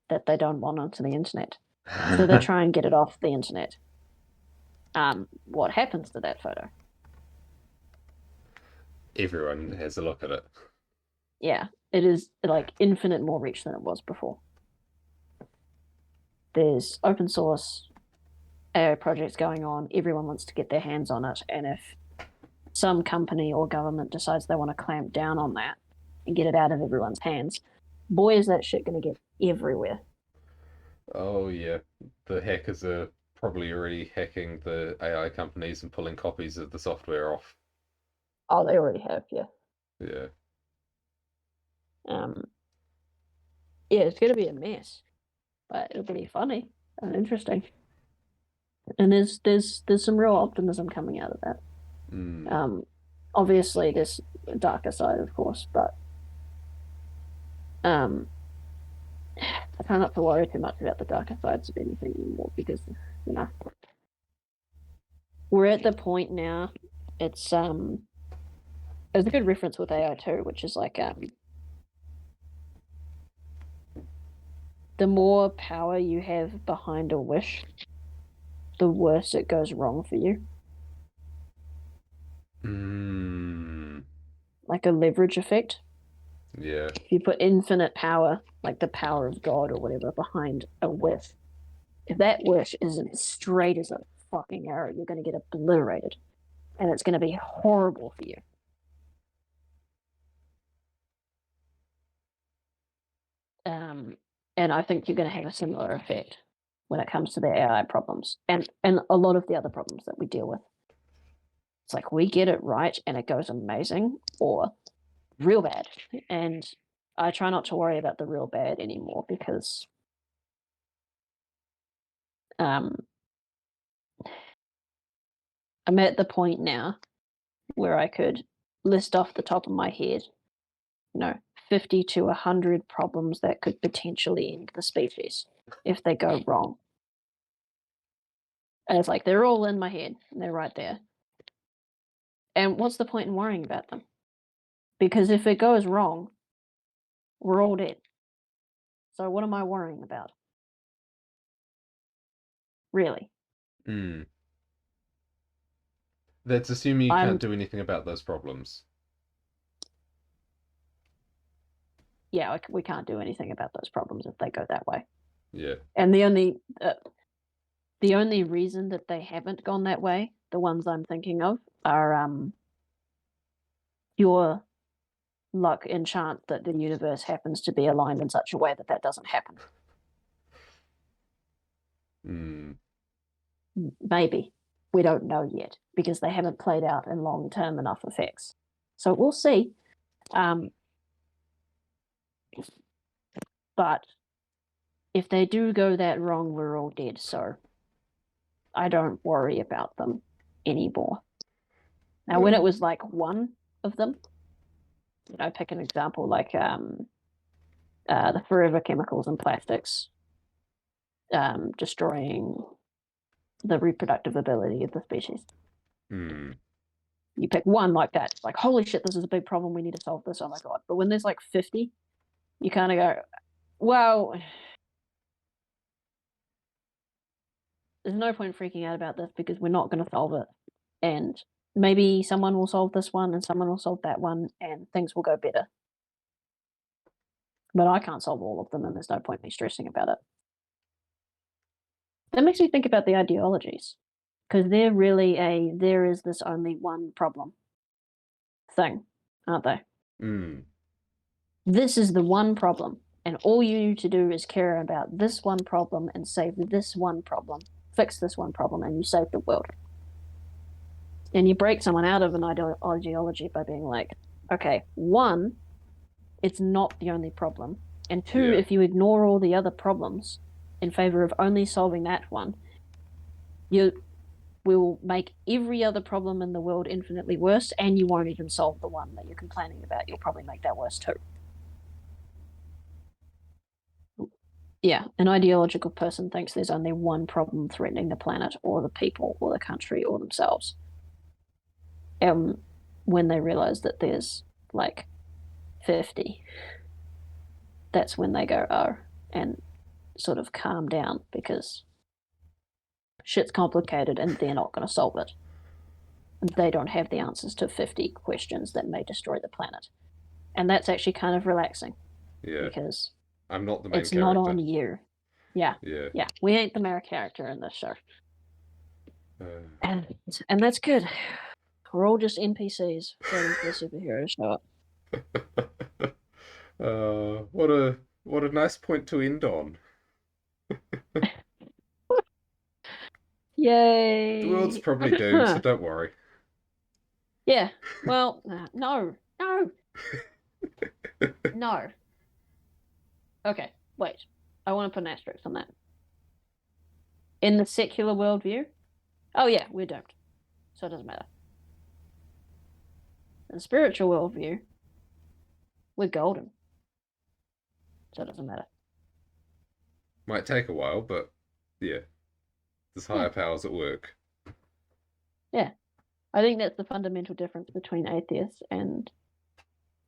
that they don't want onto the internet. So they try and get it off the internet. What happens to that photo? Everyone has a look at it. Yeah, it is like infinite more reach than it was before. There's open source AI projects going on. Everyone wants to get their hands on it. And if some company or government decides they want to clamp down on that and get it out of everyone's hands, boy, is that shit going to get everywhere. Oh yeah, the hackers are probably already hacking the AI companies and pulling copies of the software off. Oh, they already have, yeah. Yeah. Um, yeah, it's going to be a mess, but it'll be funny and interesting. And there's some real optimism coming out of that. Hmm. Um, Obviously, there's a darker side, of course, but um, I try not to worry too much about the darker sides of anything anymore because you know we're at the point now. It's there's a good reference with AI too, which is like the more power you have behind a wish, the worse it goes wrong for you. Hmm. Like a leverage effect. Yeah. If you put infinite power, like the power of God or whatever, behind a wish, if that wish isn't as straight as a fucking arrow, you're going to get obliterated, and it's going to be horrible for you. Um, and I think you're going to have a similar effect when it comes to the AI problems and a lot of the other problems that we deal with. It's like we get it right and it goes amazing, or real bad. And I try not to worry about the real bad anymore because um, I'm at the point now where I could list off the top of my head, you know, 50 to 100 problems that could potentially end the species if they go wrong. And it's like they're all in my head and they're right there. And what's the point in worrying about them? Because if it goes wrong, we're all dead. So what am I worrying about? Really? Hmm. That's assuming you can't I'm do anything about those problems. Yeah, we can't do anything about those problems if they go that way. Yeah. And the only reason that they haven't gone that way, the ones I'm thinking of, are pure luck and chance that the universe happens to be aligned in such a way that that doesn't happen. Hmm. Maybe. We don't know yet because they haven't played out in long term enough effects. So we'll see. Um, but if they do go that wrong, we're all dead. So I don't worry about them anymore. Now, when it Well, was like one of them. Pick an example like the forever chemicals and plastics destroying the reproductive ability of the species. You pick one like that, it's like, holy shit, this is a big problem, we need to solve this, oh my god. But when there's like 50, you kind of go, well, there's no point freaking out about this because we're not going to solve it. And maybe someone will solve this one and someone will solve that one and things will go better. But I can't solve all of them and there's no point me stressing about it. That makes me think about the ideologies, because they're really there is this only one problem thing, aren't they? This is the one problem, and all you need to do is care about this one problem and save this one problem, fix this one problem, and you save the world. And you break someone out of an ideology by being like, okay, one, it's not the only problem, and two, if you ignore all the other problems in favor of only solving that one, you will make every other problem in the world infinitely worse, and you won't even solve the one that you're complaining about. You'll probably make that worse too. Yeah, an ideological person thinks there's only one problem threatening the planet or the people or the country or themselves. When they realize that there's like 50, that's when they go, oh, and sort of calm down, because shit's complicated and they're not going to solve it. They don't have the answers to 50 questions that may destroy the planet. And that's actually kind of relaxing. Yeah. Because I'm not the main it's character. not on you. Yeah. We ain't the main character in this show. And that's good. We're all just NPCs waiting for the superhero to show up. What a nice point to end on. Yay! The world's probably doomed, so don't worry. Yeah. Well, no. No. Okay, wait. I want to put an asterisk on that. In the secular worldview, oh yeah, we're doomed. So it doesn't matter. In the spiritual worldview, we're golden. So it doesn't matter. Might take a while, but yeah. There's higher powers at work. Yeah. I think that's the fundamental difference between atheists and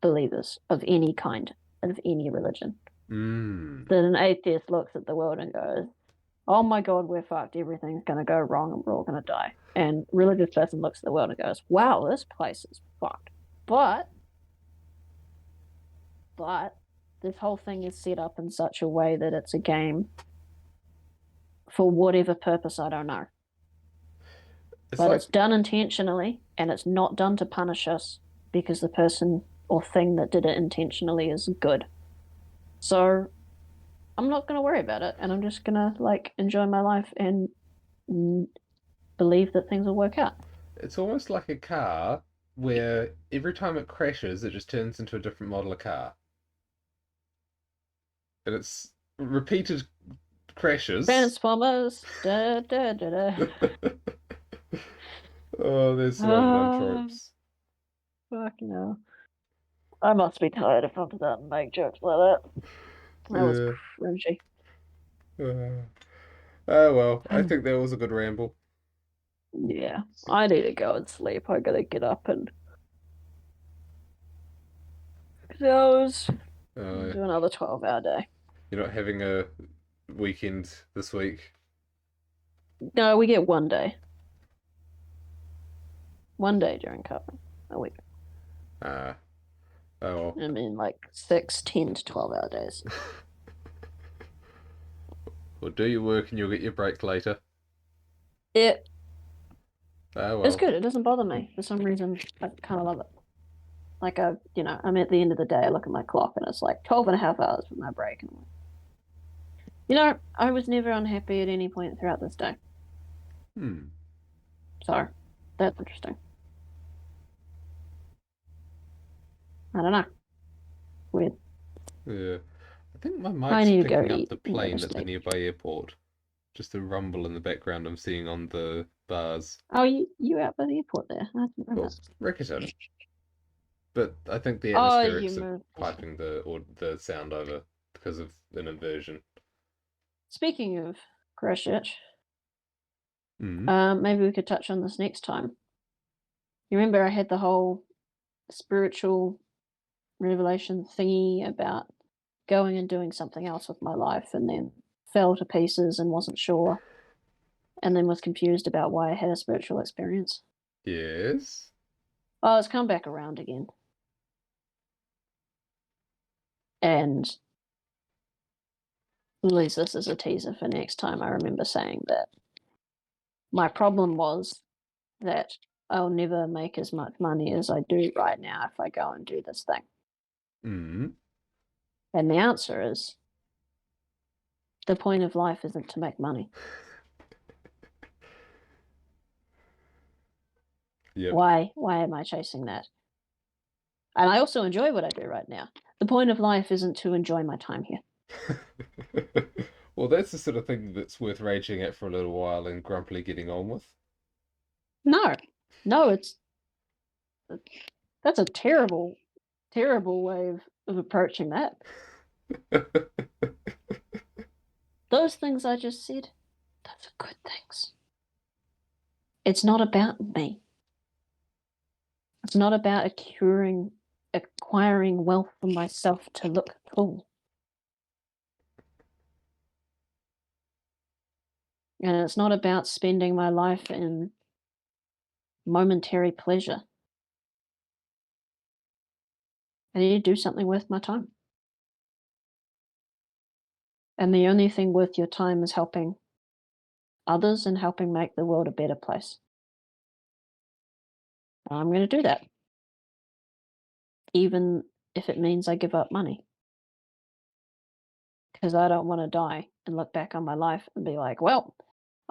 believers of any kind, of any religion. That an atheist looks at the world and goes, oh my god, we're fucked, everything's going to go wrong and we're all going to die. And religious person looks at the world and goes, wow, this place is fucked. But this whole thing is set up in such a way that it's a game for whatever purpose, I don't know. But it's done intentionally, and it's not done to punish us because the person or thing that did it intentionally is good. So I'm not going to worry about it, and I'm just going to enjoy my life and believe that things will work out. It's almost like a car where every time it crashes, it just turns into a different model of car. And it's repeated crashes. Transformers. Da, da, da, da. Oh, there's some overdone tropes. Fucking hell. I must be tired if I'm to make jokes like that. That was cringy. Oh well, I think that was a good ramble. Yeah, I need to go and sleep. I gotta get up and do another 12-hour day. You're not having a weekend this week? No, we get one day. One day during cover a week. Oh well. I mean, 6, 10 to 12-hour days. Well, do your work and you'll get your break later. Oh, well. It's good. It doesn't bother me. For some reason, I kind of love it. I'm at the end of the day, I look at my clock and it's 12 and a half hours for my break. And I was never unhappy at any point throughout this day. So, that's interesting. I don't know. Weird. Yeah. I think my mic's picking up the plane at the nearby airport. Just the rumble in the background I'm seeing on the bars. Oh, you out by the airport there? I didn't remember. Rickerton. but I think the Oh, you atmospherics are moved. piping the sound over because of an inversion. Speaking of gross shit, Mm. maybe we could touch on this next time. You remember I had the whole spiritual revelation thingy about going and doing something else with my life and then fell to pieces and wasn't sure and then was confused about why I had a spiritual experience. Yes. Oh, it's come back around again. And at least this is a teaser for next time. I remember saying that my problem was that I'll never make as much money as I do right now if I go and do this thing. Mm. And the answer is the point of life isn't to make money. Yep. Why am I chasing that? And I also enjoy what I do right now. The point of life isn't to enjoy my time here. Well, that's the sort of thing that's worth raging at for a little while and grumpily getting on with. No, no, that's a terrible, terrible way of approaching that. Those things I just said, those are good things. It's not about me. It's not about acquiring wealth for myself to look cool. And it's not about spending my life in momentary pleasure. I need to do something worth my time. And the only thing worth your time is helping others and helping make the world a better place. And I'm going to do that, even if it means I give up money. Because I don't want to die and look back on my life and be like, well,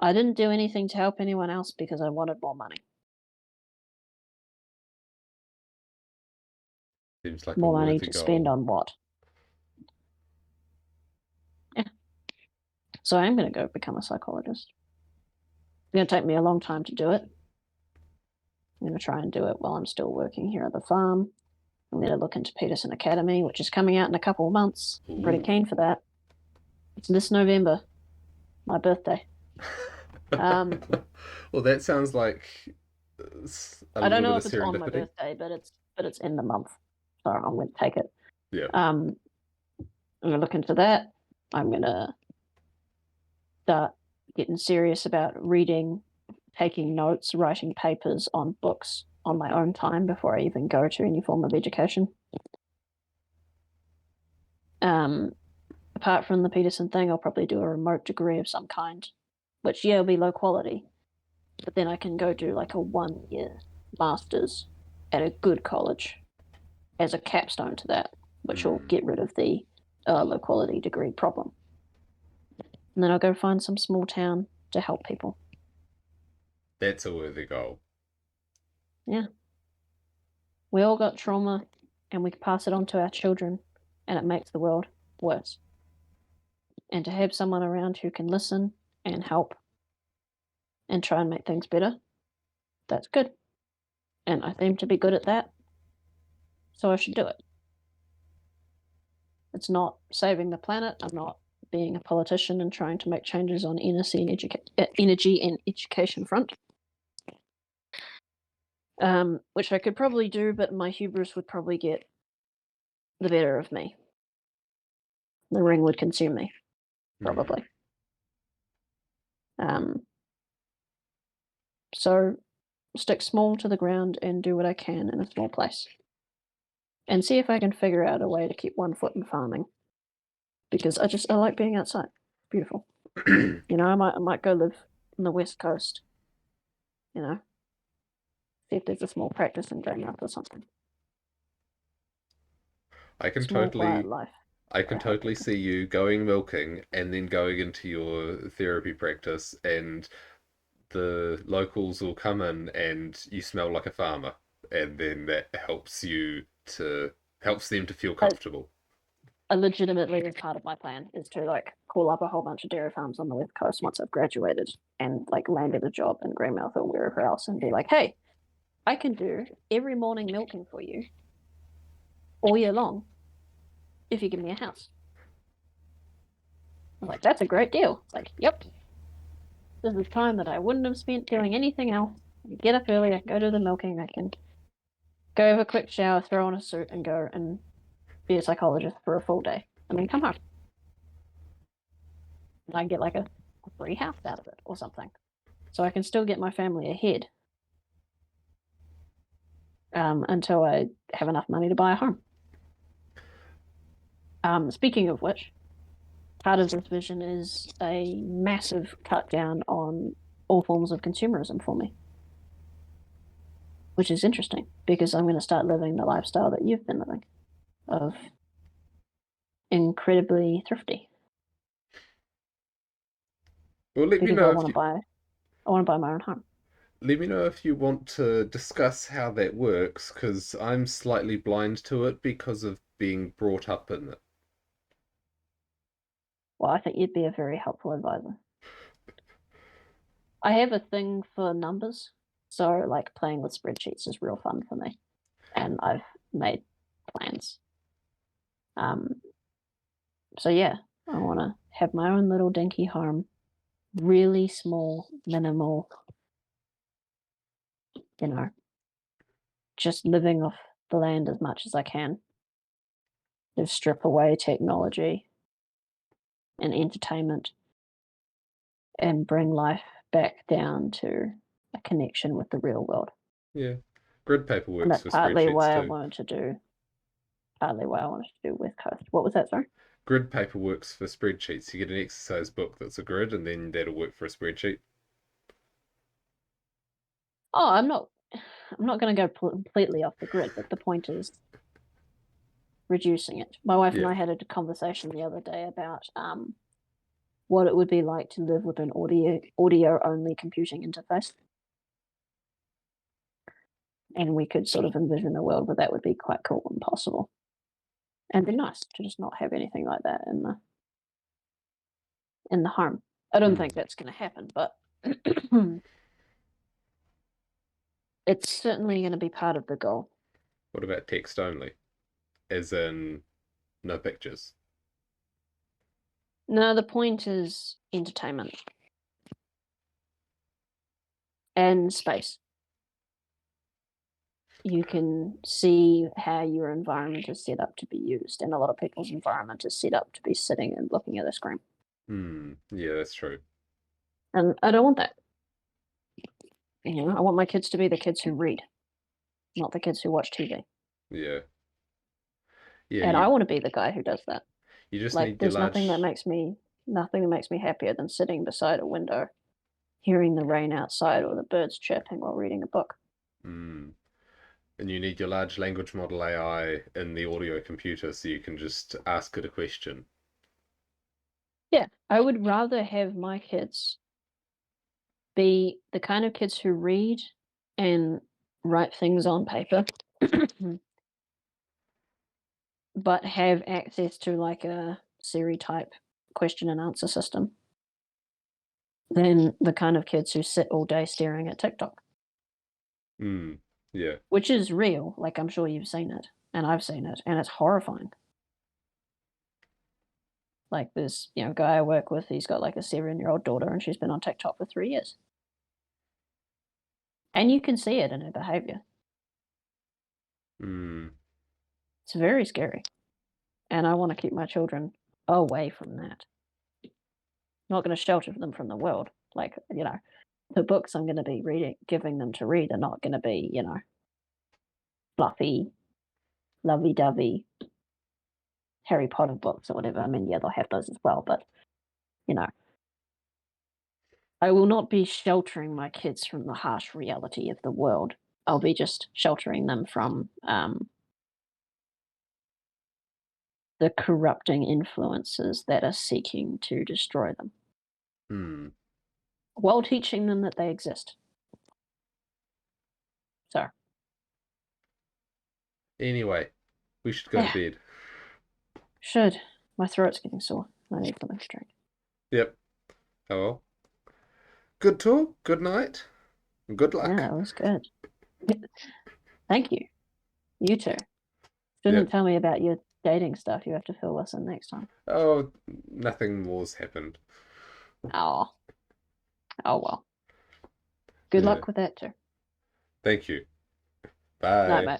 I didn't do anything to help anyone else because I wanted more money. Seems like a More money worthy to spend goal. on what? Yeah. So I'm going to go become a psychologist. It's going to take me a long time to do it. I'm going to try and do it while I'm still working here at the farm. I'm going to look into Peterson Academy, which is coming out in a couple of months. I'm pretty Ooh. keen for that. It's this November, my birthday. Well, that sounds like a I don't little bit know of if it's on my serendipity. birthday, but it's in the month. So I'm going to take it. Yeah. I'm going to look into that. I'm going to start getting serious about reading, taking notes, writing papers on books on my own time before I even go to any form of education. Apart from the Peterson thing, I'll probably do a remote degree of some kind, which, yeah, will be low quality. But then I can go do like a 1 year master's at a good college as a capstone to that, which will Mm. get rid of the low quality degree problem. And then I'll go find some small town to help people. That's a worthy goal. Yeah. We all got trauma and we pass it on to our children and it makes the world worse. And to have someone around who can listen and help and try and make things better, that's good. And I seem to be good at that, so I should do it. It's not saving the planet. I'm not being a politician and trying to make changes on energy and education front, which I could probably do, but my hubris would probably get the better of me. The ring would consume me, Mm. probably. Um, so stick small to the ground and do what I can in a small place. And see if I can figure out a way to keep one foot in farming. Because I like being outside. Beautiful. You know, I might go live on the west coast. You know, see if there's a small practice in Greymouth or something. I can Small quiet totally life I where can I help totally people. see you going milking and then going into your therapy practice and the locals will come in and you smell like a farmer and then that helps them to feel I, comfortable. I legitimately, as part of my plan, is to like call up a whole bunch of dairy farms on the west coast once I've graduated and like landed a job in Greymouth or wherever else, and be like, hey, I can do every morning milking for you, all year long if you give me a house. I'm like, that's a great deal. It's like, yep, this is time that I wouldn't have spent doing anything else. I can get up early, I can go to the milking, I can go have a quick shower, throw on a suit, and go and be a psychologist for a full day, and then come home. And I get like a free house out of it or something. So I can still get my family ahead until I have enough money to buy a home. Speaking of which, part of this vision is a massive cut down on all forms of consumerism for me, which is interesting because I'm going to start living the lifestyle that you've been living of incredibly thrifty Well, let me because know if you I want to buy my own home. let me know if you want to discuss how that works, because I'm slightly blind to it because of being brought up in it. Well, I think you'd be a very helpful advisor. I have a thing for numbers, so like playing with spreadsheets is real fun for me, and I've made plans. Um, so yeah, I want to have my own little dinky home, really small, minimal, you know, just living off the land as much as I can. Just strip away technology and entertainment and bring life back down to a connection with the real world. Yeah. Grid paper And works that's for spreadsheets too. partly why I wanted to do West Coast. What was that, sorry? Grid paper works for spreadsheets. You get an exercise book that's a grid, and then that'll work for a spreadsheet. Oh, I'm not going to go completely off the grid, but the point is reducing it. My wife and Yeah. I had a conversation the other day about what it would be like to live with an audio only computing interface, and we could sort of envision a world where that would be quite cool and possible, and be nice to just not have anything like that in the home. I don't think Hmm. that's going to happen, but it's certainly going to be part of the goal. What about text only? As in, no pictures. No, the point is entertainment and space. You can see how your environment is set up to be used, and a lot of people's environment is set up to be sitting and looking at a screen. Hmm. Yeah, that's true. And I don't want that. You know, I want my kids to be the kids who read, not the kids who watch TV. Yeah. Yeah, And I want to be the guy who does that. you just Like, need your there's large. nothing that makes me happier than sitting beside a window, hearing the rain outside or the birds chirping while reading a book. Hmm. And you need your large language model AI in the audio computer so you can just ask it a question. Yeah, I would rather have my kids be the kind of kids who read and write things on paper, but have access to like a Siri type question and answer system than the kind of kids who sit all day staring at TikTok, Hmm. Yeah. which is real. Like, I'm sure you've seen it, and I've seen it, and it's horrifying. Like, this, guy I work with, he's got like a 7-year-old daughter, and she's been on TikTok for 3 years. And you can see it in her behavior. Hmm. It's very scary. And I want to keep my children away from that. Not going to shelter them from the world. Like, the books I'm going to be giving them to read are not going to be, fluffy, lovey dovey Harry Potter books or whatever. I mean, yeah, they'll have those as well, but, you know, I will not be sheltering my kids from the harsh reality of the world. I'll be just sheltering them from the corrupting influences that are seeking to destroy them Hmm. while teaching them that they exist. So, Anyway, we should go to yeah, bed. should. My throat's getting sore. I need something to drink. Yep. Oh well. Good talk. Good night. And good Yeah, luck. that was good. Thank you. You too. Didn't Yep. tell me about your dating stuff. You have to fill us in next time. Oh, nothing more's happened. Oh, oh well. Good Yeah. luck with that too. Thank you. Night, Bye. mate.